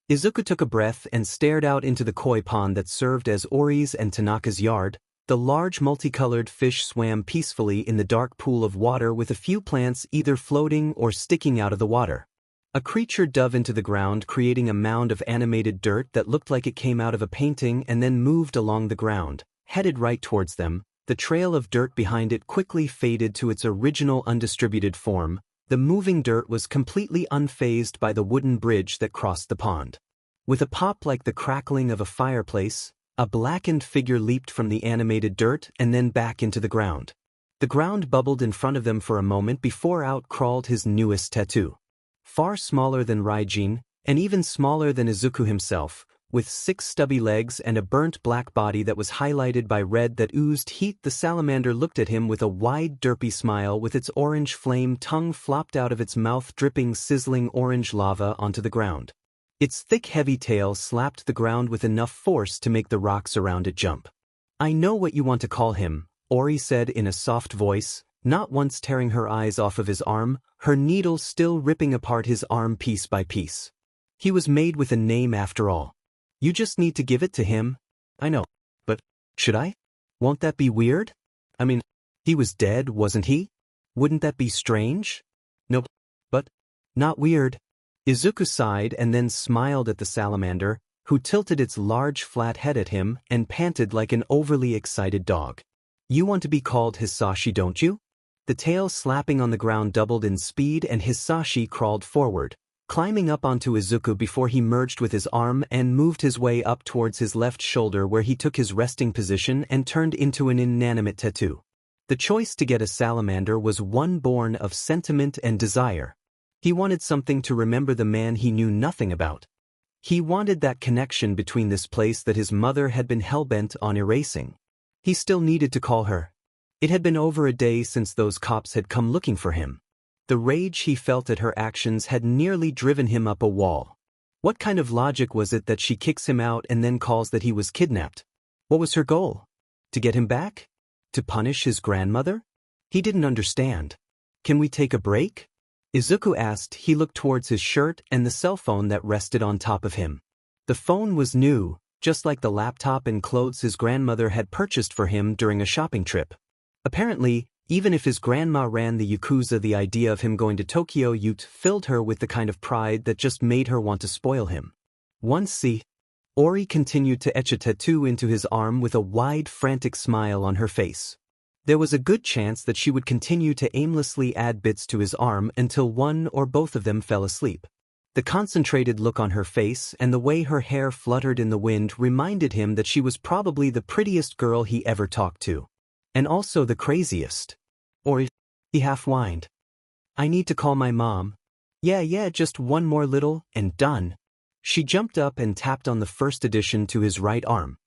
Izuku took a breath and stared out into the koi pond that served as Orie's and Tanaka's yard. The large multicolored fish swam peacefully in the dark pool of water with a few plants either floating or sticking out of the water. A creature dove into the ground, creating a mound of animated dirt that looked like it came out of a painting and then moved along the ground, headed right towards them. The trail of dirt behind it quickly faded to its original undistributed form. The moving dirt was completely unfazed by the wooden bridge that crossed the pond. With a pop like the crackling of a fireplace, a blackened figure leaped from the animated dirt and then back into the ground. The ground bubbled in front of them for a moment before out crawled his newest tattoo. Far smaller than Raijin, and even smaller than Izuku himself, with 6 stubby legs and a burnt black body that was highlighted by red that oozed heat, the salamander looked at him with a wide derpy smile with its orange flame tongue flopped out of its mouth, dripping sizzling orange lava onto the ground. Its thick heavy tail slapped the ground with enough force to make the rocks around it jump. "I know what you want to call him," Orie said in a soft voice, not once tearing her eyes off of his arm, her needle still ripping apart his arm piece by piece. He was made with a name after all. You just need to give it to him. I know. But, should I? Won't that be weird? I mean, he was dead, wasn't he? Wouldn't that be strange? Nope. But, not weird. Izuku sighed and then smiled at the salamander, who tilted its large flat head at him and panted like an overly excited dog. You want to be called Hisashi, don't you? The tail slapping on the ground doubled in speed and Hisashi crawled forward, climbing up onto Izuku before he merged with his arm and moved his way up towards his left shoulder, where he took his resting position and turned into an inanimate tattoo. The choice to get a salamander was one born of sentiment and desire. He wanted something to remember the man he knew nothing about. He wanted that connection between this place that his mother had been hell-bent on erasing. He still needed to call her. It had been over a day since those cops had come looking for him. The rage he felt at her actions had nearly driven him up a wall. What kind of logic was it that she kicks him out and then calls that he was kidnapped? What was her goal? To get him back? To punish his grandmother? He didn't understand. Can we take a break? Izuku asked. He looked towards his shirt and the cell phone that rested on top of him. The phone was new, just like the laptop and clothes his grandmother had purchased for him during a shopping trip. Apparently, even if his grandma ran the Yakuza, the idea of him going to Tokyo filled her with the kind of pride that just made her want to spoil him. Once see, Orie continued to etch a tattoo into his arm with a wide, frantic smile on her face. There was a good chance that she would continue to aimlessly add bits to his arm until one or both of them fell asleep. The concentrated look on her face and the way her hair fluttered in the wind reminded him that she was probably the prettiest girl he ever talked to. And also the craziest. Or he half whined. I need to call my mom. Yeah, just one more little, and done. She jumped up and tapped on the first addition to his right arm.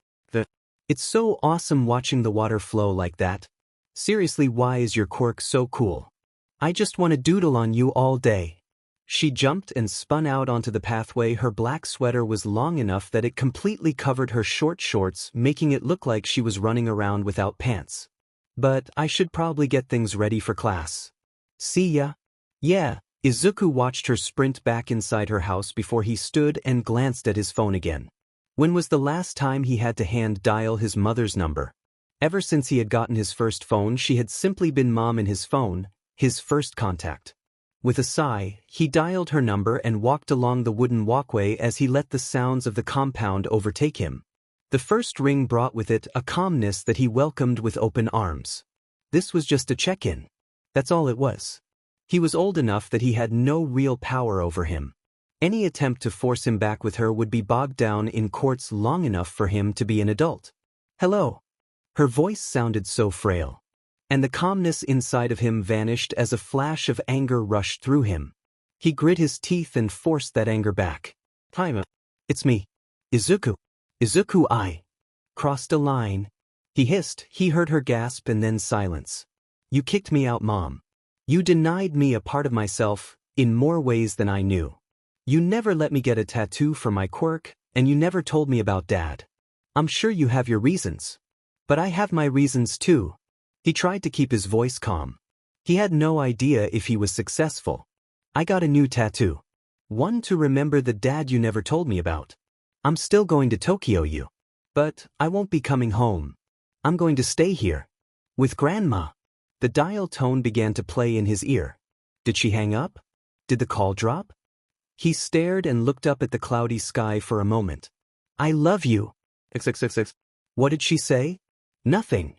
It's so awesome watching the water flow like that. Seriously, why is your quirk so cool? I just want to doodle on you all day. She jumped and spun out onto the pathway. Her black sweater was long enough that it completely covered her short shorts, making it look like she was running around without pants. But I should probably get things ready for class. See ya. Yeah. Izuku watched her sprint back inside her house before he stood and glanced at his phone again. When was the last time he had to hand dial his mother's number? Ever since he had gotten his first phone, she had simply been mom in his phone, his first contact. With a sigh, he dialed her number and walked along the wooden walkway as he let the sounds of the compound overtake him. The first ring brought with it a calmness that he welcomed with open arms. This was just a check-in. That's all it was. He was old enough that he had no real power over him. Any attempt to force him back with her would be bogged down in courts long enough for him to be an adult. Hello. Her voice sounded so frail. And the calmness inside of him vanished as a flash of anger rushed through him. He grit his teeth and forced that anger back. Hi, it's me. Izuku. Izuku, I crossed a line. He hissed. He heard her gasp and then silence. You kicked me out, Mom. You denied me a part of myself, in more ways than I knew. You never let me get a tattoo for my quirk, and you never told me about Dad. I'm sure you have your reasons. But I have my reasons too. He tried to keep his voice calm. He had no idea if he was successful. I got a new tattoo. One to remember the Dad you never told me about. I'm still going to Tokyo you. But I won't be coming home. I'm going to stay here. With Grandma. The dial tone began to play in his ear. Did she hang up? Did the call drop? He stared and looked up at the cloudy sky for a moment. I love you. XXXX. What did she say? Nothing.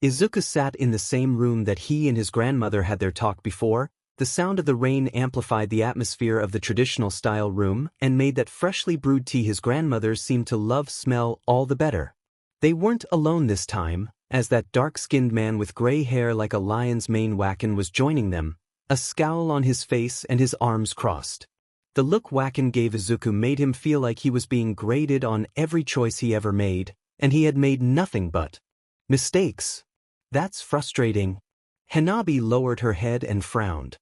Izuku sat in the same room that he and his grandmother had their talk before. The sound of the rain amplified the atmosphere of the traditional style room and made that freshly brewed tea his grandmother seemed to love smell all the better. They weren't alone this time, as that dark-skinned man with gray hair like a lion's mane Wacken was joining them, a scowl on his face and his arms crossed. The look Wacken gave Izuku made him feel like he was being graded on every choice he ever made, and he had made nothing but mistakes. That's frustrating. Hanabi lowered her head and frowned.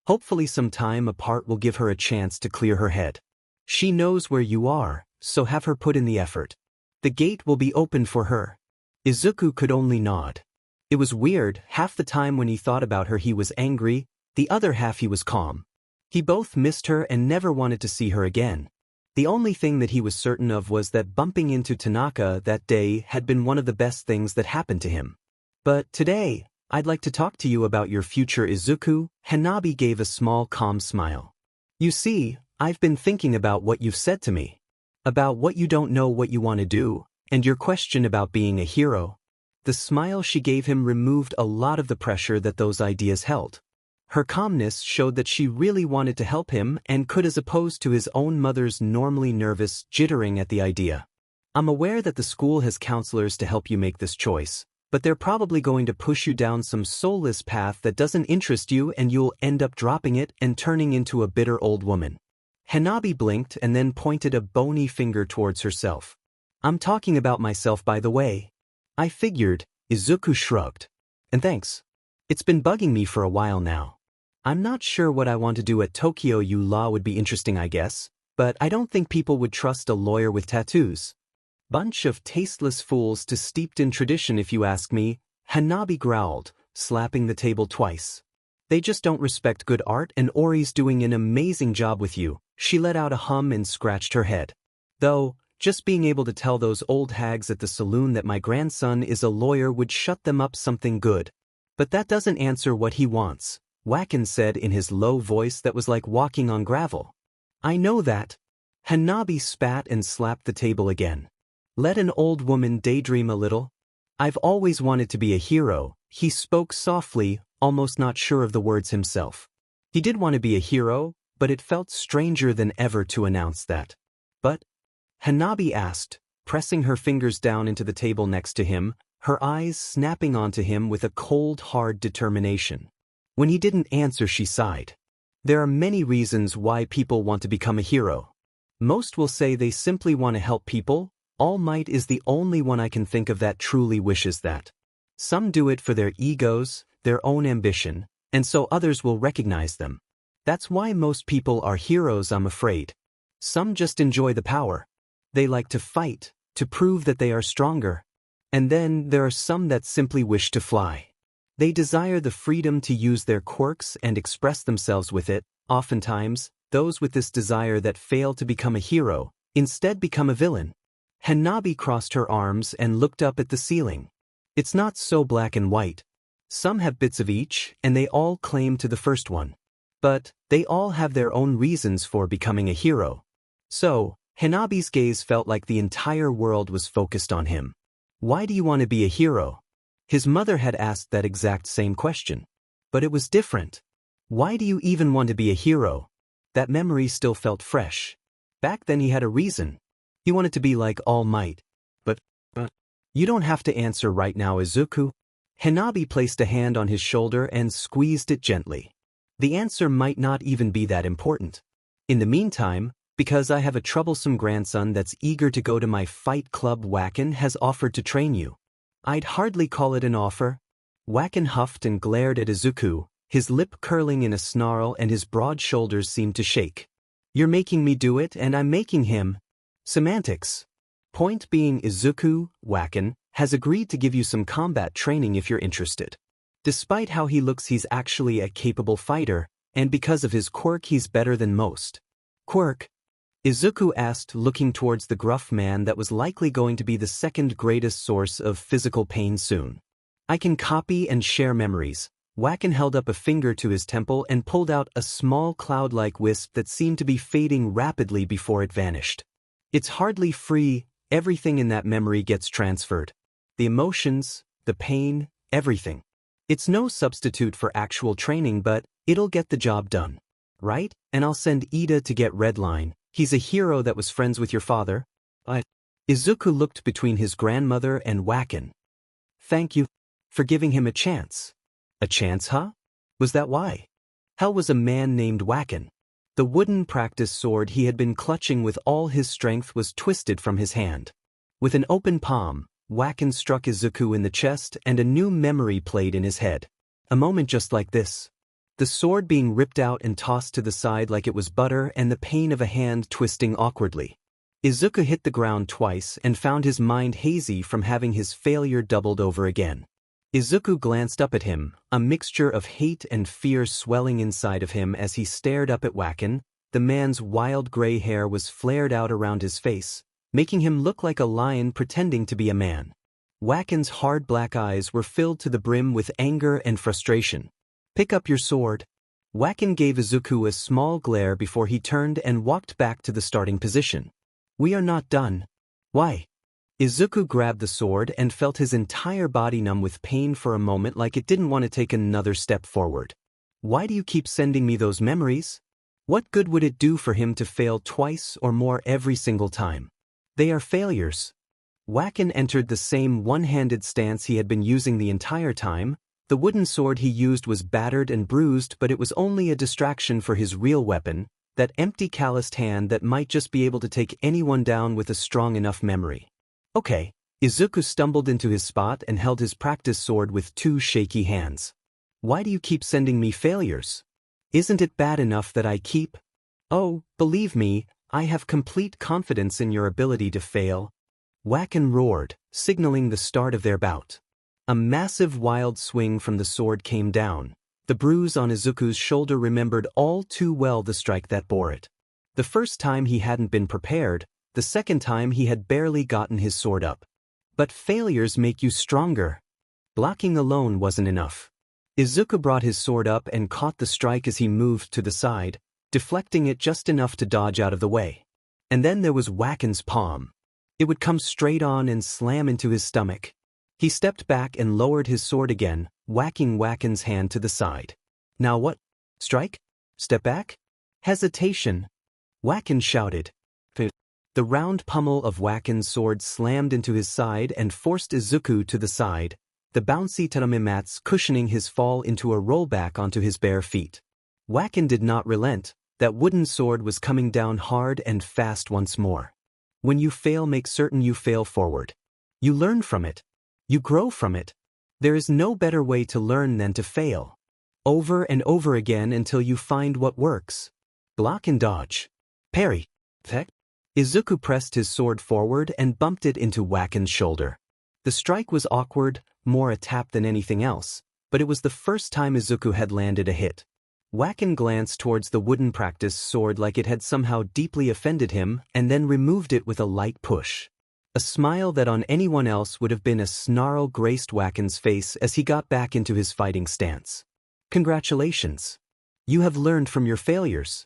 Hopefully some time apart will give her a chance to clear her head. She knows where you are, so have her put in the effort. The gate will be open for her. Izuku could only nod. It was weird, half the time when he thought about her he was angry, the other half he was calm. He both missed her and never wanted to see her again. The only thing that he was certain of was that bumping into Tanaka that day had been one of the best things that happened to him. But today, I'd like to talk to you about your future, Izuku. Hanabi gave a small calm smile. You see, I've been thinking about what you've said to me. About what you don't know what you want to do, and your question about being a hero. The smile she gave him removed a lot of the pressure that those ideas held. Her calmness showed that she really wanted to help him and could, as opposed to his own mother's normally nervous jittering at the idea. I'm aware that the school has counselors to help you make this choice, but they're probably going to push you down some soulless path that doesn't interest you and you'll end up dropping it and turning into a bitter old woman. Hanabi blinked and then pointed a bony finger towards herself. I'm talking about myself, by the way. I figured. Izuku shrugged. And thanks. It's been bugging me for a while now. I'm not sure what I want to do at Tokyo U. Law would be interesting, I guess, but I don't think people would trust a lawyer with tattoos. Bunch of tasteless fools to steeped in tradition if you ask me, Hanabi growled, slapping the table twice. They just don't respect good art, and Orie's doing an amazing job with you. She let out a hum and scratched her head. Though, just being able to tell those old hags at the saloon that my grandson is a lawyer would shut them up something good. But that doesn't answer what he wants, Wacken said in his low voice that was like walking on gravel. I know that. Hanabi spat and slapped the table again. Let an old woman daydream a little. I've always wanted to be a hero, he spoke softly, almost not sure of the words himself. He did want to be a hero, but it felt stranger than ever to announce that. But? Hanabi asked, pressing her fingers down into the table next to him, her eyes snapping onto him with a cold, hard determination. When he didn't answer, she sighed. There are many reasons why people want to become a hero. Most will say they simply want to help people. All Might is the only one I can think of that truly wishes that. Some do it for their egos, their own ambition, and so others will recognize them. That's why most people are heroes, I'm afraid. Some just enjoy the power. They like to fight, to prove that they are stronger. And then there are some that simply wish to fly. They desire the freedom to use their quirks and express themselves with it. Oftentimes, those with this desire that fail to become a hero instead become a villain. Hanabi crossed her arms and looked up at the ceiling. It's not so black and white. Some have bits of each, and they all claim to the first one. But they all have their own reasons for becoming a hero. So, Hanabi's gaze felt like the entire world was focused on him. Why do you want to be a hero? His mother had asked that exact same question. But it was different. Why do you even want to be a hero? That memory still felt fresh. Back then he had a reason. He wanted to be like All Might. But you don't have to answer right now, Izuku. Hanabi placed a hand on his shoulder and squeezed it gently. The answer might not even be that important. In the meantime, because I have a troublesome grandson that's eager to go to my fight club, Wacken has offered to train you. I'd hardly call it an offer. Wacken huffed and glared at Izuku, his lip curling in a snarl and his broad shoulders seemed to shake. You're making me do it and I'm making him. Semantics. Point being, Izuku, Wacken, has agreed to give you some combat training if you're interested. Despite how he looks, he's actually a capable fighter, and because of his quirk he's better than most. Quirk? Izuku asked, looking towards the gruff man that was likely going to be the second greatest source of physical pain soon. I can copy and share memories. Wacken held up a finger to his temple and pulled out a small cloud-like wisp that seemed to be fading rapidly before it vanished. It's hardly free, everything in that memory gets transferred. The emotions, the pain, everything. It's no substitute for actual training, but it'll get the job done. Right? And I'll send Ida to get Redline. He's a hero that was friends with your father. Izuku looked between his grandmother and Wacken. Thank you for giving him a chance. A chance, huh? Was that why? Hell was a man named Wacken. The wooden practice sword he had been clutching with all his strength was twisted from his hand. With an open palm, Wacken struck Izuku in the chest and a new memory played in his head. A moment just like this. The sword being ripped out and tossed to the side like it was butter and the pain of a hand twisting awkwardly. Izuku hit the ground twice and found his mind hazy from having his failure doubled over again. Izuku glanced up at him, a mixture of hate and fear swelling inside of him as he stared up at Wacken. The man's wild gray hair was flared out around his face, making him look like a lion pretending to be a man. Wacken's hard black eyes were filled to the brim with anger and frustration. Pick up your sword. Wacken gave Izuku a small glare before he turned and walked back to the starting position. We are not done. Why? Izuku grabbed the sword and felt his entire body numb with pain for a moment, like it didn't want to take another step forward. Why do you keep sending me those memories? What good would it do for him to fail twice or more every single time? They are failures. Wacken entered the same one-handed stance he had been using the entire time. The wooden sword he used was battered and bruised, but it was only a distraction for his real weapon, that empty calloused hand that might just be able to take anyone down with a strong enough memory. Okay. Izuku stumbled into his spot and held his practice sword with two shaky hands. Why do you keep sending me failures? Isn't it bad enough that I keep? Oh, believe me, I have complete confidence in your ability to fail. Wacken roared, signaling the start of their bout. A massive wild swing from the sword came down. The bruise on Izuku's shoulder remembered all too well the strike that bore it. The first time he hadn't been prepared, the second time he had barely gotten his sword up. But failures make you stronger. Blocking alone wasn't enough. Izuku brought his sword up and caught the strike as he moved to the side, deflecting it just enough to dodge out of the way. And then there was Wacken's palm. It would come straight on and slam into his stomach. He stepped back and lowered his sword again, whacking Wacken's hand to the side. Now what? Strike? Step back? Hesitation. Wacken shouted. The round pummel of Waken's sword slammed into his side and forced Izuku to the side, the bouncy tatami mats cushioning his fall into a rollback onto his bare feet. Waken did not relent. That wooden sword was coming down hard and fast once more. When you fail, make certain you fail forward. You learn from it. You grow from it. There is no better way to learn than to fail. Over and over again until you find what works. Block and dodge. Parry. Tech. Izuku pressed his sword forward and bumped it into Waken's shoulder. The strike was awkward, more a tap than anything else, but it was the first time Izuku had landed a hit. Waken glanced towards the wooden practice sword like it had somehow deeply offended him and then removed it with a light push. A smile that on anyone else would have been a snarl graced Waken's face as he got back into his fighting stance. Congratulations. You have learned from your failures.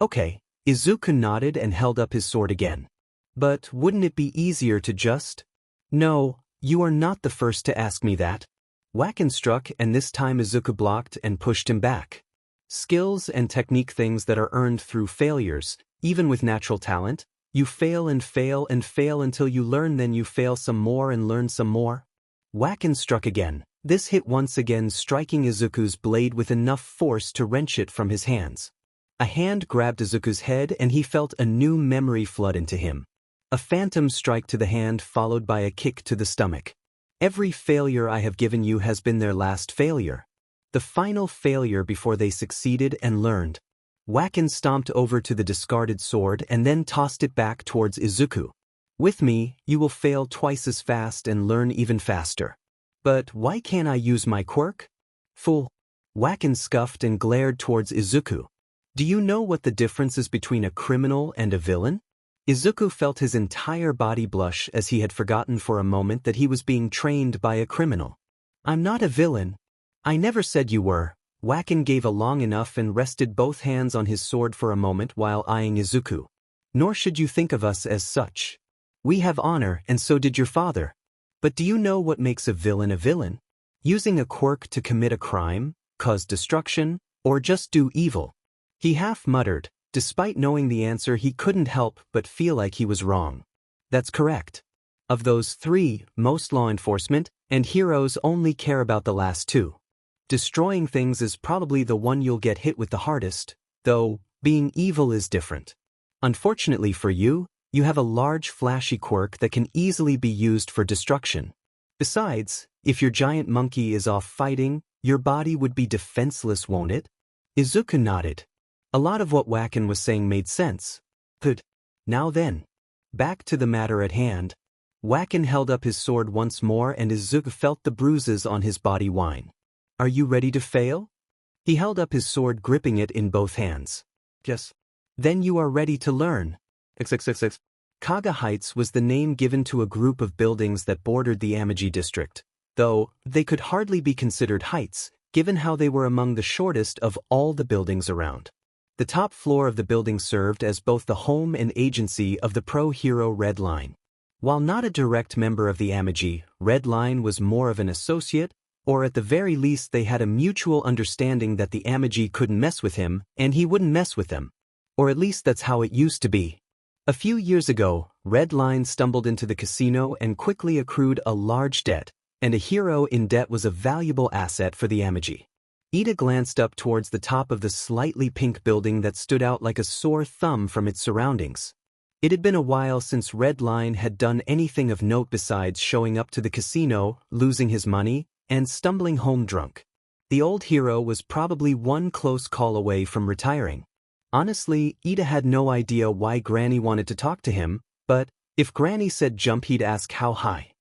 Okay, Izuku nodded and held up his sword again. But wouldn't it be easier to just... No, you are not the first to ask me that. Waken struck and this time Izuku blocked and pushed him back. Skills and technique things that are earned through failures, even with natural talent. You fail and fail and fail until you learn, then you fail some more and learn some more. Waken struck again, this hit once again striking Izuku's blade with enough force to wrench it from his hands. A hand grabbed Izuku's head and he felt a new memory flood into him. A phantom strike to the hand followed by a kick to the stomach. Every failure I have given you has been their last failure. The final failure before they succeeded and learned. Waken stomped over to the discarded sword and then tossed it back towards Izuku. With me, you will fail twice as fast and learn even faster. But why can't I use my quirk? Fool. Waken scuffed and glared towards Izuku. Do you know what the difference is between a criminal and a villain? Izuku felt his entire body blush as he had forgotten for a moment that he was being trained by a criminal. I'm not a villain. I never said you were. Waken gave a long enough and rested both hands on his sword for a moment while eyeing Izuku. Nor should you think of us as such. We have honor and so did your father. But do you know what makes a villain a villain? Using a quirk to commit a crime, cause destruction, or just do evil? He half muttered. Despite knowing the answer, he couldn't help but feel like he was wrong. That's correct. Of those three, most law enforcement and heroes only care about the last two. Destroying things is probably the one you'll get hit with the hardest, though being evil is different. Unfortunately for you, you have a large flashy quirk that can easily be used for destruction. Besides, if your giant monkey is off fighting, your body would be defenseless, won't it? Izuku nodded. A lot of what Waken was saying made sense. Good. Now then. Back to the matter at hand. Waken held up his sword once more and Izuku felt the bruises on his body whine. Are you ready to fail? He held up his sword, gripping it in both hands. Yes. Then you are ready to learn. XXXX. Kaga Heights was the name given to a group of buildings that bordered the Amaji district, though they could hardly be considered heights, given how they were among the shortest of all the buildings around. The top floor of the building served as both the home and agency of the pro-hero Red Line. While not a direct member of the Amaji, Red Line was more of an associate, or at the very least they had a mutual understanding that the Amaji couldn't mess with him and he wouldn't mess with them. Or at least that's how it used to be. A few years ago, Red Line stumbled into the casino and quickly accrued a large debt, and a hero in debt was a valuable asset for the Amaji. Ida glanced up towards the top of the slightly pink building that stood out like a sore thumb from its surroundings. It had been a while since Red Line had done anything of note besides showing up to the casino, losing his money, and stumbling home drunk. The old hero was probably one close call away from retiring. Honestly, Ida had no idea why Granny wanted to talk to him, but if Granny said jump, he'd ask how high.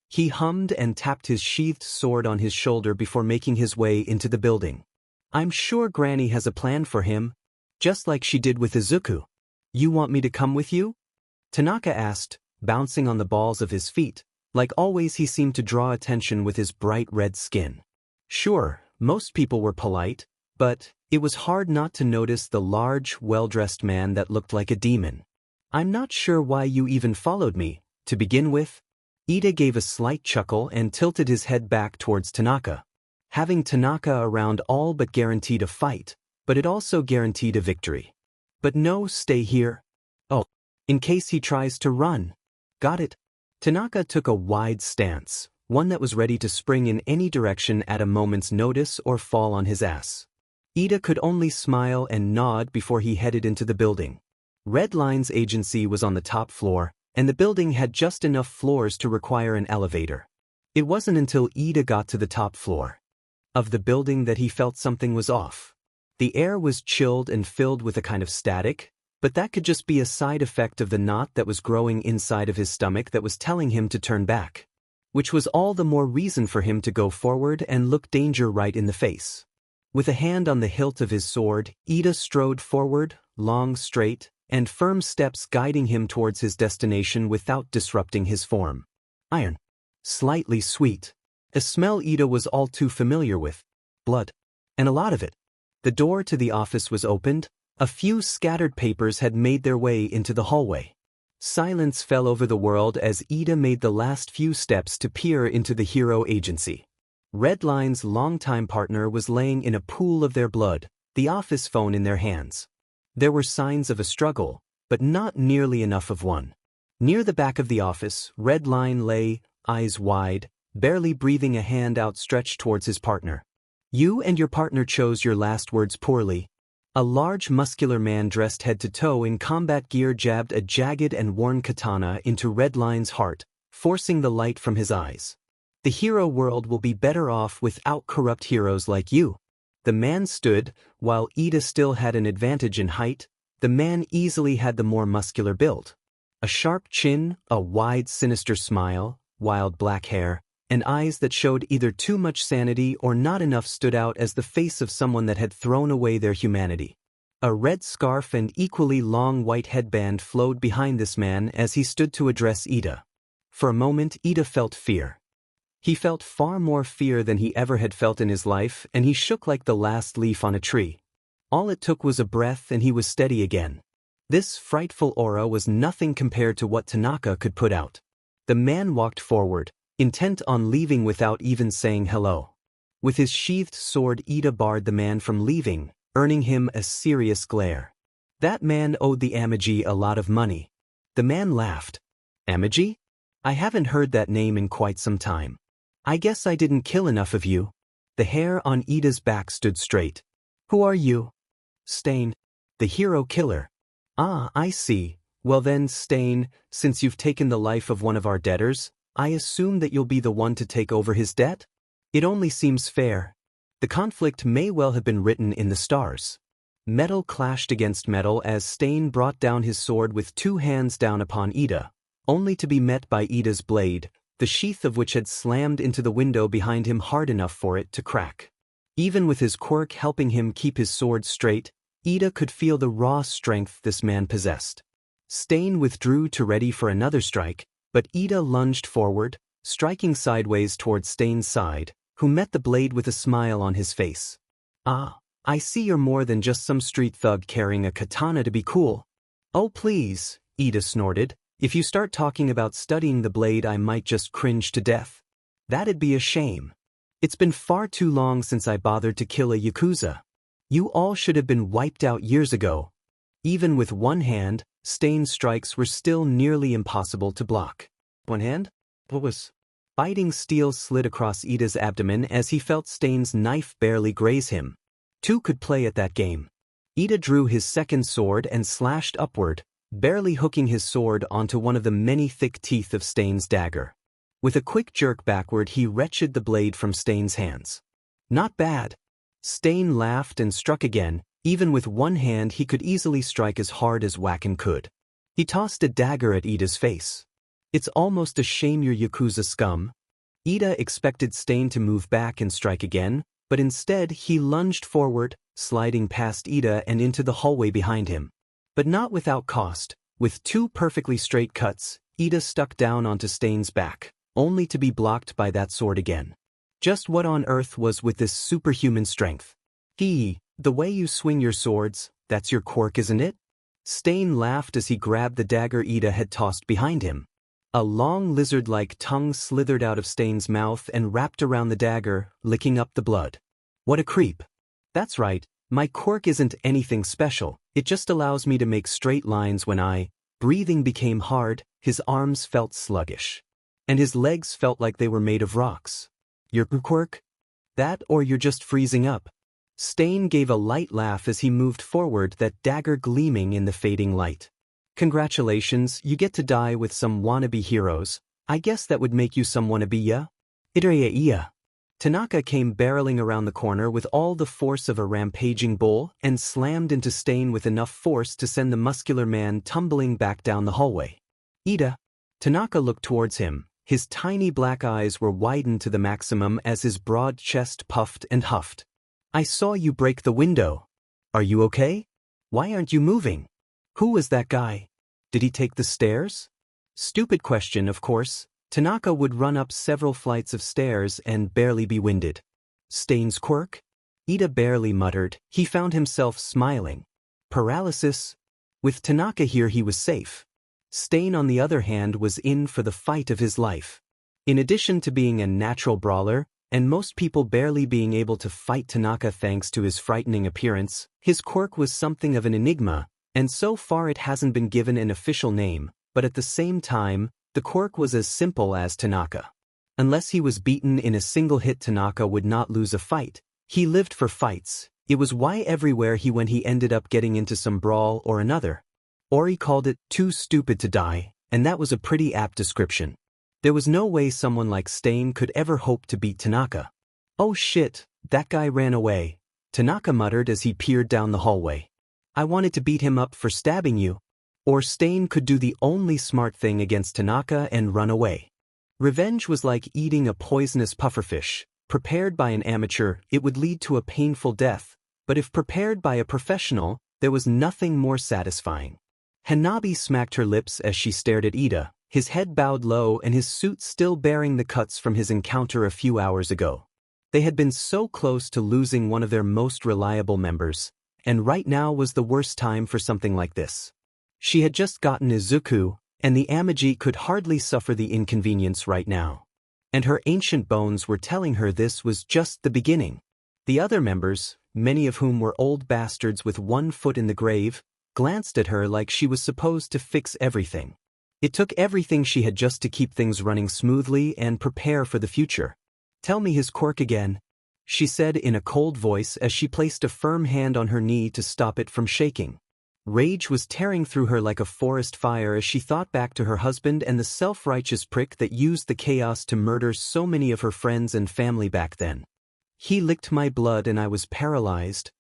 He hummed and tapped his sheathed sword on his shoulder before making his way into the building. I'm sure Granny has a plan for him, just like she did with Izuku. You want me to come with you? Tanaka asked, bouncing on the balls of his feet. Like always, he seemed to draw attention with his bright red skin. Sure, most people were polite, but it was hard not to notice the large, well-dressed man that looked like a demon. I'm not sure why you even followed me, to begin with. Ida gave a slight chuckle and tilted his head back towards Tanaka. Having Tanaka around all but guaranteed a fight, but it also guaranteed a victory. But no, stay here. Oh. in case he tries to run. Got it? Tanaka took a wide stance, one that was ready to spring in any direction at a moment's notice or fall on his ass. Ida could only smile and nod before he headed into the building. Red Line's agency was on the top floor, and the building had just enough floors to require an elevator. It wasn't until Ida got to the top floor of the building that he felt something was off. The air was chilled and filled with a kind of static, but that could just be a side effect of the knot that was growing inside of his stomach that was telling him to turn back, which was all the more reason for him to go forward and look danger right in the face. With a hand on the hilt of his sword, Ida strode forward, long, straight, and firm steps guiding him towards his destination without disrupting his form. Iron. Slightly sweet. A smell Ida was all too familiar with. Blood. And a lot of it. The door to the office was opened. A few scattered papers had made their way into the hallway. Silence fell over the world as Ida made the last few steps to peer into the hero agency. Red Line's longtime partner was laying in a pool of their blood, the office phone in their hands. There were signs of a struggle, but not nearly enough of one. Near the back of the office, Red Line lay, eyes wide, barely breathing, a hand outstretched towards his partner. You and your partner chose your last words poorly. A large muscular man dressed head to toe in combat gear jabbed a jagged and worn katana into Red Line's heart, forcing the light from his eyes. The hero world will be better off without corrupt heroes like you. The man stood, while Ida still had an advantage in height. The man easily had the more muscular build. A sharp chin, a wide sinister smile, wild black hair, and eyes that showed either too much sanity or not enough stood out as the face of someone that had thrown away their humanity. A red scarf and equally long white headband flowed behind this man as he stood to address Ida. For a moment Ida felt fear. He felt far more fear than he ever had felt in his life, and he shook like the last leaf on a tree. All it took was a breath and he was steady again. This frightful aura was nothing compared to what Tanaka could put out. The man walked forward, intent on leaving without even saying hello. With his sheathed sword, Ida barred the man from leaving, earning him a serious glare. That man owed the Amagi a lot of money. The man laughed. Amagi? I haven't heard that name in quite some time. I guess I didn't kill enough of you. The hair on Ida's back stood straight. Who are you? Stain. The hero killer. Ah, I see. Well then, Stain, since you've taken the life of one of our debtors, I assume that you'll be the one to take over his debt? It only seems fair. The conflict may well have been written in the stars. Metal clashed against metal as Stain brought down his sword with two hands down upon Ida, only to be met by Ida's blade, the sheath of which had slammed into the window behind him hard enough for it to crack. Even with his quirk helping him keep his sword straight, Ida could feel the raw strength this man possessed. Stain withdrew to ready for another strike, but Ida lunged forward, striking sideways towards Stain's side, who met the blade with a smile on his face. Ah, I see you're more than just some street thug carrying a katana to be cool. Oh please, Ida snorted. If you start talking about studying the blade, I might just cringe to death. That'd be a shame. It's been far too long since I bothered to kill a Yakuza. You all should have been wiped out years ago. Even with one hand, Stain's strikes were still nearly impossible to block. One hand? What was? Biting steel slid across Ida's abdomen as he felt Stain's knife barely graze him. Two could play at that game. Ida drew his second sword and slashed upward, barely hooking his sword onto one of the many thick teeth of Stain's dagger. With a quick jerk backward, he wrenched the blade from Stain's hands. Not bad. Stain laughed and struck again. Even with one hand, he could easily strike as hard as Wacken could. He tossed a dagger at Ida's face. It's almost a shame you're Yakuza scum. Ida expected Stain to move back and strike again, but instead he lunged forward, sliding past Ida and into the hallway behind him. But not without cost. With two perfectly straight cuts, Ida stuck down onto Stain's back, only to be blocked by that sword again. Just what on earth was with this superhuman strength? The way you swing your swords, that's your quirk, isn't it? Stain laughed as he grabbed the dagger Ida had tossed behind him. A long lizard-like tongue slithered out of Stain's mouth and wrapped around the dagger, licking up the blood. What a creep. That's right, my quirk isn't anything special, it just allows me to make straight lines when I breathing became hard, his arms felt sluggish. And his legs felt like they were made of rocks. Your Quirk? That or you're just freezing up? Stain gave a light laugh as he moved forward, that dagger gleaming in the fading light. Congratulations, you get to die with some wannabe heroes. I guess that would make you some wannabe, ya? Itereia. Tanaka came barreling around the corner with all the force of a rampaging bull and slammed into Stain with enough force to send the muscular man tumbling back down the hallway. Ida. Tanaka looked towards him. His tiny black eyes were widened to the maximum as his broad chest puffed and huffed. I saw you break the window. Are you okay? Why aren't you moving? Who was that guy? Did he take the stairs? Stupid question, of course. Tanaka would run up several flights of stairs and barely be winded. Stain's quirk? Ida barely muttered. He found himself smiling. Paralysis? With Tanaka here he was safe. Stain, on the other hand, was in for the fight of his life. In addition to being a natural brawler, and most people barely being able to fight Tanaka thanks to his frightening appearance, his quirk was something of an enigma, and so far it hasn't been given an official name, but at the same time, the quirk was as simple as Tanaka. Unless he was beaten in a single hit, Tanaka would not lose a fight. He lived for fights. It was why everywhere he went he ended up getting into some brawl or another. Orie called it too stupid to die, and that was a pretty apt description. There was no way someone like Stain could ever hope to beat Tanaka. Oh shit, that guy ran away, Tanaka muttered as he peered down the hallway. I wanted to beat him up for stabbing you. Or Stain could do the only smart thing against Tanaka and run away. Revenge was like eating a poisonous pufferfish. Prepared by an amateur, it would lead to a painful death, but if prepared by a professional, there was nothing more satisfying. Hanabi smacked her lips as she stared at Ida, his head bowed low and his suit still bearing the cuts from his encounter a few hours ago. They had been so close to losing one of their most reliable members, and right now was the worst time for something like this. She had just gotten Izuku, and the Amaji could hardly suffer the inconvenience right now. And her ancient bones were telling her this was just the beginning. The other members, many of whom were old bastards with one foot in the grave, glanced at her like she was supposed to fix everything. It took everything she had just to keep things running smoothly and prepare for the future. Tell me his quirk again, she said in a cold voice as she placed a firm hand on her knee to stop it from shaking. Rage was tearing through her like a forest fire as she thought back to her husband and the self-righteous prick that used the chaos to murder so many of her friends and family back then. He licked my blood and I was paralyzed.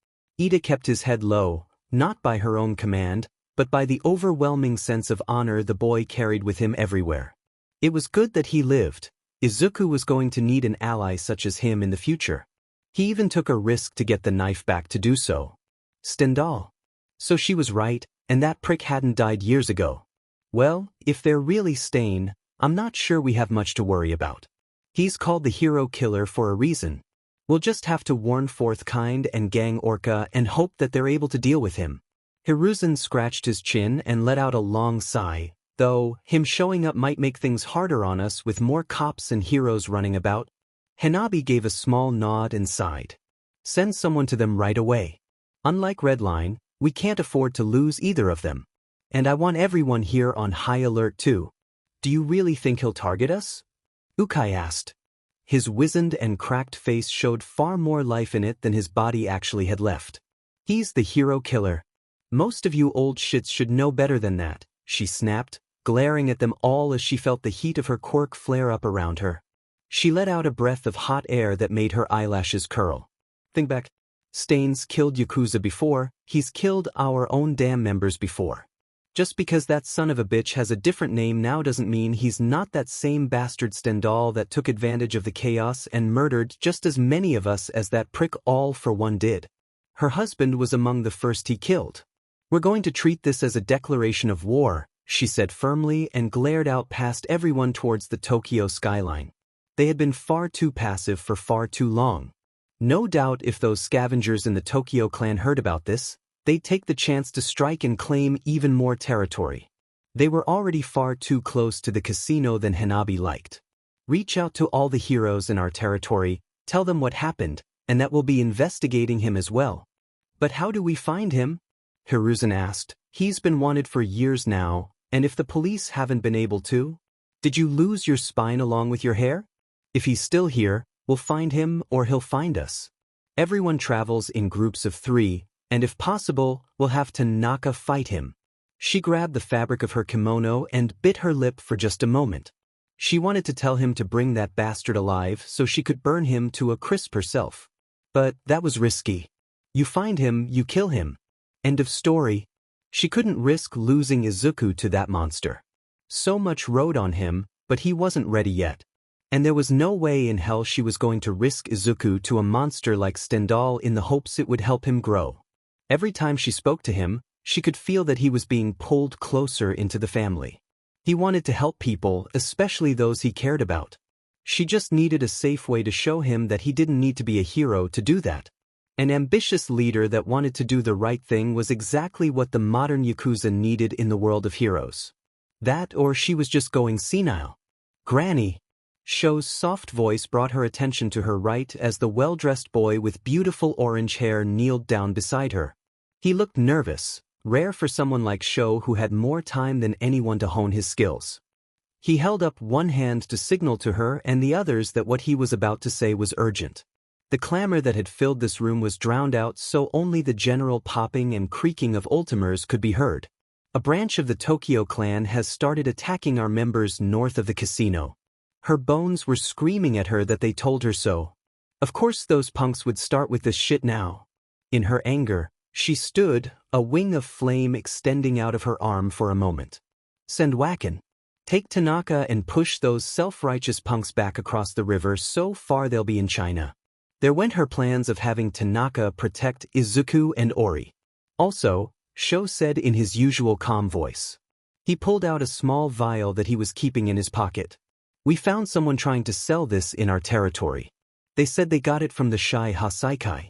Ida kept his head low, not by her own command, but by the overwhelming sense of honor the boy carried with him everywhere. It was good that he lived. Izuku was going to need an ally such as him in the future. He even took a risk to get the knife back to do so. Stendhal. So she was right, and that prick hadn't died years ago. Well, if they're really Stain, I'm not sure we have much to worry about. He's called the hero killer for a reason. We'll just have to warn Fourth Kind and Gang Orca and hope that they're able to deal with him. Hiruzen scratched his chin and let out a long sigh, though him showing up might make things harder on us with more cops and heroes running about. Hanabi gave a small nod and sighed. Send someone to them right away. Unlike Redline, we can't afford to lose either of them. And I want everyone here on high alert too. Do you really think he'll target us? Ukai asked. His wizened and cracked face showed far more life in it than his body actually had left. He's the hero killer. Most of you old shits should know better than that, she snapped, glaring at them all as she felt the heat of her quirk flare up around her. She let out a breath of hot air that made her eyelashes curl. Think back. Stain's killed Yakuza before, he's killed our own damn members before. Just because that son of a bitch has a different name now doesn't mean he's not that same bastard Stendhal that took advantage of the chaos and murdered just as many of us as that prick all for one did. Her husband was among the first he killed. We're going to treat this as a declaration of war, she said firmly and glared out past everyone towards the Tokyo skyline. They had been far too passive for far too long. No doubt if those scavengers in the Tokyo clan heard about this, they'd take the chance to strike and claim even more territory. They were already far too close to the casino than Hanabi liked. Reach out to all the heroes in our territory, tell them what happened, and that we'll be investigating him as well. But how do we find him? Hiruzen asked. He's been wanted for years now, And if the police haven't been able to? Did you lose your spine along with your hair? If he's still here, we'll find him or he'll find us. Everyone travels in groups of 3, and if possible, we'll have Tanaka fight him. She grabbed the fabric of her kimono and bit her lip for just a moment. She wanted to tell him to bring that bastard alive so she could burn him to a crisp herself. But that was risky. You find him, you kill him. End of story. She couldn't risk losing Izuku to that monster. So much rode on him, but he wasn't ready yet. And there was no way in hell she was going to risk Izuku to a monster like Stendhal in the hopes it would help him grow. Every time she spoke to him, she could feel that he was being pulled closer into the family. He wanted to help people, especially those he cared about. She just needed a safe way to show him that he didn't need to be a hero to do that. An ambitious leader that wanted to do the right thing was exactly what the modern Yakuza needed in the world of heroes. That or she was just going senile. Granny. Sho's soft voice brought her attention to her right as the well-dressed boy with beautiful orange hair kneeled down beside her. He looked nervous, rare for someone like Sho who had more time than anyone to hone his skills. He held up one hand to signal to her and the others that what he was about to say was urgent. The clamor that had filled this room was drowned out so only the general popping and creaking of ultimers could be heard. A branch of the Tokyo clan has started attacking our members north of the casino. Her bones were screaming at her that they told her so. Of course those punks would start with this shit now. In her anger, she stood, a wing of flame extending out of her arm for a moment. Send Wacken. Take Tanaka and push those self-righteous punks back across the river so far they'll be in China. There went her plans of having Tanaka protect Izuku and Orie. Also, Sho said in his usual calm voice. He pulled out a small vial that he was keeping in his pocket. We found someone trying to sell this in our territory. They said they got it from the Shai Hasaikai.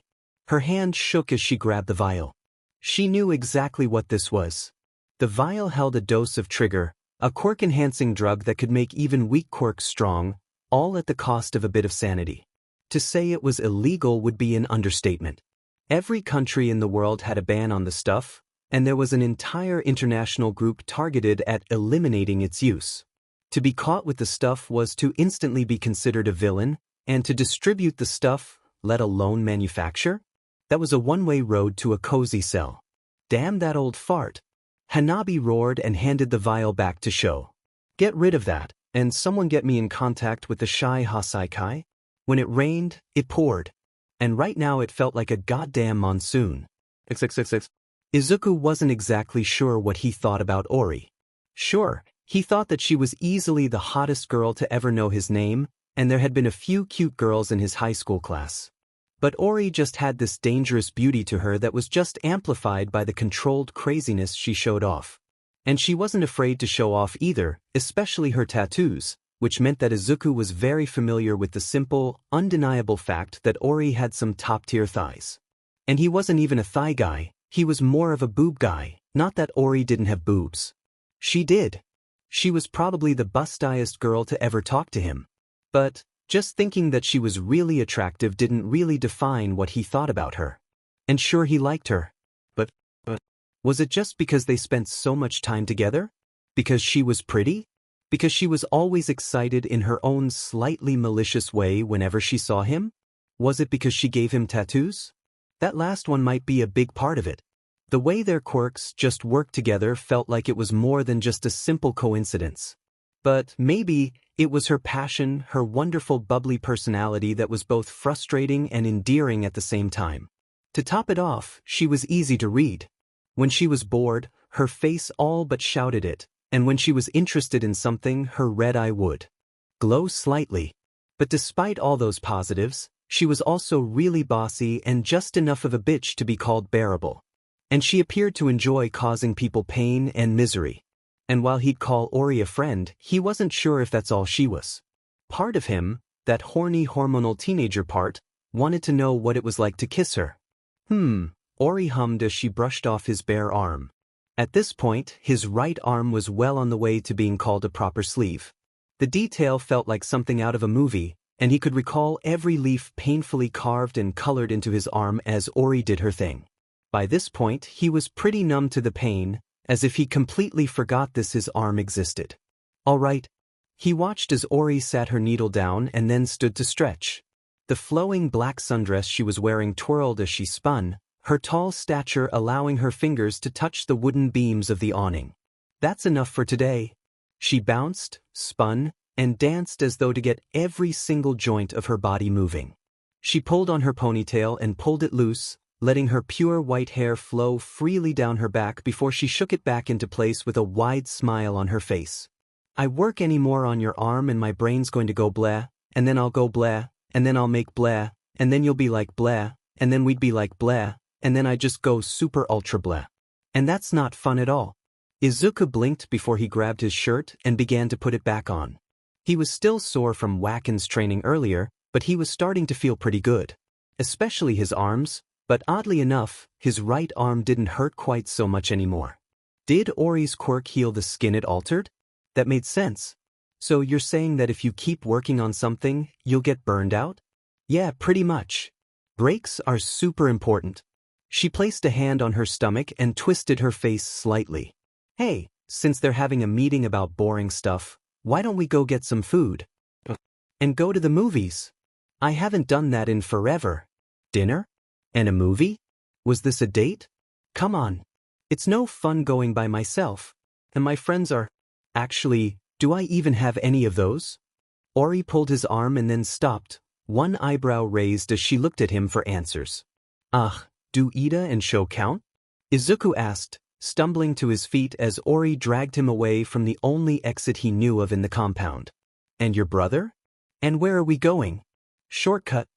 Her hand shook as she grabbed the vial. She knew exactly what this was. The vial held a dose of trigger, a quirk-enhancing drug that could make even weak quirks strong, all at the cost of a bit of sanity. To say it was illegal would be an understatement. Every country in the world had a ban on the stuff, and there was an entire international group targeted at eliminating its use. To be caught with the stuff was to instantly be considered a villain, and to distribute the stuff, let alone manufacture? That was a one-way road to a cozy cell. Damn that old fart. Hanabi roared and handed the vial back to Sho. Get rid of that, and someone get me in contact with the Shai Hasaikai. When it rained, it poured. And right now it felt like a goddamn monsoon. XXXX. Izuku wasn't exactly sure what he thought about Orie. Sure, he thought that she was easily the hottest girl to ever know his name, and there had been a few cute girls in his high school class. But Orie just had this dangerous beauty to her that was just amplified by the controlled craziness she showed off. And she wasn't afraid to show off either, especially her tattoos, which meant that Izuku was very familiar with the simple, undeniable fact that Orie had some top-tier thighs. And he wasn't even a thigh guy, he was more of a boob guy, not that Orie didn't have boobs. She did. She was probably the bustiest girl to ever talk to him. But just thinking that she was really attractive didn't really define what he thought about her. And sure, he liked her. But was it just because they spent so much time together? Because she was pretty? Because she was always excited in her own slightly malicious way whenever she saw him? Was it because she gave him tattoos? That last one might be a big part of it. The way their quirks just worked together felt like it was more than just a simple coincidence. But maybe it was her passion, her wonderful bubbly personality that was both frustrating and endearing at the same time. To top it off, she was easy to read. When she was bored, her face all but shouted it, and when she was interested in something, her red eye would glow slightly. But despite all those positives, she was also really bossy and just enough of a bitch to be called bearable. And she appeared to enjoy causing people pain and misery. And while he'd call Orie a friend, he wasn't sure if that's all she was. Part of him, that horny hormonal teenager part, wanted to know what it was like to kiss her. Orie hummed as she brushed off his bare arm. At this point, his right arm was well on the way to being called a proper sleeve. The detail felt like something out of a movie, and he could recall every leaf painfully carved and colored into his arm as Orie did her thing. By this point, he was pretty numb to the pain, as if he completely forgot his arm existed. All right. He watched as Orie sat her needle down and then stood to stretch. The flowing black sundress she was wearing twirled as she spun, her tall stature allowing her fingers to touch the wooden beams of the awning. That's enough for today. She bounced, spun, and danced as though to get every single joint of her body moving. She pulled on her ponytail and pulled it loose, letting her pure white hair flow freely down her back before she shook it back into place with a wide smile on her face. I work any more on your arm and my brain's going to go blah, and then I'll go blah, and then I'll make blah, and then you'll be like blah, and then we'd be like blah, and then I just go super ultra blah. And that's not fun at all. Izuku blinked before he grabbed his shirt and began to put it back on. He was still sore from Wacken's training earlier, but he was starting to feel pretty good. Especially his arms, but oddly enough, his right arm didn't hurt quite so much anymore. Did Orie's quirk heal the skin it altered? That made sense. So you're saying that if you keep working on something, you'll get burned out? Yeah, pretty much. Breaks are super important. She placed a hand on her stomach and twisted her face slightly. Hey, since they're having a meeting about boring stuff, why don't we go get some food? And go to the movies? I haven't done that in forever. Dinner? And a movie? Was this a date? Come on. It's no fun going by myself. And my friends are... Actually, do I even have any of those? Orie pulled his arm and then stopped, one eyebrow raised as she looked at him for answers. Ugh, do Ida and Sho count? Izuku asked, stumbling to his feet as Orie dragged him away from the only exit he knew of in the compound. And your brother? And where are we going? Shortcut,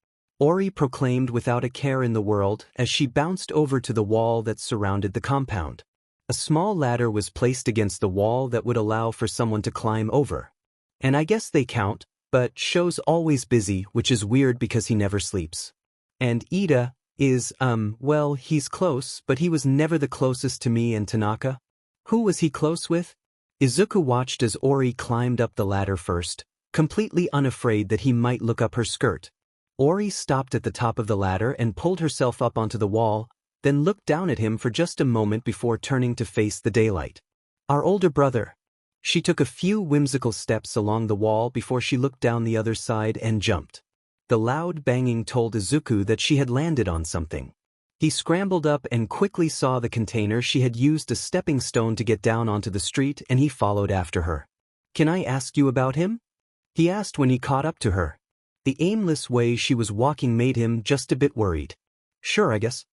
Orie proclaimed without a care in the world as she bounced over to the wall that surrounded the compound. A small ladder was placed against the wall that would allow for someone to climb over. And I guess they count, but Sho's always busy, which is weird because he never sleeps. And Ida is, well, he's close, but he was never the closest to me and Tanaka. Who was he close with? Izuku watched as Orie climbed up the ladder first, completely unafraid that he might look up her skirt. Orie stopped at the top of the ladder and pulled herself up onto the wall, then looked down at him for just a moment before turning to face the daylight. Our older brother. She took a few whimsical steps along the wall before she looked down the other side and jumped. The loud banging told Izuku that she had landed on something. He scrambled up and quickly saw the container she had used a stepping stone to get down onto the street, and he followed after her. Can I ask you about him? He asked when he caught up to her. The aimless way she was walking made him just a bit worried. Sure, I guess.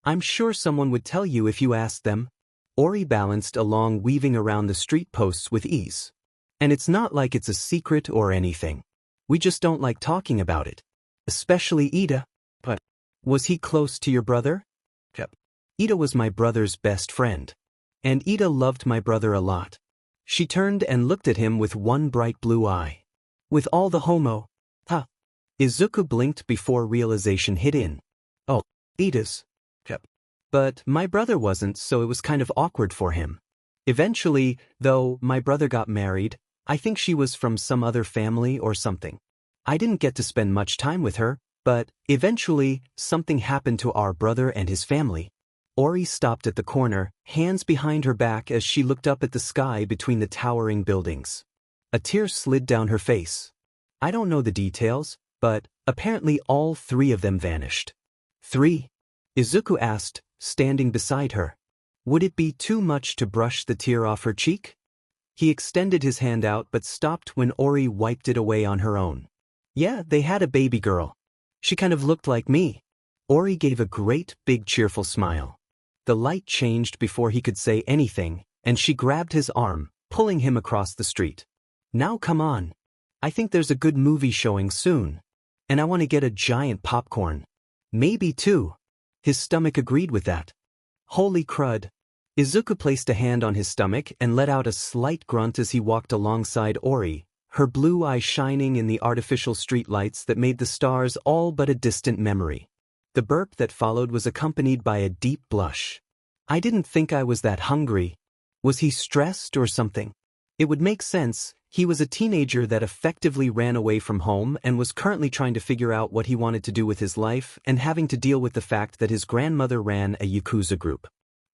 I'm sure someone would tell you if you asked them. Orie balanced along, weaving around the street posts with ease. And it's not like it's a secret or anything. We just don't like talking about it. Especially Ida. But was he close to your brother? Yep. Ida was my brother's best friend. And Ida loved my brother a lot. She turned and looked at him with one bright blue eye. With all the homo. Huh. Izuku blinked before realization hit in. Oh, Ida's. Yep. But my brother wasn't, so it was kind of awkward for him. Eventually, though, my brother got married. I think she was from some other family or something. I didn't get to spend much time with her, but eventually, something happened to our brother and his family. Orie stopped at the corner, hands behind her back as she looked up at the sky between the towering buildings. A tear slid down her face. I don't know the details, but apparently all three of them vanished. 3? Izuku asked, standing beside her. Would it be too much to brush the tear off her cheek? He extended his hand out but stopped when Orie wiped it away on her own. Yeah, they had a baby girl. She kind of looked like me. Orie gave a great, big cheerful smile. The light changed before he could say anything, and she grabbed his arm, pulling him across the street. Now come on. I think there's a good movie showing soon. And I want to get a giant popcorn. Maybe 2. His stomach agreed with that. Holy crud. Izuku placed a hand on his stomach and let out a slight grunt as he walked alongside Orie, her blue eye shining in the artificial streetlights that made the stars all but a distant memory. The burp that followed was accompanied by a deep blush. I didn't think I was that hungry. Was he stressed or something? It would make sense. He was a teenager that effectively ran away from home and was currently trying to figure out what he wanted to do with his life and having to deal with the fact that his grandmother ran a Yakuza group.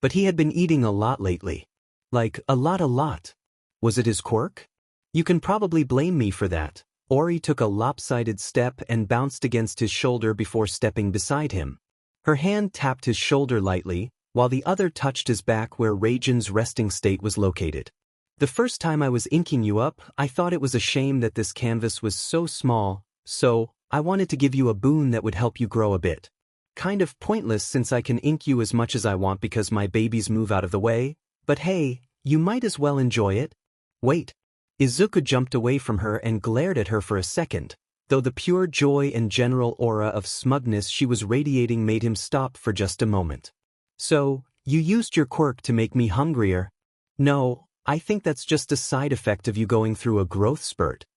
But he had been eating a lot lately. Like, a lot. Was it his quirk? You can probably blame me for that. Orie took a lopsided step and bounced against his shoulder before stepping beside him. Her hand tapped his shoulder lightly, while the other touched his back where Raijin's resting state was located. The first time I was inking you up, I thought it was a shame that this canvas was so small, so I wanted to give you a boon that would help you grow a bit. Kind of pointless since I can ink you as much as I want because my babies move out of the way, but hey, you might as well enjoy it. Wait. Izuku jumped away from her and glared at her for a second, though the pure joy and general aura of smugness she was radiating made him stop for just a moment. So, you used your quirk to make me hungrier? No, I think that's just a side effect of you going through a growth spurt.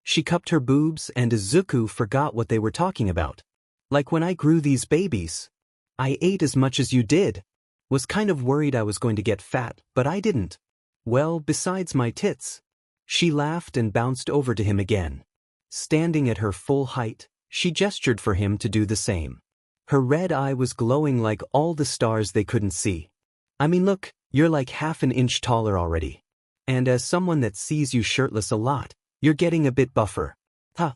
She cupped her boobs and Izuku forgot what they were talking about. Like when I grew these babies. I ate as much as you did. Was kind of worried I was going to get fat, but I didn't. Well, besides my tits. She laughed and bounced over to him again. Standing at her full height, she gestured for him to do the same. Her red eye was glowing like all the stars they couldn't see. I mean look, you're like half an inch taller already. And as someone that sees you shirtless a lot, you're getting a bit buffer. Huh.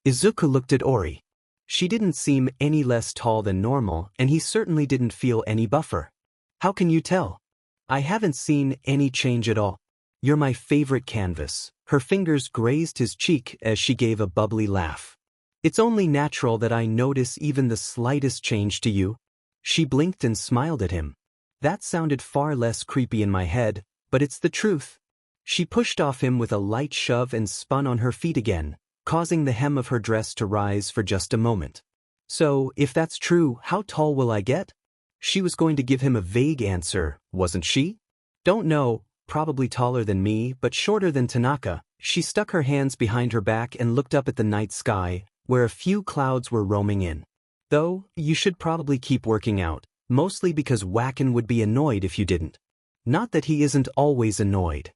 Izuku looked at Orie. She didn't seem any less tall than normal and he certainly didn't feel any buffer. How can you tell? I haven't seen any change at all. You're my favorite canvas. Her fingers grazed his cheek as she gave a bubbly laugh. It's only natural that I notice even the slightest change to you. She blinked and smiled at him. That sounded far less creepy in my head, but it's the truth. She pushed off him with a light shove and spun on her feet again, causing the hem of her dress to rise for just a moment. So, if that's true, how tall will I get? She was going to give him a vague answer, wasn't she? Don't know. Probably taller than me, but shorter than Tanaka. She stuck her hands behind her back and looked up at the night sky, where a few clouds were roaming in. Though, you should probably keep working out, mostly because Wacken would be annoyed if you didn't. Not that he isn't always annoyed.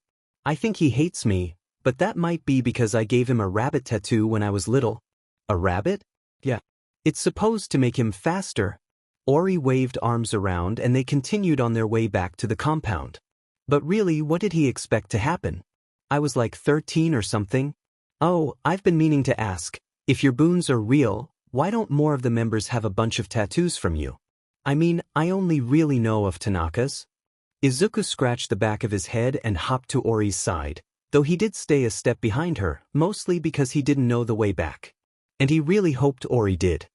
I think he hates me, but that might be because I gave him a rabbit tattoo when I was little. A rabbit? Yeah. It's supposed to make him faster. Orie waved arms around and they continued on their way back to the compound. But really, what did he expect to happen? I was like 13 or something. Oh, I've been meaning to ask, if your boons are real, why don't more of the members have a bunch of tattoos from you? I mean, I only really know of Tanaka's. Izuku scratched the back of his head and hopped to Orie's side, though he did stay a step behind her, mostly because he didn't know the way back. And he really hoped Orie did.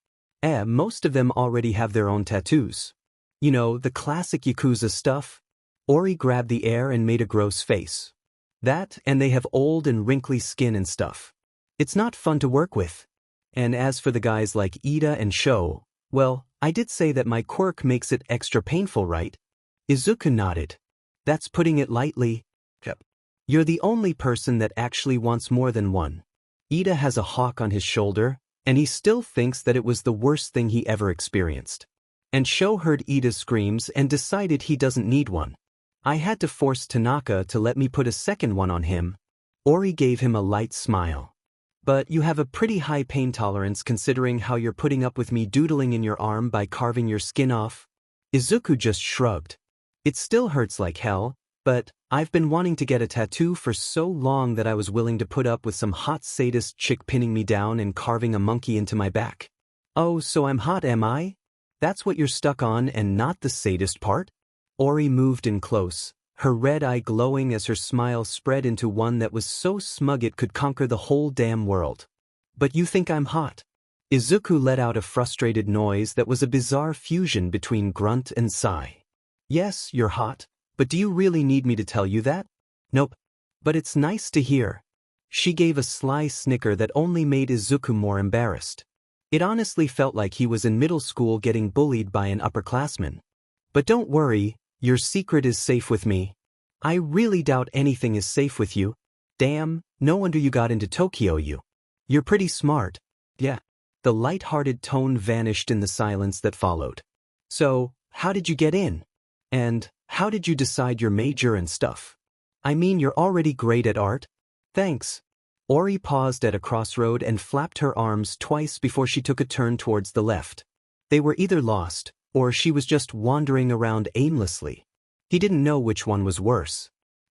Most of them already have their own tattoos. You know, the classic Yakuza stuff. Orie grabbed the air and made a gross face. That, and they have old and wrinkly skin and stuff. It's not fun to work with. And as for the guys like Ida and Sho, well, I did say that my quirk makes it extra painful, right? Izuku nodded. That's putting it lightly. Yep. You're the only person that actually wants more than one. Ida has a hawk on his shoulder, and he still thinks that it was the worst thing he ever experienced. And Sho heard Ida's screams and decided he doesn't need one. I had to force Tanaka to let me put a second one on him. Orie gave him a light smile. But you have a pretty high pain tolerance considering how you're putting up with me doodling in your arm by carving your skin off. Izuku just shrugged. It still hurts like hell, but I've been wanting to get a tattoo for so long that I was willing to put up with some hot sadist chick pinning me down and carving a monkey into my back. Oh, so I'm hot, am I? That's what you're stuck on and not the sadist part? Orie moved in close, her red eye glowing as her smile spread into one that was so smug it could conquer the whole damn world. But you think I'm hot? Izuku let out a frustrated noise that was a bizarre fusion between grunt and sigh. Yes, you're hot, but do you really need me to tell you that? Nope. But it's nice to hear. She gave a sly snicker that only made Izuku more embarrassed. It honestly felt like he was in middle school getting bullied by an upperclassman. But don't worry. Your secret is safe with me. I really doubt anything is safe with you. Damn, no wonder you got into Tokyo. You're pretty smart. Yeah. The light-hearted tone vanished in the silence that followed. So, how did you get in? And, how did you decide your major and stuff? I mean, you're already great at art. Thanks. Orie paused at a crossroad and flapped her arms twice before she took a turn towards the left. They were either lost, or she was just wandering around aimlessly. He didn't know which one was worse.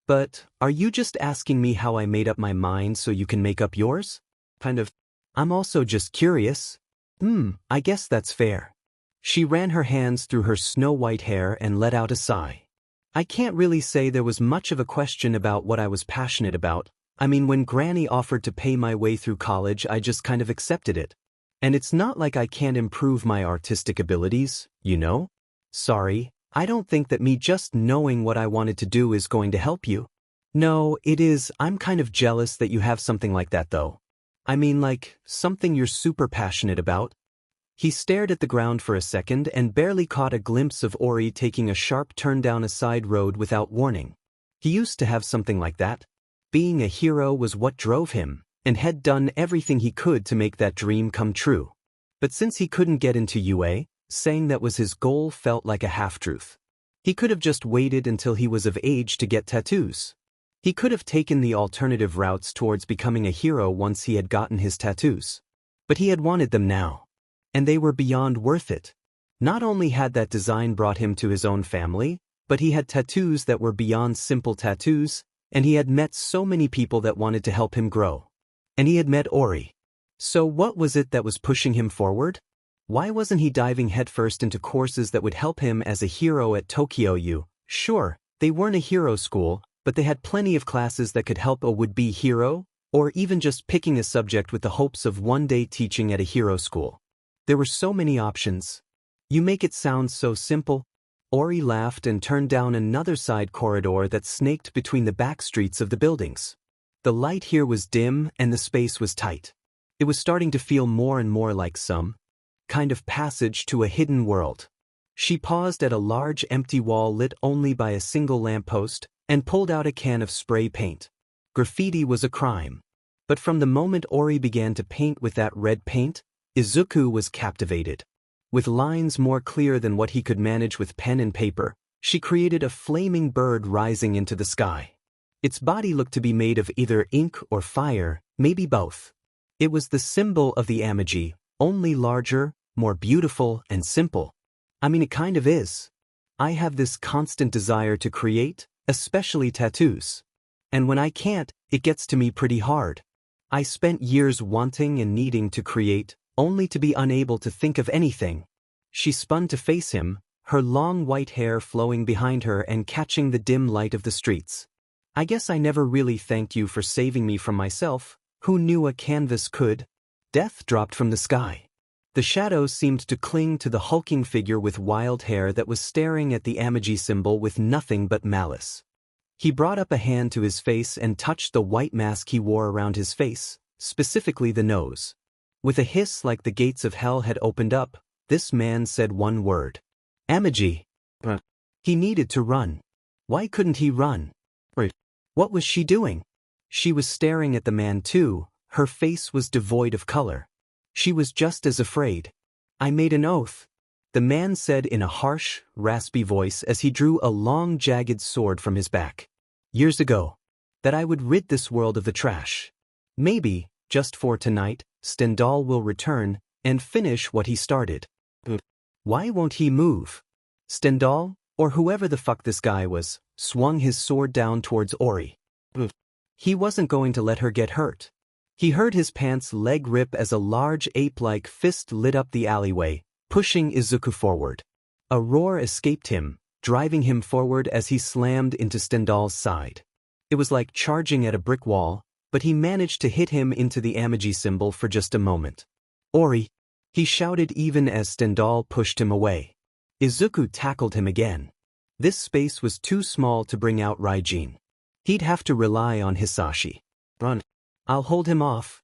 But, are you just asking me how I made up my mind so you can make up yours? Kind of. I'm also just curious. I guess that's fair. She ran her hands through her snow-white hair and let out a sigh. I can't really say there was much of a question about what I was passionate about. I mean, when Granny offered to pay my way through college, I just kind of accepted it. And it's not like I can't improve my artistic abilities, you know? Sorry, I don't think that me just knowing what I wanted to do is going to help you. No, it is. I'm kind of jealous that you have something like that though. I mean, like, something you're super passionate about. He stared at the ground for a second and barely caught a glimpse of Orie taking a sharp turn down a side road without warning. He used to have something like that. Being a hero was what drove him, and had done everything he could to make that dream come true. But since he couldn't get into UA, saying that was his goal felt like a half-truth. He could have just waited until he was of age to get tattoos. He could have taken the alternative routes towards becoming a hero once he had gotten his tattoos. But he had wanted them now. And they were beyond worth it. Not only had that design brought him to his own family, but he had tattoos that were beyond simple tattoos, and he had met so many people that wanted to help him grow. And he had met Orie. So what was it that was pushing him forward? Why wasn't he diving headfirst into courses that would help him as a hero at Tokyo U? Sure, they weren't a hero school, but they had plenty of classes that could help a would-be hero, or even just picking a subject with the hopes of one day teaching at a hero school. There were so many options. You make it sound so simple. Orie laughed and turned down another side corridor that snaked between the back streets of the buildings. The light here was dim and the space was tight. It was starting to feel more and more like some kind of passage to a hidden world. She paused at a large empty wall lit only by a single lamppost and pulled out a can of spray paint. Graffiti was a crime. But from the moment Orie began to paint with that red paint, Izuku was captivated. With lines more clear than what he could manage with pen and paper, she created a flaming bird rising into the sky. Its body looked to be made of either ink or fire, maybe both. It was the symbol of the Amagi, only larger, more beautiful, and simple. I mean, it kind of is. I have this constant desire to create, especially tattoos. And when I can't, it gets to me pretty hard. I spent years wanting and needing to create, only to be unable to think of anything. She spun to face him, her long white hair flowing behind her and catching the dim light of the streets. I guess I never really thanked you for saving me from myself. Who knew a canvas could? Death dropped from the sky. The shadows seemed to cling to the hulking figure with wild hair that was staring at the Amagi symbol with nothing but malice. He brought up a hand to his face and touched the white mask he wore around his face, specifically the nose. With a hiss like the gates of hell had opened up, this man said one word. Amagi. He needed to run. Why couldn't he run? What was she doing? She was staring at the man too, her face was devoid of color. She was just as afraid. I made an oath. The man said in a harsh, raspy voice as he drew a long jagged sword from his back. Years ago. That I would rid this world of the trash. Maybe, just for tonight, Stendhal will return and finish what he started. Why won't he move? Stendhal, or whoever the fuck this guy was, swung his sword down towards Orie. He wasn't going to let her get hurt. He heard his pants leg rip as a large ape-like fist lit up the alleyway, pushing Izuku forward. A roar escaped him, driving him forward as he slammed into Stendhal's side. It was like charging at a brick wall, but he managed to hit him into the Amagi symbol for just a moment. Orie! He shouted even as Stendhal pushed him away. Izuku tackled him again. This space was too small to bring out Raijin. He'd have to rely on Hisashi. Run. I'll hold him off.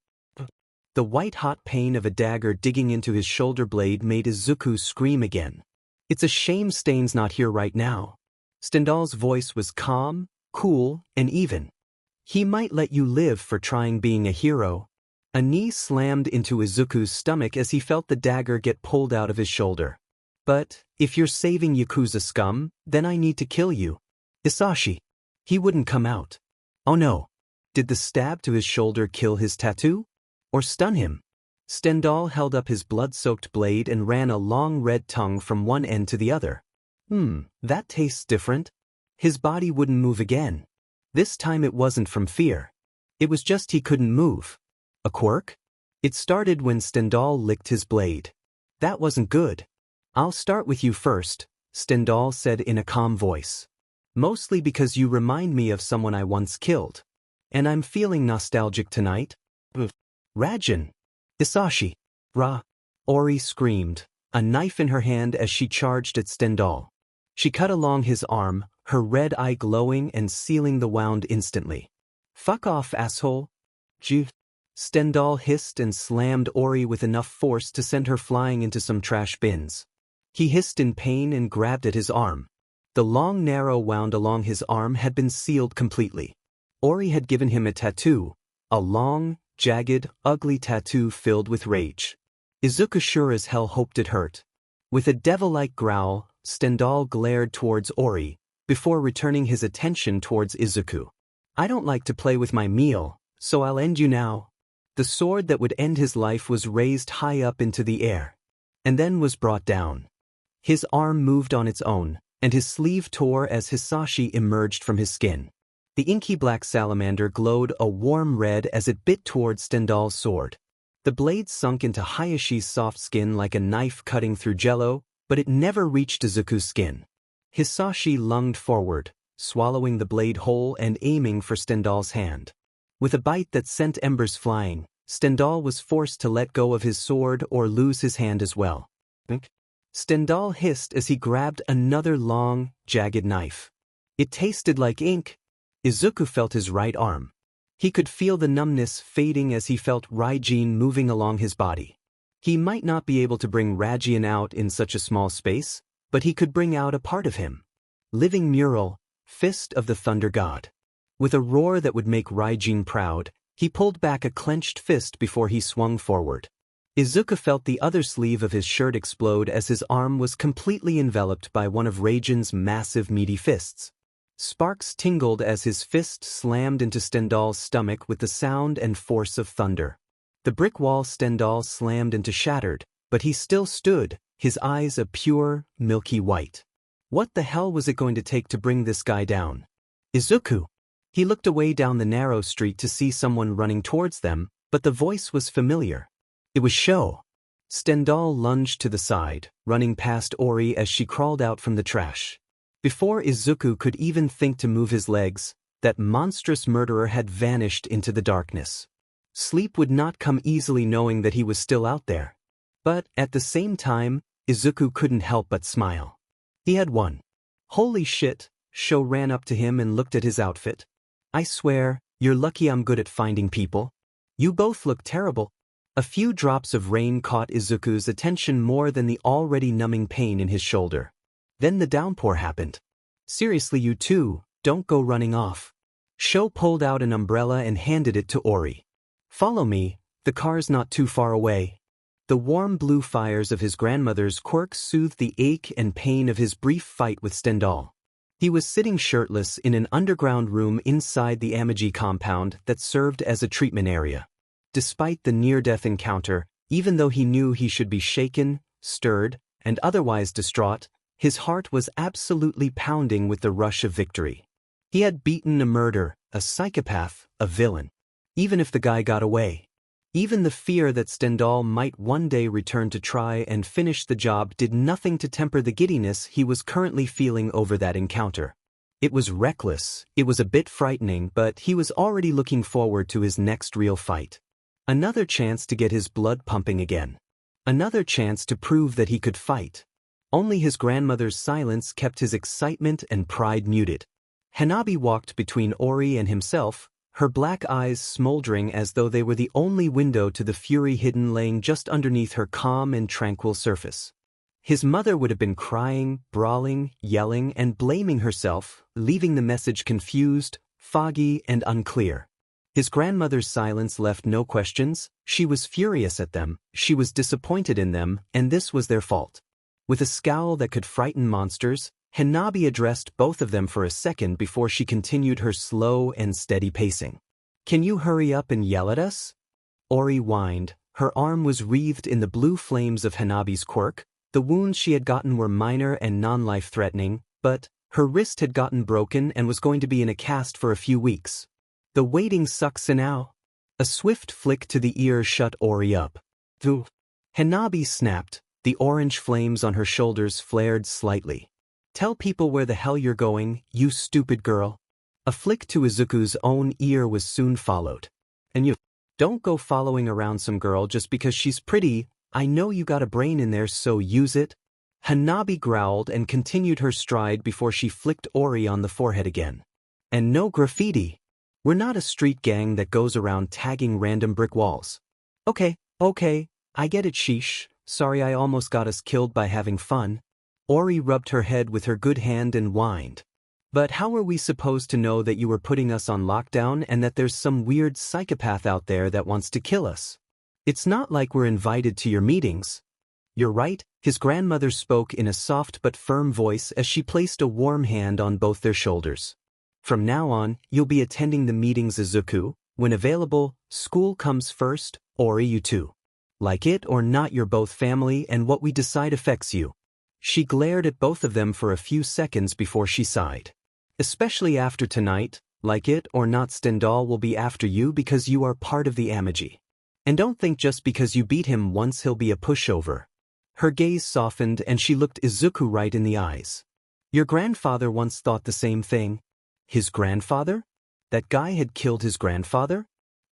The white-hot pain of a dagger digging into his shoulder blade made Izuku scream again. It's a shame Stain's not here right now. Stendhal's voice was calm, cool, and even. He might let you live for trying being a hero. A knee slammed into Izuku's stomach as he felt the dagger get pulled out of his shoulder. But, if you're saving Yakuza scum, then I need to kill you. Hisashi. He wouldn't come out. Oh no. Did the stab to his shoulder kill his tattoo? Or stun him? Stendhal held up his blood-soaked blade and ran a long red tongue from one end to the other. That tastes different. His body wouldn't move again. This time it wasn't from fear. It was just he couldn't move. A quirk? It started when Stendhal licked his blade. That wasn't good. I'll start with you first, Stendhal said in a calm voice. Mostly because you remind me of someone I once killed. And I'm feeling nostalgic tonight. Rajan. Isashi. Ra. Orie screamed, a knife in her hand as she charged at Stendhal. She cut along his arm, her red eye glowing and sealing the wound instantly. Fuck off, asshole. Ju. Stendhal hissed and slammed Orie with enough force to send her flying into some trash bins. He hissed in pain and grabbed at his arm. The long narrow wound along his arm had been sealed completely. Orie had given him a tattoo, a long, jagged, ugly tattoo filled with rage. Izuku sure as hell hoped it hurt. With a devil-like growl, Stendhal glared towards Orie, before returning his attention towards Izuku. I don't like to play with my meal, so I'll end you now. The sword that would end his life was raised high up into the air, and then was brought down. His arm moved on its own, and his sleeve tore as Hisashi emerged from his skin. The inky black salamander glowed a warm red as it bit towards Stendhal's sword. The blade sunk into Hayashi's soft skin like a knife cutting through jello, but it never reached Izuku's skin. Hisashi lunged forward, swallowing the blade whole and aiming for Stendhal's hand. With a bite that sent embers flying, Stendhal was forced to let go of his sword or lose his hand as well. Stendhal hissed as he grabbed another long, jagged knife. It tasted like ink. Izuku felt his right arm. He could feel the numbness fading as he felt Raijin moving along his body. He might not be able to bring Rajian out in such a small space, but he could bring out a part of him. Living mural, fist of the thunder god. With a roar that would make Raijin proud, he pulled back a clenched fist before he swung forward. Izuku felt the other sleeve of his shirt explode as his arm was completely enveloped by one of Raijin's massive meaty fists. Sparks tingled as his fist slammed into Stendhal's stomach with the sound and force of thunder. The brick wall Stendhal slammed into shattered, but he still stood, his eyes a pure, milky white. What the hell was it going to take to bring this guy down? Izuku! He looked away down the narrow street to see someone running towards them, but the voice was familiar. It was Sho. Stendhal lunged to the side, running past Orie as she crawled out from the trash. Before Izuku could even think to move his legs, that monstrous murderer had vanished into the darkness. Sleep would not come easily knowing that he was still out there. But, at the same time, Izuku couldn't help but smile. He had won. Holy shit, Sho ran up to him and looked at his outfit. I swear, you're lucky I'm good at finding people. You both look terrible. A few drops of rain caught Izuku's attention more than the already numbing pain in his shoulder. Then the downpour happened. Seriously, you two, don't go running off. Sho pulled out an umbrella and handed it to Orie. Follow me, the car's not too far away. The warm blue fires of his grandmother's quirk soothed the ache and pain of his brief fight with Stendhal. He was sitting shirtless in an underground room inside the Amagi compound that served as a treatment area. Despite the near-death encounter, even though he knew he should be shaken, stirred, and otherwise distraught, his heart was absolutely pounding with the rush of victory. He had beaten a murderer, a psychopath, a villain. Even if the guy got away. Even the fear that Stendhal might one day return to try and finish the job did nothing to temper the giddiness he was currently feeling over that encounter. It was reckless, it was a bit frightening, but he was already looking forward to his next real fight. Another chance to get his blood pumping again. Another chance to prove that he could fight. Only his grandmother's silence kept his excitement and pride muted. Hanabi walked between Orie and himself, her black eyes smoldering as though they were the only window to the fury hidden laying just underneath her calm and tranquil surface. His mother would have been crying, brawling, yelling, and blaming herself, leaving the message confused, foggy, and unclear. His grandmother's silence left no questions. She was furious at them, she was disappointed in them, and this was their fault. With a scowl that could frighten monsters, Hanabi addressed both of them for a second before she continued her slow and steady pacing. Can you hurry up and yell at us? Orie whined. Her arm was wreathed in the blue flames of Hanabi's quirk. The wounds she had gotten were minor and non-life-threatening, but Her wrist had gotten broken and was going to be in a cast for a few weeks. The waiting sucks now. A swift flick to the ear shut Orie up. Through. Hanabi snapped, the orange flames on her shoulders flared slightly. Tell people where the hell you're going, you stupid girl. A flick to Izuku's own ear was soon followed. And you don't go following around some girl just because she's pretty. I know you got a brain in there, so use it. Hanabi growled and continued her stride before she flicked Orie on the forehead again. And no graffiti. We're not a street gang that goes around tagging random brick walls. Okay, I get it, sheesh. Sorry I almost got us killed by having fun. Orie rubbed her head with her good hand and whined. But how are we supposed to know that you were putting us on lockdown and that there's some weird psychopath out there that wants to kill us? It's not like we're invited to your meetings. You're right, his grandmother spoke in a soft but firm voice as she placed a warm hand on both their shoulders. From now on, you'll be attending the meetings, Izuku. When available, school comes first, Orie, you too. Like it or not, you're both family and what we decide affects you. She glared at both of them for a few seconds before she sighed. Especially after tonight, like it or not, Stendhal will be after you because you are part of the Amagi. And don't think just because you beat him once he'll be a pushover. Her gaze softened and she looked Izuku right in the eyes. Your grandfather once thought the same thing. His grandfather? That guy had killed his grandfather?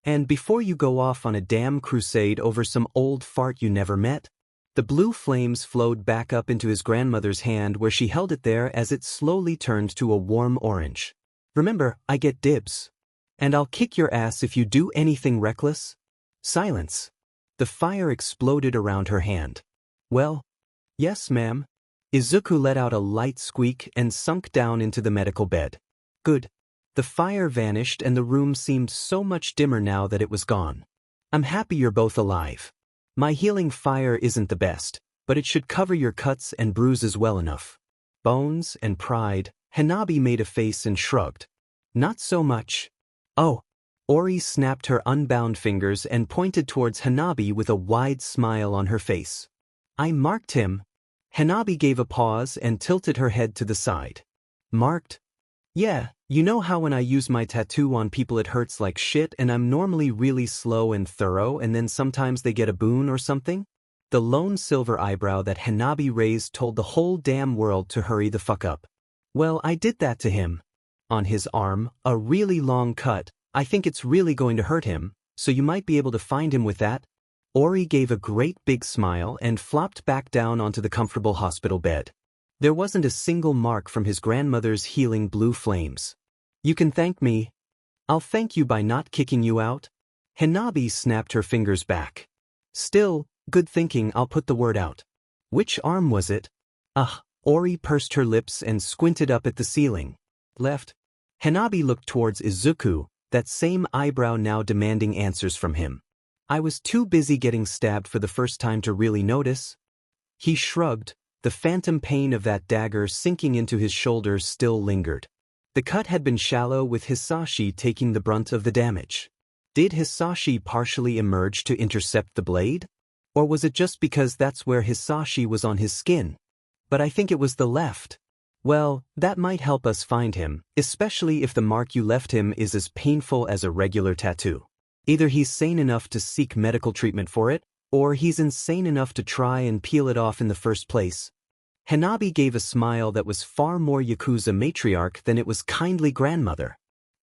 And before you go off on a damn crusade over some old fart you never met? The blue flames flowed back up into his grandmother's hand where she held it there as it slowly turned to a warm orange. Remember, I get dibs. And I'll kick your ass if you do anything reckless. Silence. The fire exploded around her hand. Well, yes, ma'am. Izuku let out a light squeak and sunk down into the medical bed. Good. The fire vanished and the room seemed so much dimmer now that it was gone. I'm happy you're both alive. My healing fire isn't the best, but it should cover your cuts and bruises well enough. Bones and pride. Hanabi made a face and shrugged. Not so much. Oh. Orie snapped her unbound fingers and pointed towards Hanabi with a wide smile on her face. I marked him. Hanabi gave a pause and tilted her head to the side. Marked? Yeah, you know how when I use my tattoo on people it hurts like shit and I'm normally really slow and thorough and then sometimes they get a boon or something? The lone silver eyebrow that Hanabi raised told the whole damn world to hurry the fuck up. Well, I did that to him. On his arm, a really long cut. I think it's really going to hurt him, so you might be able to find him with that. Orie gave a great big smile and flopped back down onto the comfortable hospital bed. There wasn't a single mark from his grandmother's healing blue flames. You can thank me. I'll thank you by not kicking you out. Hanabi snapped her fingers back. Still, good thinking, I'll put the word out. Which arm was it? Orie pursed her lips and squinted up at the ceiling. Left. Hanabi looked towards Izuku, that same eyebrow now demanding answers from him. I was too busy getting stabbed for the first time to really notice. He shrugged. The phantom pain of that dagger sinking into his shoulder still lingered. The cut had been shallow with Hisashi taking the brunt of the damage. Did Hisashi partially emerge to intercept the blade? Or was it just because that's where Hisashi was on his skin? But I think it was the left. Well, that might help us find him, especially if the mark you left him is as painful as a regular tattoo. Either he's sane enough to seek medical treatment for it, or he's insane enough to try and peel it off in the first place. Hanabi gave a smile that was far more Yakuza matriarch than it was kindly grandmother.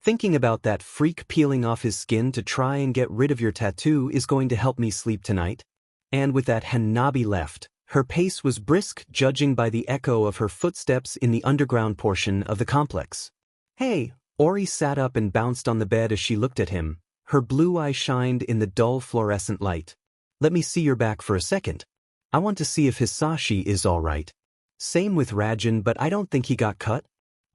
Thinking about that freak peeling off his skin to try and get rid of your tattoo is going to help me sleep tonight. And with that, Hanabi left. Her pace was brisk, judging by the echo of her footsteps in the underground portion of the complex. Hey, Orie sat up and bounced on the bed as she looked at him. Her blue eye shined in the dull fluorescent light. Let me see your back for a second. I want to see if Hisashi is all right. Same with Rajan, but I don't think he got cut.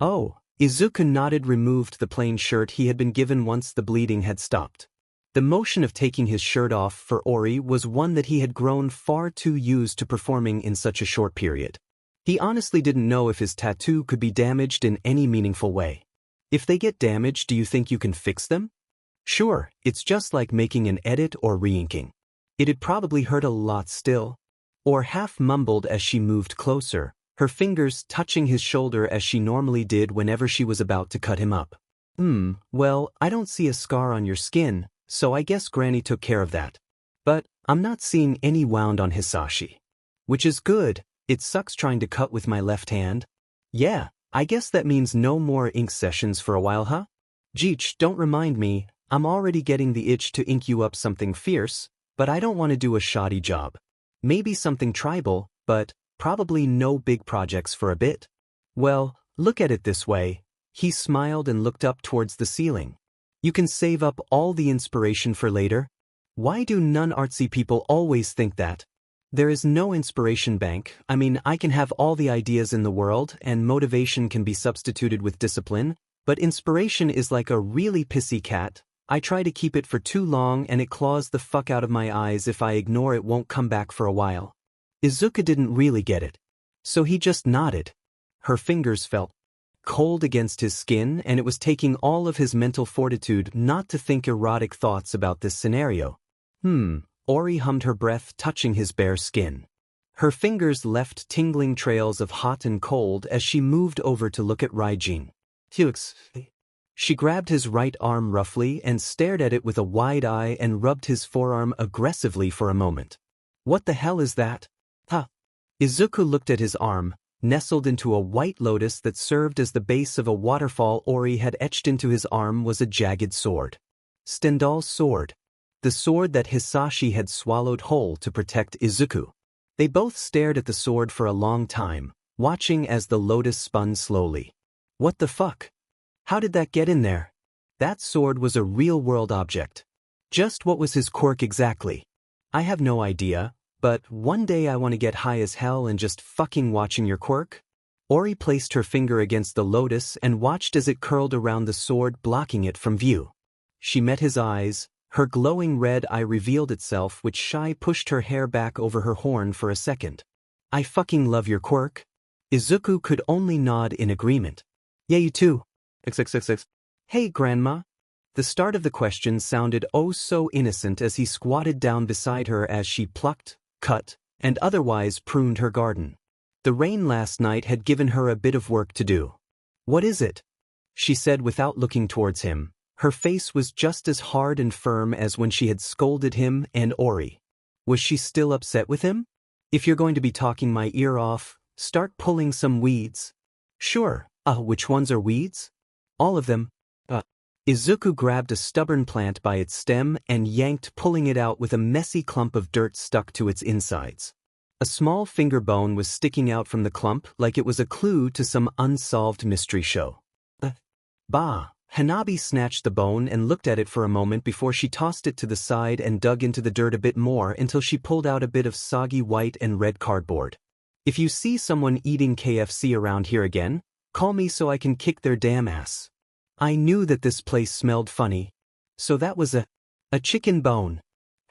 Oh, Izuku nodded, removed the plain shirt he had been given once the bleeding had stopped. The motion of taking his shirt off for Orie was one that he had grown far too used to performing in such a short period. He honestly didn't know if his tattoo could be damaged in any meaningful way. If they get damaged, do you think you can fix them? Sure, it's just like making an edit or re-inking. It'd probably hurt a lot still. Or half mumbled as she moved closer. her fingers touching his shoulder as she normally did whenever she was about to cut him up. Well, I don't see a scar on your skin, so I guess Granny took care of that. But I'm not seeing any wound on Hisashi. Which is good, it sucks trying to cut with my left hand. Yeah, I guess that means no more ink sessions for a while, huh? Jeech, don't remind me, I'm already getting the itch to ink you up something fierce, but I don't want to do a shoddy job. Maybe something tribal, but probably no big projects for a bit. Well, look at it this way. He smiled and looked up towards the ceiling. You can save up all the inspiration for later. Why do non-artsy people always think that? There is no inspiration bank. I mean, I can have all the ideas in the world and motivation can be substituted with discipline, but inspiration is like a really pissy cat. I try to keep it for too long and it claws the fuck out of my eyes. If I ignore it won't come back for a while. Izuka didn't really get it. So he just nodded. Her fingers felt cold against his skin and it was taking all of his mental fortitude not to think erotic thoughts about this scenario. Orie hummed, her breath touching his bare skin. Her fingers left tingling trails of hot and cold as she moved over to look at Raijin. She grabbed his right arm roughly and stared at it with a wide eye and rubbed his forearm aggressively for a moment. What the hell is that? Huh? Izuku looked at his arm, nestled into a white lotus that served as the base of a waterfall. Orie had etched into his arm was a jagged sword. Stendhal's sword. The sword that Hisashi had swallowed whole to protect Izuku. They both stared at the sword for a long time, watching as the lotus spun slowly. What the fuck? How did that get in there? That sword was a real-world object. Just what was his quirk exactly? I have no idea, but one day I want to get high as hell and just fucking watching your quirk. Orie placed her finger against the lotus and watched as it curled around the sword, blocking it from view. She met his eyes. Her glowing red eye revealed itself, which Shy pushed her hair back over her horn for a second. I fucking love your quirk. Izuku could only nod in agreement. Yeah, you too. XXXX. Hey, Grandma. The start of the question sounded oh so innocent as he squatted down beside her as she plucked, cut, and otherwise pruned her garden. The rain last night had given her a bit of work to do. What is it? She said without looking towards him. Her face was just as hard and firm as when she had scolded him and Orie. Was she still upset with him? If you're going to be talking my ear off, start pulling some weeds. Sure. Which ones are weeds? All of them. Izuku grabbed a stubborn plant by its stem and yanked, pulling it out with a messy clump of dirt stuck to its insides. A small finger bone was sticking out from the clump like it was a clue to some unsolved mystery show. Bah! Hanabi snatched the bone and looked at it for a moment before she tossed it to the side and dug into the dirt a bit more until she pulled out a bit of soggy white and red cardboard. If you see someone eating KFC around here again, call me so I can kick their damn ass. I knew that this place smelled funny. So that was a chicken bone.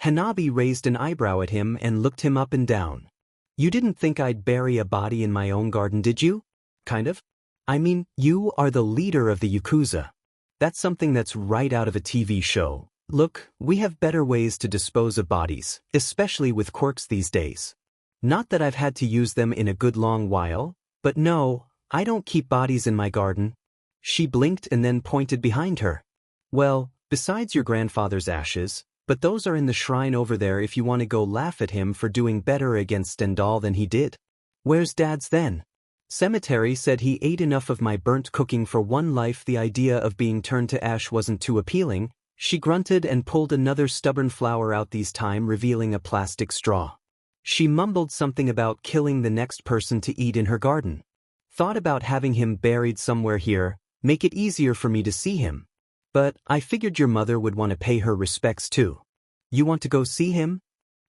Hanabi raised an eyebrow at him and looked him up and down. You didn't think I'd bury a body in my own garden, did you? Kind of. I mean, you are the leader of the Yakuza. That's something that's right out of a TV show. Look, we have better ways to dispose of bodies, especially with quirks these days. Not that I've had to use them in a good long while, but no, I don't keep bodies in my garden. She blinked and then pointed behind her. Well, besides your grandfather's ashes, but those are in the shrine over there if you want to go laugh at him for doing better against Stendhal than he did. Where's Dad's then? Cemetery said he ate enough of my burnt cooking for one life. The idea of being turned to ash wasn't too appealing. She grunted and pulled another stubborn flower out, this time revealing a plastic straw. She mumbled something about killing the next person to eat in her garden. Thought about having him buried somewhere here, make it easier for me to see him. But I figured your mother would want to pay her respects too. You want to go see him?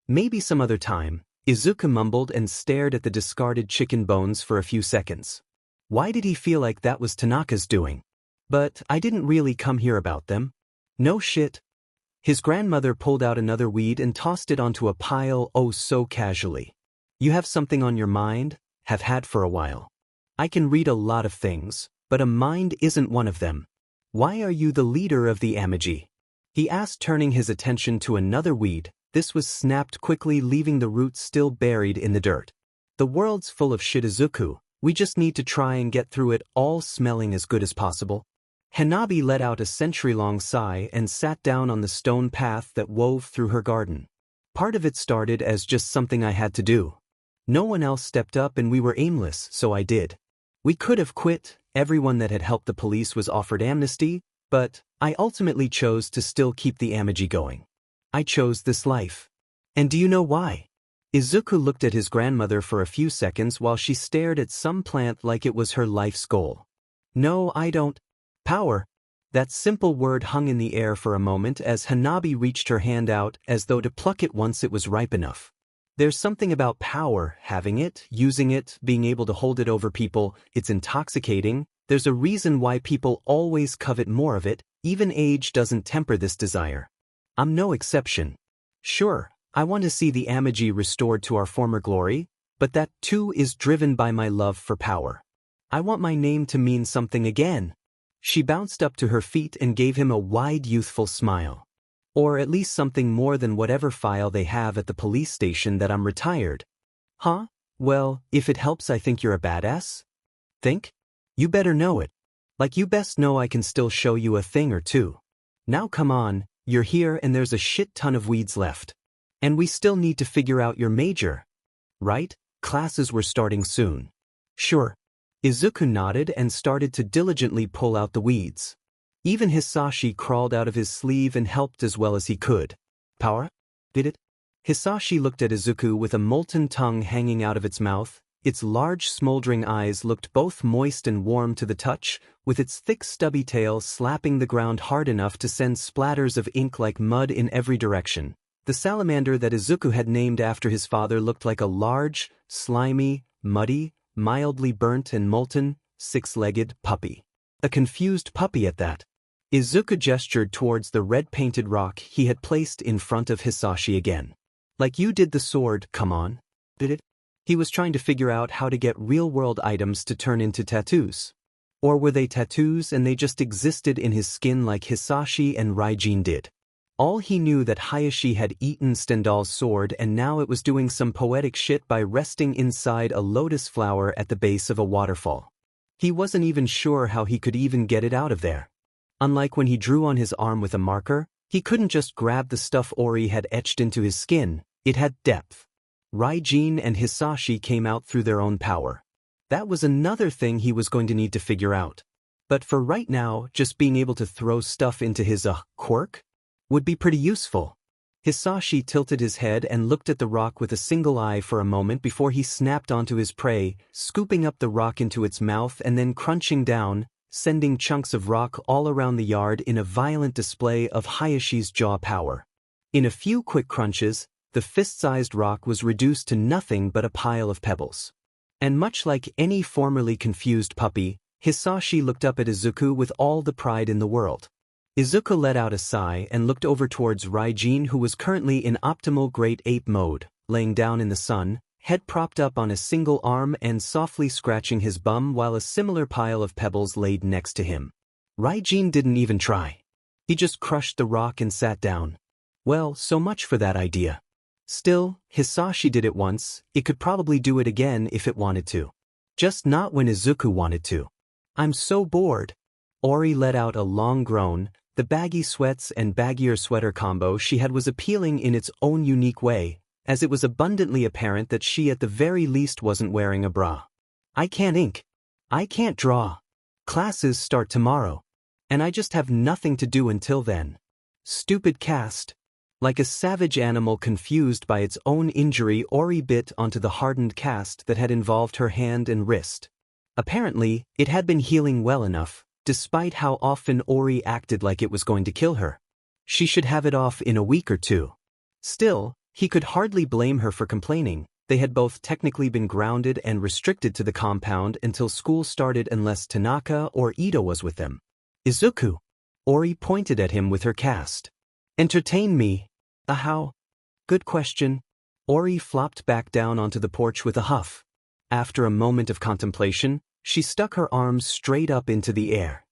Maybe some other time. Izuku mumbled and stared at the discarded chicken bones for a few seconds. Why did he feel like that was Tanaka's doing? But I didn't really come here about them. No shit. His grandmother pulled out another weed and tossed it onto a pile oh so casually. You have something on your mind? Have had for a while. I can read a lot of things, but a mind isn't one of them. Why are you the leader of the Amagi? He asked, turning his attention to another weed. This was snapped quickly, leaving the roots still buried in the dirt. The world's full of shit, Izuku. We just need to try and get through it all smelling as good as possible. Hanabi let out a century-long sigh and sat down on the stone path that wove through her garden. Part of it started as just something I had to do. No one else stepped up and we were aimless, so I did. We could have quit, everyone that had helped the police was offered amnesty, but I ultimately chose to still keep the amagi going. I chose this life. And do you know why? Izuku looked at his grandmother for a few seconds while she stared at some plant like it was her life's goal. No, I don't. Power. That simple word hung in the air for a moment as Hanabi reached her hand out as though to pluck it once it was ripe enough. There's something about power, having it, using it, being able to hold it over people, it's intoxicating. There's a reason why people always covet more of it, even age doesn't temper this desire. I'm no exception. Sure, I want to see the amagi restored to our former glory, but that too is driven by my love for power. I want my name to mean something again. She bounced up to her feet and gave him a wide youthful smile. Or at least something more than whatever file they have at the police station that I'm retired. Huh? Well, if it helps, I think you're a badass. Think? You better know it. Like you best know I can still show you a thing or two. Now come on, you're here and there's a shit ton of weeds left. And we still need to figure out your major. Right? Classes were starting soon. Sure. Izuku nodded and started to diligently pull out the weeds. Even Hisashi crawled out of his sleeve and helped as well as he could. Power? Did it? Hisashi looked at Izuku with a molten tongue hanging out of its mouth. Its large smoldering eyes looked both moist and warm to the touch, with its thick stubby tail slapping the ground hard enough to send splatters of ink like mud in every direction. The salamander that Izuku had named after his father looked like a large, slimy, muddy, mildly burnt and molten, six-legged puppy. A confused puppy at that. Izuku gestured towards the red-painted rock he had placed in front of Hisashi again. Like you did the sword, come on. Did it? He was trying to figure out how to get real-world items to turn into tattoos. Or were they tattoos and they just existed in his skin like Hisashi and Raijin did? All he knew that Hayashi had eaten Stendhal's sword and now it was doing some poetic shit by resting inside a lotus flower at the base of a waterfall. He wasn't even sure how he could even get it out of there. Unlike when he drew on his arm with a marker, he couldn't just grab the stuff Orie had etched into his skin, it had depth. Raijin and Hisashi came out through their own power. That was another thing he was going to need to figure out. But for right now, just being able to throw stuff into his, quirk? Would be pretty useful. Hisashi tilted his head and looked at the rock with a single eye for a moment before he snapped onto his prey, scooping up the rock into its mouth and then crunching down, sending chunks of rock all around the yard in a violent display of Hayashi's jaw power. In a few quick crunches, the fist-sized rock was reduced to nothing but a pile of pebbles. And much like any formerly confused puppy, Hisashi looked up at Izuku with all the pride in the world. Izuku let out a sigh and looked over towards Raijin, who was currently in optimal great ape mode, laying down in the sun, head propped up on a single arm and softly scratching his bum while a similar pile of pebbles laid next to him. Raijin didn't even try. He just crushed the rock and sat down. Well, so much for that idea. Still, Hisashi did it once, it could probably do it again if it wanted to. Just not when Izuku wanted to. I'm so bored. Orie let out a long groan. The baggy sweats and baggier sweater combo she had was appealing in its own unique way, as it was abundantly apparent that she at the very least wasn't wearing a bra. I can't ink. I can't draw. Classes start tomorrow. And I just have nothing to do until then. Stupid cast. Like a savage animal confused by its own injury, Orie bit onto the hardened cast that had involved her hand and wrist. Apparently, it had been healing well enough, despite how often Orie acted like it was going to kill her. She should have it off in a week or two. Still, he could hardly blame her for complaining. They had both technically been grounded and restricted to the compound until school started unless Tanaka or Ito was with them. Izuku. Orie pointed at him with her cast. Entertain me. How? Good question. Orie flopped back down onto the porch with a huff. After a moment of contemplation, she stuck her arms straight up into the air.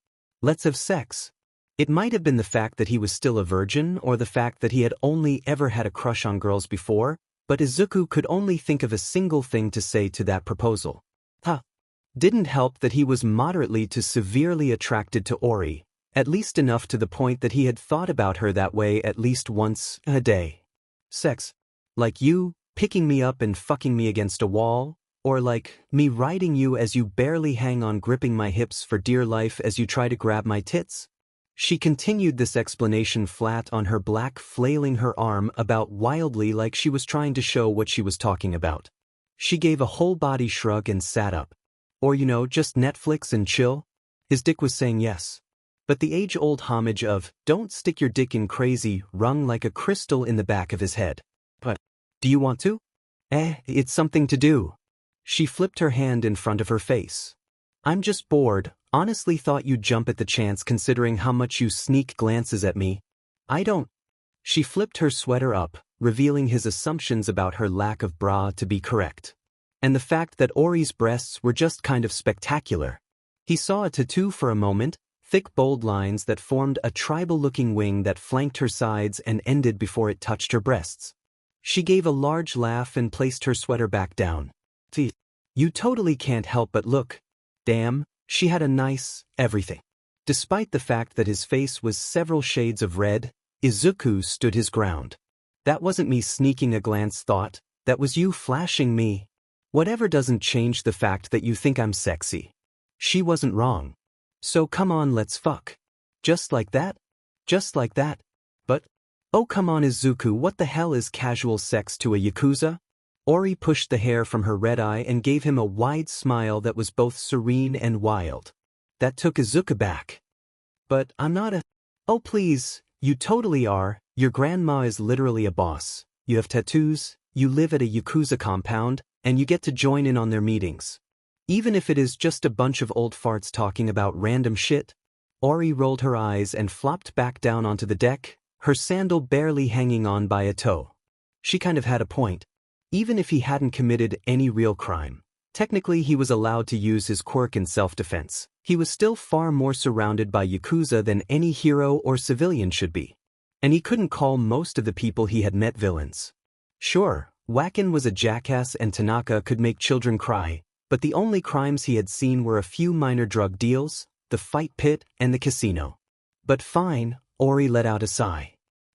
Let's have sex. It might have been the fact that he was still a virgin or the fact that he had only ever had a crush on girls before, but Izuku could only think of a single thing to say to that proposal. Huh. Didn't help that he was moderately to severely attracted to Orie, at least enough to the point that he had thought about her that way at least once a day. Sex. Like you, picking me up and fucking me against a wall, or like me riding you as you barely hang on, gripping my hips for dear life as you try to grab my tits? She continued this explanation flat on her back, flailing her arm about wildly like she was trying to show what she was talking about. She gave a whole body shrug and sat up. Or just Netflix and chill? His dick was saying yes. But the age-old homage of, don't stick your dick in crazy, rung like a crystal in the back of his head. But, do you want to? It's something to do. She flipped her hand in front of her face. I'm just bored, honestly thought you'd jump at the chance considering how much you sneak glances at me. I don't. She flipped her sweater up, revealing his assumptions about her lack of bra to be correct. And the fact that Orie's breasts were just kind of spectacular. He saw a tattoo for a moment, thick bold lines that formed a tribal-looking wing that flanked her sides and ended before it touched her breasts. She gave a large laugh and placed her sweater back down. See, you totally can't help but look. Damn, she had a nice everything. Despite the fact that his face was several shades of red, Izuku stood his ground. That wasn't me sneaking a glance thought, that was you flashing me. Whatever doesn't change the fact that you think I'm sexy. She wasn't wrong. So come on, let's fuck. Just like that? Just like that? But, oh come on Izuku, what the hell is casual sex to a Yakuza? Orie pushed the hair from her red eye and gave him a wide smile that was both serene and wild. That took Izuku back. But I'm not a... Oh please, you totally are. Your grandma is literally a boss. You have tattoos, you live at a Yakuza compound, and you get to join in on their meetings. Even if it is just a bunch of old farts talking about random shit. Orie rolled her eyes and flopped back down onto the deck, her sandal barely hanging on by a toe. She kind of had a point. Even if he hadn't committed any real crime, technically he was allowed to use his quirk in self-defense. He was still far more surrounded by Yakuza than any hero or civilian should be. And he couldn't call most of the people he had met villains. Sure, Wacken was a jackass and Tanaka could make children cry, but the only crimes he had seen were a few minor drug deals, the fight pit, and the casino. But fine, Orie let out a sigh.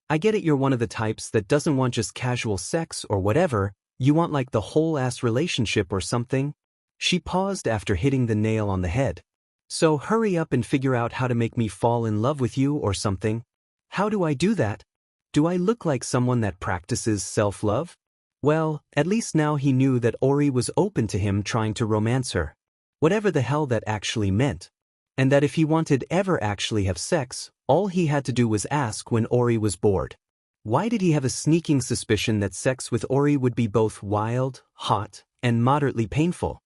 I get it, you're one of the types that doesn't want just casual sex or whatever, you want like the whole-ass relationship or something. She paused after hitting the nail on the head. So hurry up and figure out how to make me fall in love with you or something. How do I do that? Do I look like someone that practices self-love? Well, at least now he knew that Orie was open to him trying to romance her. Whatever the hell that actually meant. And that if he wanted ever actually have sex, all he had to do was ask when Orie was bored. Why did he have a sneaking suspicion that sex with Orie would be both wild, hot, and moderately painful?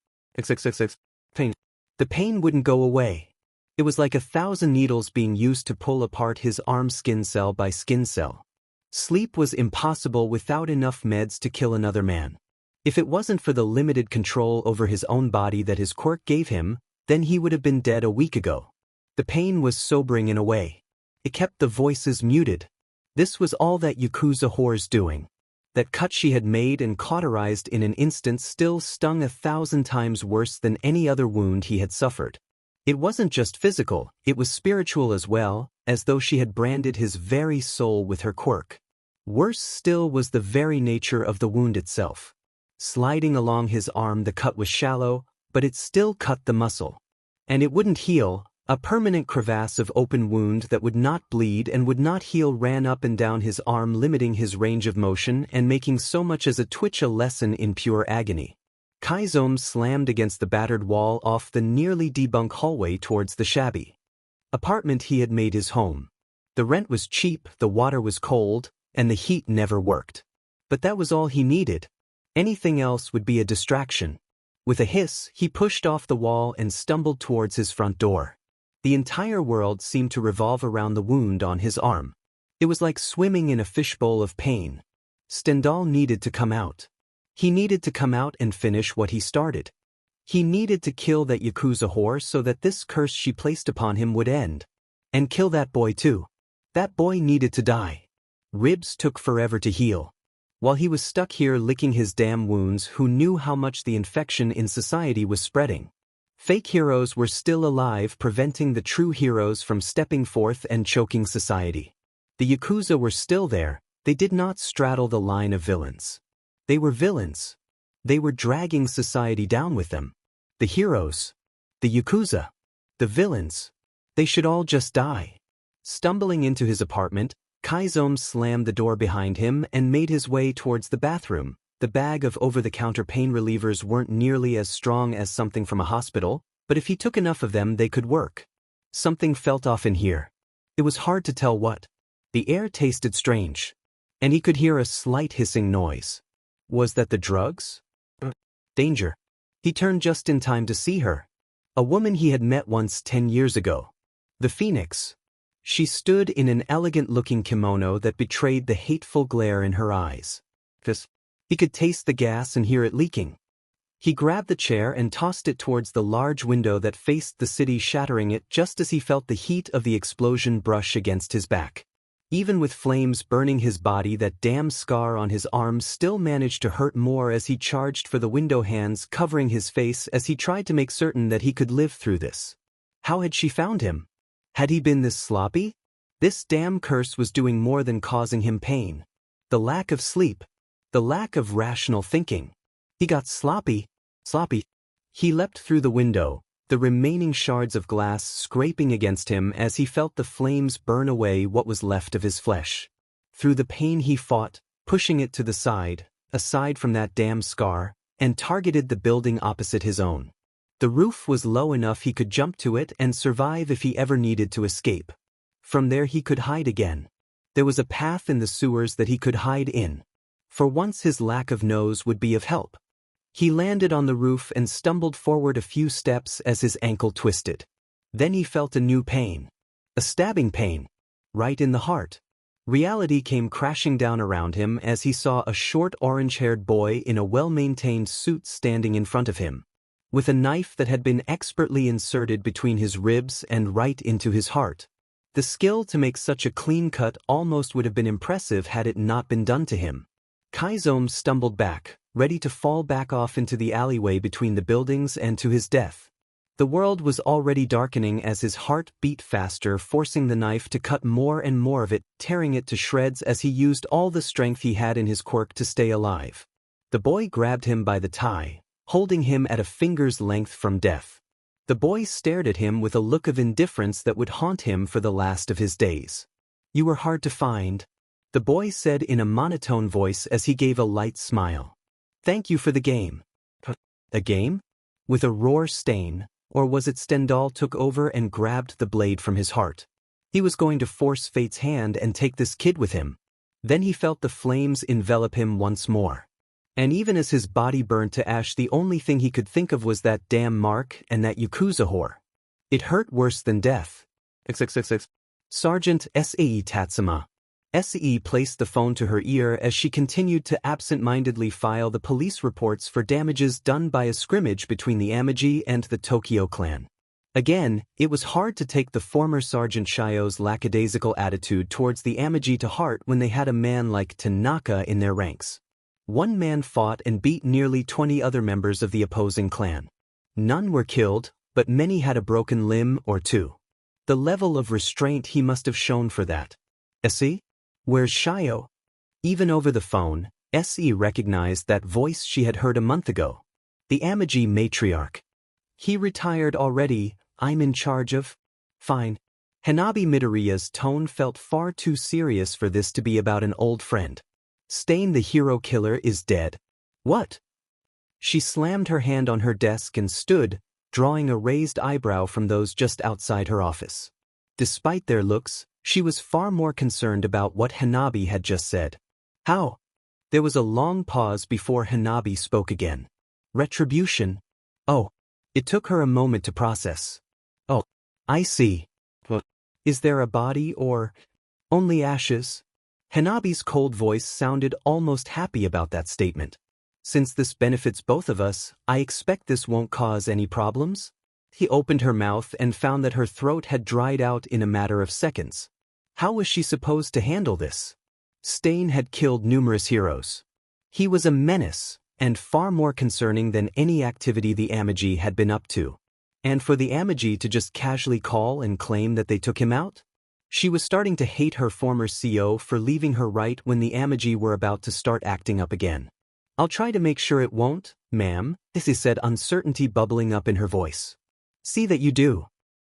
Pain. The pain wouldn't go away. It was like 1,000 needles being used to pull apart his arm skin cell by skin cell. Sleep was impossible without enough meds to kill another man. If it wasn't for the limited control over his own body that his quirk gave him, then he would have been dead a week ago. The pain was sobering in a way. It kept the voices muted. This was all that Yakuza whore's doing. That cut she had made and cauterized in an instant still stung 1,000 times worse than any other wound he had suffered. It wasn't just physical, it was spiritual as well, as though she had branded his very soul with her quirk. Worse still was the very nature of the wound itself. Sliding along his arm, the cut was shallow, but it still cut the muscle. And it wouldn't heal. A permanent crevasse of open wound that would not bleed and would not heal ran up and down his arm, limiting his range of motion and making so much as a twitch a lesson in pure agony. Kaizome slammed against the battered wall off the nearly debunked hallway towards the shabby apartment he had made his home. The rent was cheap, the water was cold, and the heat never worked. But that was all he needed. Anything else would be a distraction. With a hiss, he pushed off the wall and stumbled towards his front door. The entire world seemed to revolve around the wound on his arm. It was like swimming in a fishbowl of pain. Stendhal needed to come out. He needed to come out and finish what he started. He needed to kill that Yakuza whore so that this curse she placed upon him would end. And kill that boy too. That boy needed to die. Ribs took forever to heal. While he was stuck here licking his damn wounds, who knew how much the infection in society was spreading? Fake heroes were still alive, preventing the true heroes from stepping forth and choking society. The Yakuza were still there. They did not straddle the line of villains. They were villains. They were dragging society down with them. The heroes, the Yakuza, the villains, they should all just die. Stumbling into his apartment, Kaizomi slammed the door behind him and made his way towards the bathroom. The bag of over-the-counter pain relievers weren't nearly as strong as something from a hospital, but if he took enough of them they could work. Something felt off in here. It was hard to tell what. The air tasted strange. And he could hear a slight hissing noise. Was that the drugs? Danger. He turned just in time to see her. A woman he had met once 10 years ago. The Phoenix. She stood in an elegant-looking kimono that betrayed the hateful glare in her eyes. He could taste the gas and hear it leaking. He grabbed the chair and tossed it towards the large window that faced the city, shattering it just as he felt the heat of the explosion brush against his back. Even with flames burning his body, that damn scar on his arm still managed to hurt more as he charged for the window, hands covering his face as he tried to make certain that he could live through this. How had she found him? Had he been this sloppy? This damn curse was doing more than causing him pain. The lack of sleep. The lack of rational thinking. He got sloppy. He leapt through the window, the remaining shards of glass scraping against him as he felt the flames burn away what was left of his flesh. Through the pain he fought, pushing it to the side, aside from that damn scar, and targeted the building opposite his own. The roof was low enough he could jump to it and survive if he ever needed to escape. From there he could hide again. There was a path in the sewers that he could hide in. For once his lack of nose would be of help. He landed on the roof and stumbled forward a few steps as his ankle twisted. Then he felt a new pain. A stabbing pain. Right in the heart. Reality came crashing down around him as he saw a short orange-haired boy in a well-maintained suit standing in front of him. With a knife that had been expertly inserted between his ribs and right into his heart. The skill to make such a clean cut almost would have been impressive had it not been done to him. Kaizomi stumbled back, ready to fall back off into the alleyway between the buildings and to his death. The world was already darkening as his heart beat faster, forcing the knife to cut more and more of it, tearing it to shreds as he used all the strength he had in his quirk to stay alive. The boy grabbed him by the tie, holding him at a finger's length from death. The boy stared at him with a look of indifference that would haunt him for the last of his days. "You were hard to find," the boy said in a monotone voice as he gave a light smile. "Thank you for the game." A game? With a roar, Stain, or was it Stendhal, took over and grabbed the blade from his heart. He was going to force fate's hand and take this kid with him. Then he felt the flames envelop him once more. And even as his body burned to ash, the only thing he could think of was that damn Mark and that Yakuza whore. It hurt worse than death. Sergeant S.A.E. Tatsuma. S.E. placed the phone to her ear as she continued to absent-mindedly file the police reports for damages done by a scrimmage between the Amagi and the Tokyo clan. Again, it was hard to take the former Sergeant Shio's lackadaisical attitude towards the Amagi to heart when they had a man like Tanaka in their ranks. One man fought and beat nearly 20 other members of the opposing clan. None were killed, but many had a broken limb or two. The level of restraint he must have shown for that. "S.E.? Where's Shio?" Even over the phone, S.E. recognized that voice she had heard a month ago. The Amagi matriarch. "He retired already. I'm in charge of..." "Fine." Hanabi Midoriya's tone felt far too serious for this to be about an old friend. "Stain, the hero killer, is dead." "What?" She slammed her hand on her desk and stood, drawing a raised eyebrow from those just outside her office. Despite their looks, she was far more concerned about what Hanabi had just said. "How?" There was a long pause before Hanabi spoke again. "Retribution?" "Oh." It took her a moment to process. "Oh, I see. What? Is there a body or only ashes?" Hanabi's cold voice sounded almost happy about that statement. "Since this benefits both of us, I expect this won't cause any problems?" He opened her mouth and found that her throat had dried out in a matter of seconds. How was she supposed to handle this? Stain had killed numerous heroes. He was a menace, and far more concerning than any activity the Amagi had been up to. And for the Amagi to just casually call and claim that they took him out? She was starting to hate her former CO for leaving her right when the Amagi were about to start acting up again. I'll try to make sure it won't, ma'am, Issy said, uncertainty bubbling up in her voice. See that you do.